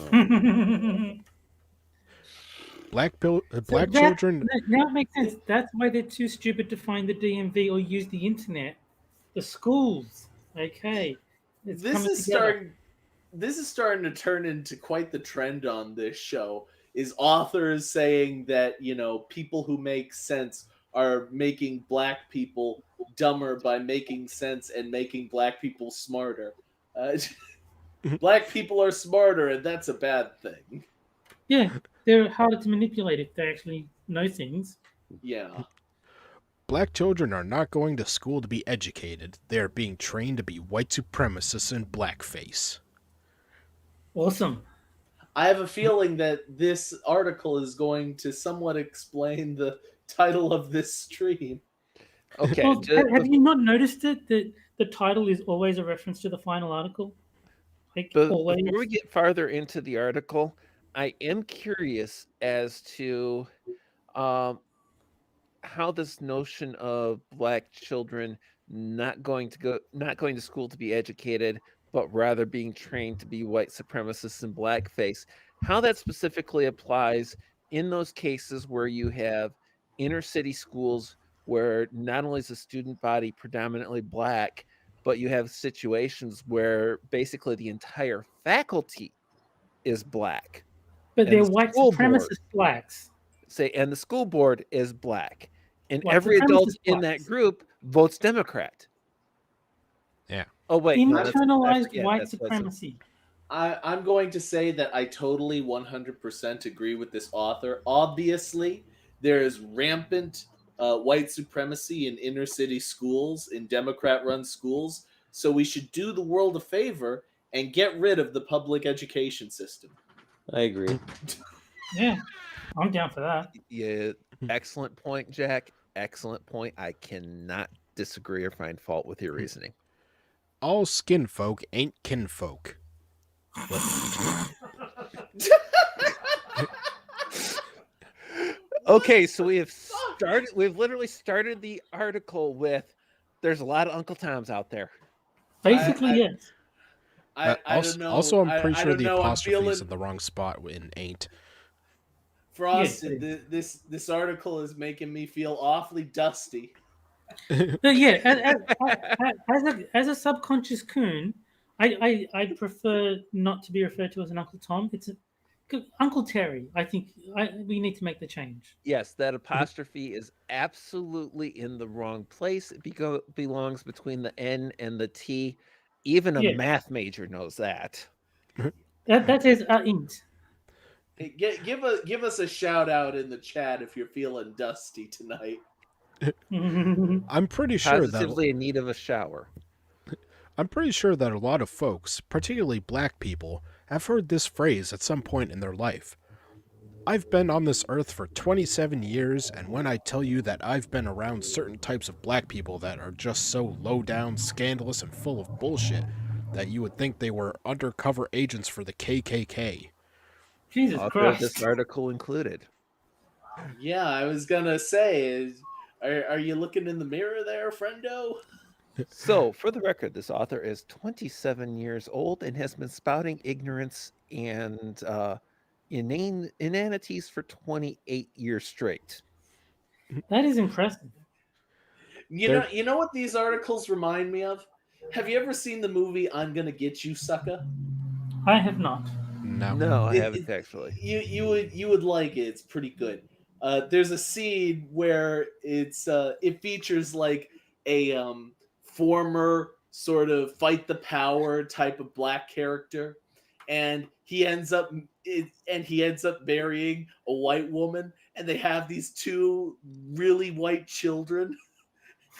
Black That- children. Now it makes sense. That's why they're too stupid to find the DMV or use the internet. The schools. Okay. It's This coming is together. starting to turn into quite the trend on this show. Is authors saying that, people who make sense are making black people dumber by making sense and making black people smarter. Black people are smarter, and that's a bad thing. Yeah, they're harder to manipulate if they actually know things. Yeah. Black children are not going to school to be educated. They are being trained to be white supremacists in blackface. Awesome. I have a feeling that this article is going to somewhat explain the title of this stream. Okay, Well, have you not noticed it that the title is always a reference to the final article? Like but always. before we get farther into the article, I am curious as to how this notion of black children not going to school to be educated, but rather being trained to be white supremacists in blackface, how that specifically applies in those cases where you have inner city schools where not only is the student body predominantly black, but you have situations where basically the entire faculty is black. But and they're the white school board- supremacist blacks. And the school board is black. And White every adult supremacist in that blacks. group votes Democrat. Yeah. Oh wait, no, Internalized white that's supremacy. I'm going to say that I totally 100% agree with this author. Obviously, there is rampant white supremacy in inner city schools, in Democrat-run schools. So we should do the world a favor and get rid of the public education system. I agree. Yeah, I'm down for that. Yeah, excellent point, Jack. Excellent point. I cannot disagree or find fault with your reasoning. All skin folk ain't kinfolk. Okay, so we've literally started the article with there's a lot of Uncle Toms out there. Basically, I- yes. I also, don't know. also, I'm pretty I sure don't the know. I'm apostrophe is feeling- in the wrong spot in ain't. Frosted, Yes. this article is making me feel awfully dusty. But yeah, as a subconscious coon, I prefer not to be referred to as an Uncle Tom. It's Uncle Terry. I think we need to make the change. Yes, that apostrophe is absolutely in the wrong place. It belongs between the N and the T. Even a Yeah. math major knows that. That is int. Hey, give us a shout out in the chat if you're feeling dusty tonight. I'm pretty sure that Positively in need of a shower. a lot of folks, particularly black people, have heard this phrase at some point in their life. I've been on this earth for 27 years, and when I tell you that I've been around certain types of black people that are just so low down, scandalous, and full of bullshit, that you would think they were undercover agents for the KKK. Jesus Author of Christ. this article included. Yeah, I was gonna say, are you looking in the mirror there, friendo? So, for the record, this author is 27 years old and has been spouting ignorance and inanities for 28 years straight. That is impressive. You know what these articles remind me of? Have you ever seen the movie I'm Gonna Get You, Sucker? I have not. No. No, I It- haven't it- actually. you would like it. It's pretty good. There's a scene where it features like a former sort of fight the power type of black character, and he ends up marrying a white woman, and they have these two really white children,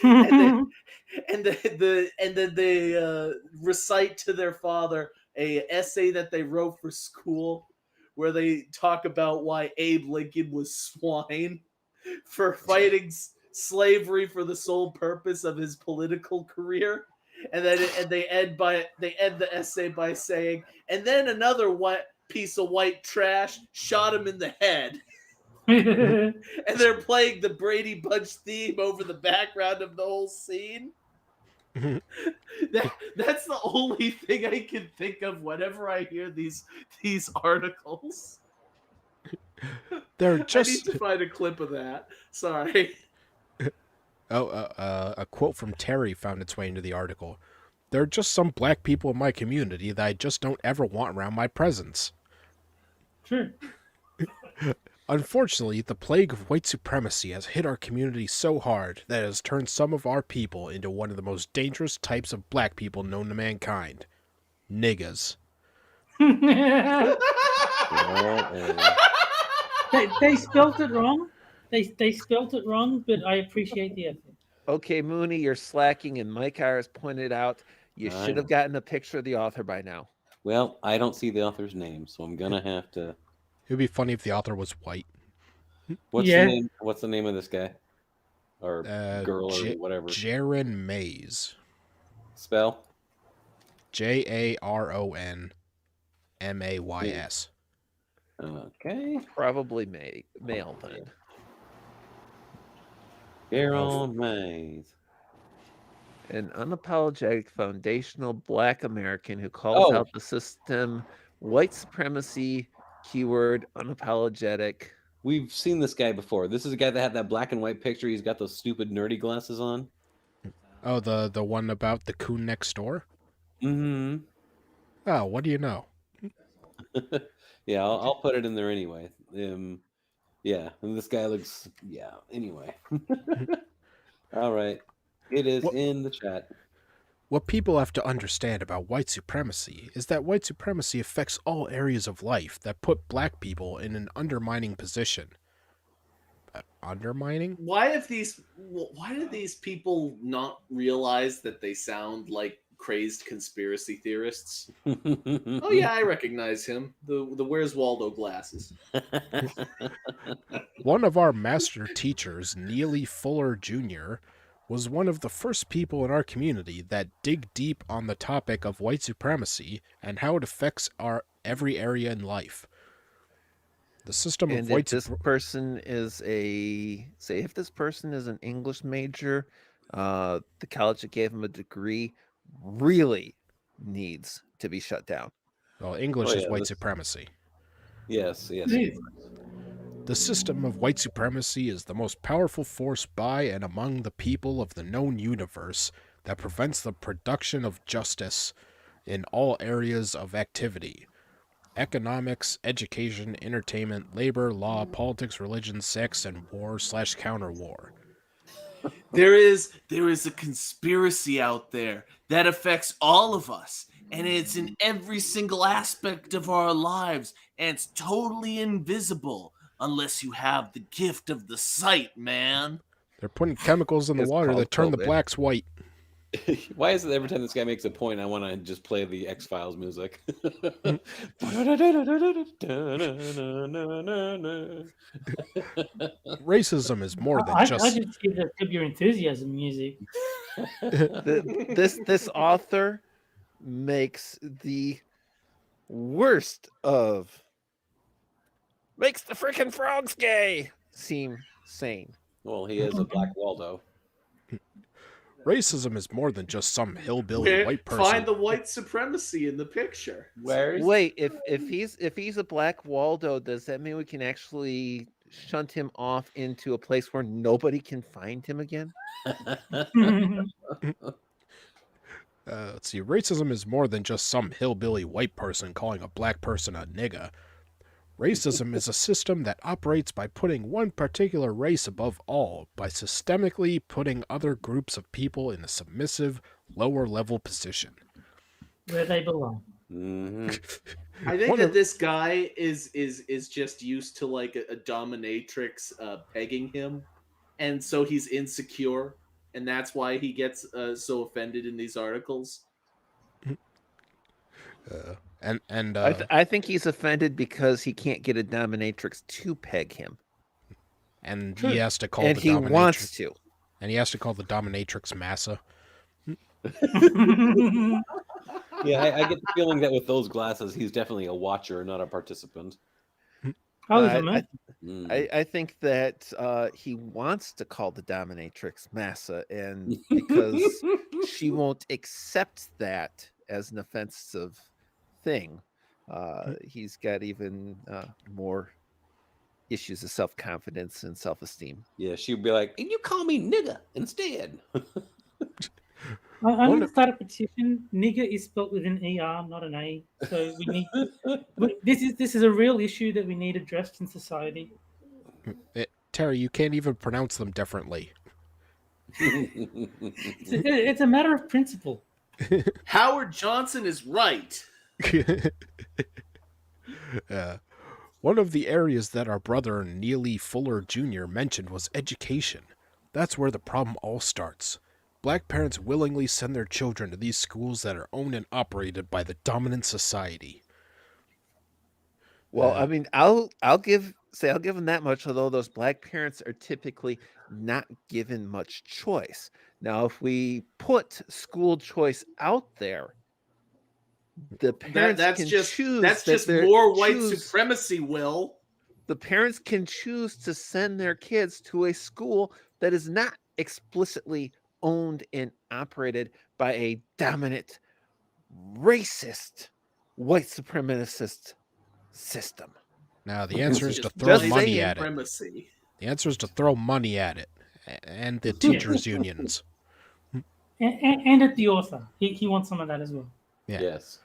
and they and then they recite to their father a essay that they wrote for school where they talk about why Abe Lincoln was swine for fighting slavery for the sole purpose of his political career. And then they end the essay by saying, and then another piece of white trash shot him in the head. And they're playing the Brady Bunch theme over the background of the whole scene. That's the only thing I can think of whenever I hear these articles. They're I need just to find a clip of that. Sorry. a quote from Terry found its way into the article. There are just some black people in my community that I just don't ever want around my presence. Sure. Unfortunately, the plague of white supremacy has hit our community so hard that it has turned some of our people into one of the most dangerous types of black people known to mankind. Niggas. They spelt it wrong. They spelt it wrong, but I appreciate the effort. Okay, Mooney, you're slacking, and Mike Ayers pointed out you I should know. have gotten a picture of the author by now. Well, I don't see the author's name, so I'm gonna have to. It would be funny if the author was white. What's Yeah. the name? What's the name of this guy or girl or whatever? Jaron Mays. Spell. JaronMays. Okay. Probably male then. Daryl Mays. An unapologetic foundational black American who calls Oh. out the system, white supremacy, keyword unapologetic. We've seen this guy before. This is a guy that had that black and white picture. He's got those stupid nerdy glasses on. Oh, the one about the coon next door? Mm-hmm. Oh, what do you know? Yeah, I'll put it in there anyway. Yeah, and this guy looks. Yeah. Anyway. All right. It is What- in the chat. What people have to understand about white supremacy is that white supremacy affects all areas of life that put black people in an undermining position. Undermining? Why do these people not realize that they sound like crazed conspiracy theorists? Oh yeah, I recognize him. The Where's Waldo glasses. One of our master teachers, Neely Fuller Jr., was one of the first people in our community that dig deep on the topic of white supremacy and how it affects our every area in life. The system And of if white this person is if this person is an English major, the college that gave him a degree really needs to be shut down. well, English Oh, is yeah, white this- supremacy. Yes. Jeez. The system of white supremacy is the most powerful force by and among the people of the known universe that prevents the production of justice in all areas of activity. Economics, education, entertainment, labor, law, politics, religion, sex, and war/counter-war. There is a conspiracy out there that affects all of us, and it's in every single aspect of our lives, and it's totally invisible unless you have the gift of the sight, man. They're putting chemicals in the It's water called that turn the COVID. blacks white. Why is it every time this guy makes a point, I want to just play the X-Files music? Racism is more than I just... just give your enthusiasm music. This author makes the worst of makes the freaking frogs gay seem sane. Well, he is a Black Waldo. Racism is more than just some hillbilly Where white person. find the white supremacy in the picture. Where's Wait, if he's a Black Waldo, does that mean we can actually shunt him off into a place where nobody can find him again? Let's see. Racism is more than just some hillbilly white person calling a black person a nigga. Racism is a system that operates by putting one particular race above all, by systemically putting other groups of people in a submissive, lower level position. Where they belong. I think One that of- this guy is just used to like a dominatrix pegging him, and so he's insecure, and that's why he gets so offended in these articles. I think he's offended because he can't get a dominatrix to peg him, and he has to call and the he dominatrix, wants to. and he has to call the dominatrix massa. Yeah, I get the feeling that with those glasses, he's definitely a watcher, not a participant. I was I- a man. I think that he wants to call the dominatrix massa, and because she won't accept that as an offensive thing, he's got even more issues of self-confidence and self-esteem. Yeah, she'd be like, "And you call me nigga instead." I'm going to start a petition. Nigger is spelled with an ER, not an A. So we need this is a real issue that we need addressed in society. Terry, you can't even pronounce them differently. It's a matter of principle. Howard Johnson is right. One of the areas that our brother Neely Fuller Jr. mentioned was education. That's where the problem all starts. Black parents willingly send their children to these schools that are owned and operated by the dominant society. Well, I mean, I'll give them that much, although those black parents are typically not given much choice. Now, if we put school choice out there, the parents That's can just choose. that's that just they're- more white choose- supremacy, Will. The parents can choose to send their kids to a school that is not explicitly owned and operated by a dominant, racist, white supremacist system. Now, the answer is to Just throw just money saying. at it. Supremacy. The answer is to throw money at it. And the teachers' unions. And at the author. He wants some of that as well. Yeah. Yes.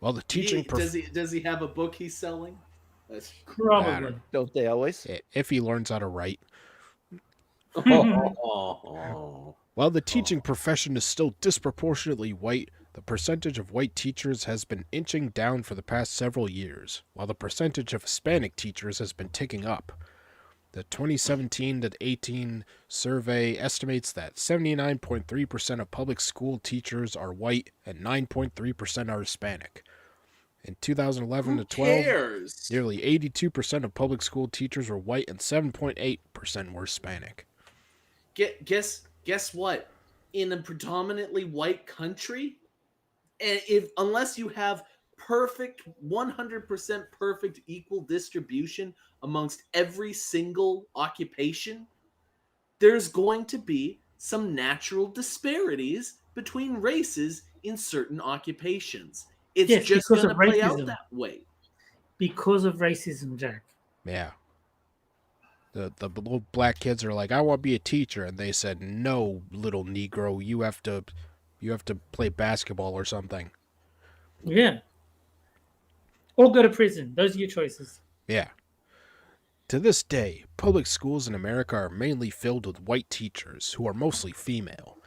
Well, the teaching... Does he have a book he's selling? That's- Probably. Don't they always? If he learns how to write. Oh. While the teaching profession is still disproportionately white, the percentage of white teachers has been inching down for the past several years, while the percentage of Hispanic teachers has been ticking up. The 2017 to 18 survey estimates that 79.3% of public school teachers are white and 9.3% are Hispanic. In 2011 to 12, cares? nearly 82% of public school teachers were white and 7.8% were Hispanic. Guess what? In a predominantly white country, and unless you have perfect 100% perfect equal distribution amongst every single occupation, there's going to be some natural disparities between races in certain occupations. It's Yes, just because going of to play out racism. that way. Because of racism, Jack. Yeah. The little black kids are like, I want to be a teacher, and they said, no, little Negro, you have to play basketball or something. Yeah. Or go to prison. Those are your choices. Yeah. To this day, public schools in America are mainly filled with white teachers who are mostly female.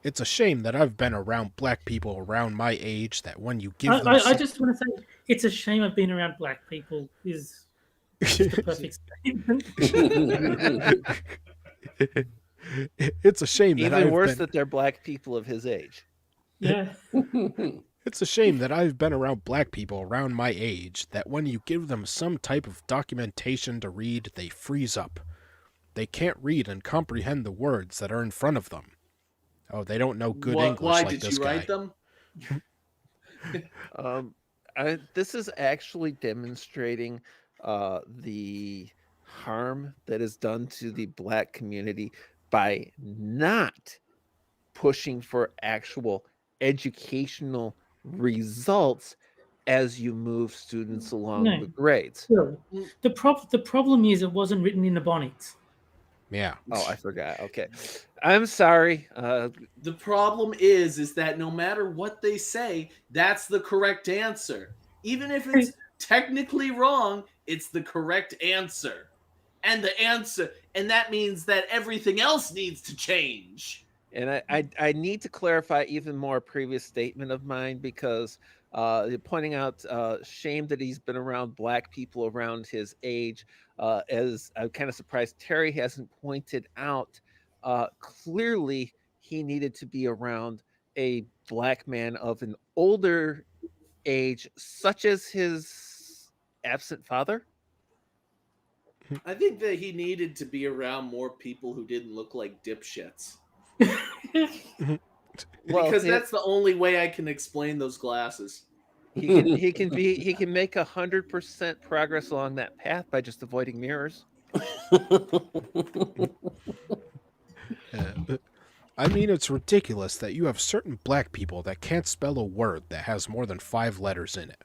It's a shame that I've been around black people around my age that when you give them I just want to say it's a shame I've been around black people is just the perfect statement. It's a shame that Even I've worse been... that they're black people of his age. Yeah. It's a shame that I've been around black people around my age that when you give them some type of documentation to read, they freeze up. They can't read and comprehend the words that are in front of them. Oh, they don't know good English Why like did this you guy. write them? Um, this is actually demonstrating the harm that is done to the Black community by not pushing for actual educational results as you move students along No, the grades. still, Mm. the problem is it wasn't written in the bonnets. Yeah. Oh, I forgot. Okay. I'm sorry. The problem is that no matter what they say, that's the correct answer. Even if it's technically wrong, it's the correct answer. And that means that everything else needs to change. And I need to clarify even more a previous statement of mine because you're pointing out shame that he's been around Black people around his age. As I'm kind of surprised Terry hasn't pointed out, clearly he needed to be around a Black man of an older age, such as his absent father. I think that he needed to be around more people who didn't look like dipshits. Well, Because that's the only way I can explain those glasses. he can make 100% progress along that path by just avoiding mirrors. I mean, it's ridiculous that you have certain black people that can't spell a word that has more than 5 letters in it.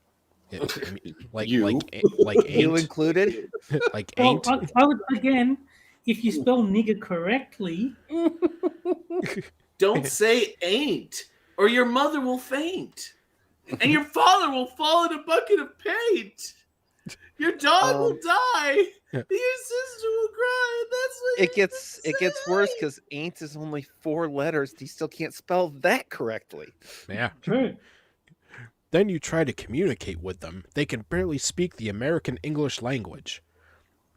I mean, You? like You ain't, included. like Well, ain't. I would again, if you spell nigger correctly, Don't say ain't, or your mother will faint. And your father will fall in a bucket of paint. Your dog will die. Your sister will cry. And that's what It gets worse because ain't is only 4 letters. He still can't spell that correctly. Yeah. true. Then you try to communicate with them. They can barely speak the American English language.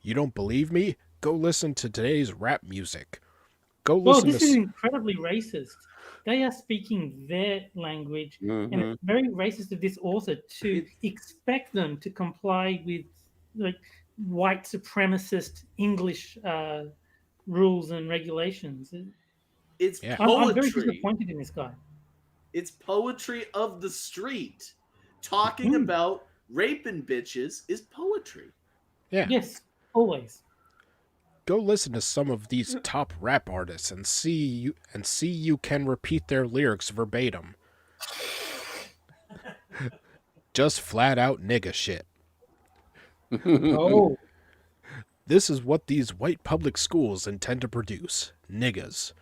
You don't believe me? Go listen to today's rap music. Go Well, listen this is to. incredibly racist. They are speaking their language, and Mhm. it's very racist of this author to expect them to comply with like white supremacist English rules and regulations. It's Yeah. I'm very poetry. disappointed in this guy. It's poetry of the street. Talking Mm. about raping bitches is poetry. Yeah. Yes, always. Go listen to some of these top rap artists and see you can repeat their lyrics verbatim. Just flat out nigga shit. Oh, This is what these white public schools intend to produce. Niggas.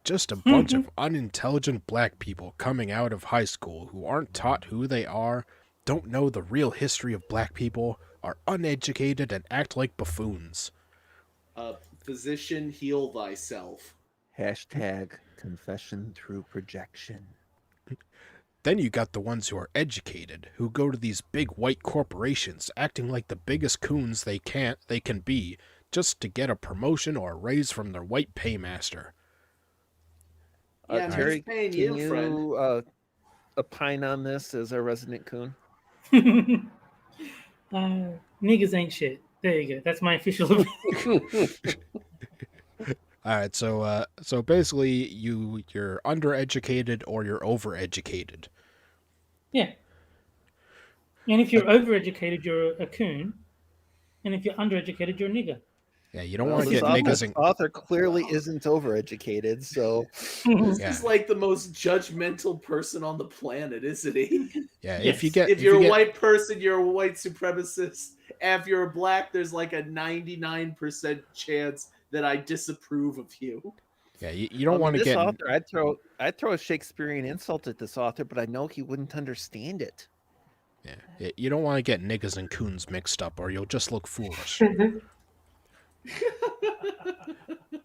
Just a bunch of unintelligent black people coming out of high school who aren't taught who they are, don't know the real history of black people, are uneducated and act like buffoons. Physician, heal thyself. Hashtag confession through projection. Then you got the ones who are educated, who go to these big white corporations acting like the biggest coons they can be, just to get a promotion or a raise from their white paymaster. Yeah, and Terry, who's paying can you, friend? you opine on this as a resident coon? niggas ain't shit. There you go. That's my official opinion. All right, so basically you're undereducated or you're overeducated. Yeah. And if you're overeducated, you're a coon. And if you're undereducated, you're a nigger. Yeah, you don't Well, want to this get niggas in. author clearly isn't overeducated, so This Yeah. is like the most judgmental person on the planet, isn't he? Yeah, Yes. If you're a white person, you're a white supremacist. And if you're a black, there's like a 99% chance that I disapprove of you. Yeah, you don't I mean, want to this get. author. I'd throw a Shakespearean insult at this author, but I know he wouldn't understand it. Yeah, you don't want to get niggas and coons mixed up, or you'll just look foolish.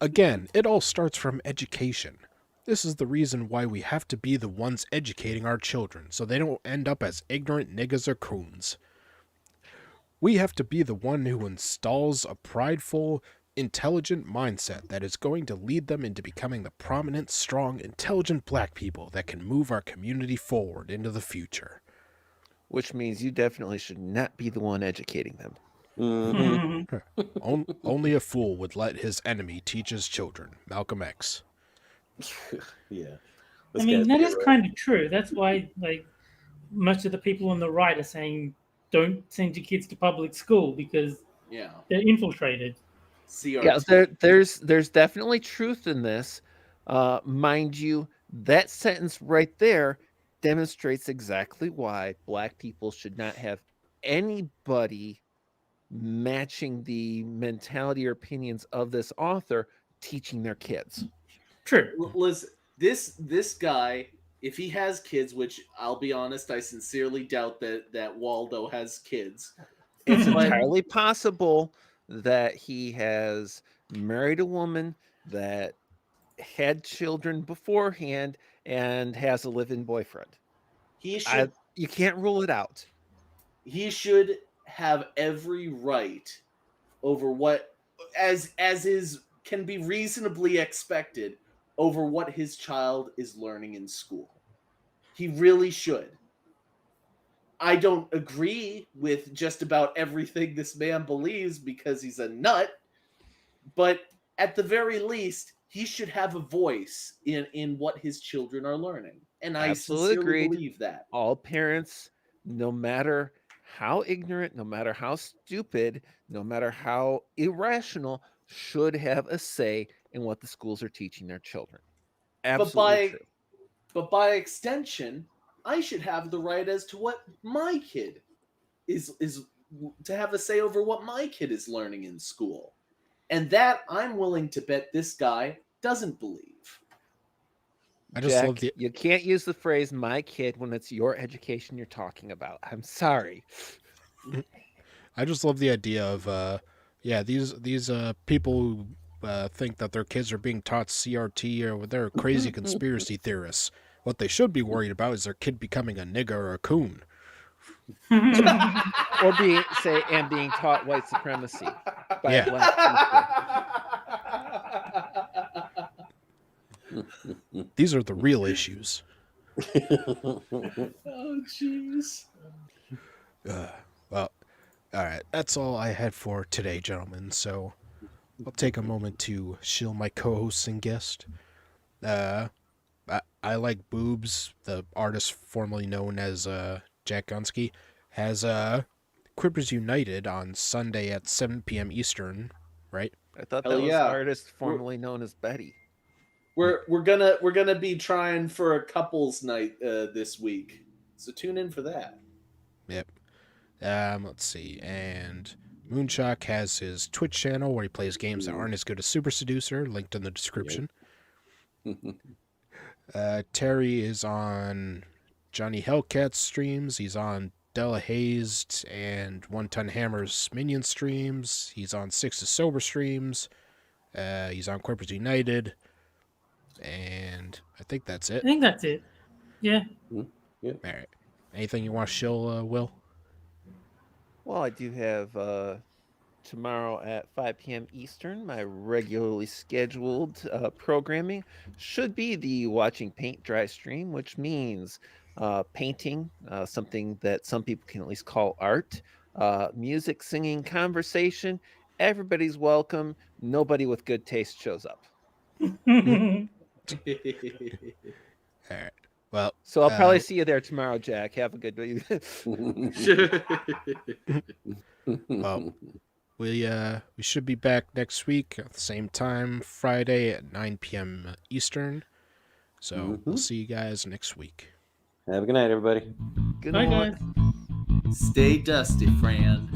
Again, it all starts from education. This is the reason why we have to be the ones educating our children, so they don't end up as ignorant niggas or coons. We have to be the one who installs a prideful, intelligent mindset that is going to lead them into becoming the prominent, strong, intelligent black people that can move our community forward into the future. Which means you definitely should not be the one educating them. Mhm. Only a fool would let his enemy teach his children. Malcolm X. Yeah. This I mean, guy's that being is real. kind of true. That's why, like, most of the people on the right are saying, "Don't send your kids to public school because Yeah. they're infiltrated." Yeah, CRT. there's definitely truth in this. Mind you, that sentence right there demonstrates exactly why Black people should not have anybody matching the mentality or opinions of this author teaching their kids. True. Listen, this guy, if he has kids, which I'll be honest, I sincerely doubt that Waldo has kids. It's But entirely possible that he has married a woman that had children beforehand and has a live-in boyfriend. he should You can't rule it out. he should have every right over what as is can be reasonably expected over what his child is learning in school. He really should. I don't agree with just about everything this man believes because he's a nut, but at the very least, he should have a voice in what his children are learning. And I Absolutely sincerely agreed. believe that. All parents, no matter how ignorant, no matter how stupid, no matter how irrational, should have a say in what the schools are teaching their children. But Absolutely by true. but by extension, I should have the right as to what my kid is to have a say over what my kid is learning in school. And that I'm willing to bet this guy doesn't believe. I just love Jack, the you can't use the phrase "my kid" when it's your education you're talking about. I'm sorry. I just love the idea of these people who think that their kids are being taught CRT or they're crazy conspiracy theorists. What they should be worried about is their kid becoming a nigger or a coon. Or being taught white supremacy by Yeah. a black teacher. These are the real issues. Oh, jeez. Well, all right. That's all I had for today, gentlemen. So I'll take a moment to shill my co-host and guest. I like Boobs, the artist formerly known as Jack Gunsky, has Quippers United on Sunday at 7 p.m. Eastern, right? I thought Hell that was yeah. artist formerly known as Betty. We're gonna be trying for a couples night this week, so tune in for that. Yep. Let's see. And Moonshock has his Twitch channel where he plays games that aren't as good as Super Seducer, linked in the description. Terry is on Johnny Hellcat's streams. He's on Della Hayes and One Ton Hammer's Minion streams. He's on Six to Sober streams. He's on Corpus United. And I think that's I it. think that's it. Yeah. All right. Anything you want to shill, Will? Well, I do have tomorrow at 5 p.m. Eastern, my regularly scheduled programming should be the Watching Paint Dry stream, which means painting, something that some people can at least call art, music, singing, conversation. Everybody's welcome. Nobody with good taste shows up. All right. Well, So I'll probably see you there tomorrow, Jack. Have a good day. well, we should be back next week at the same time, Friday at 9 p.m. Eastern. So we'll see you guys next week. Have a good night, everybody. Good Bye, night. guys. Stay dusty, friend.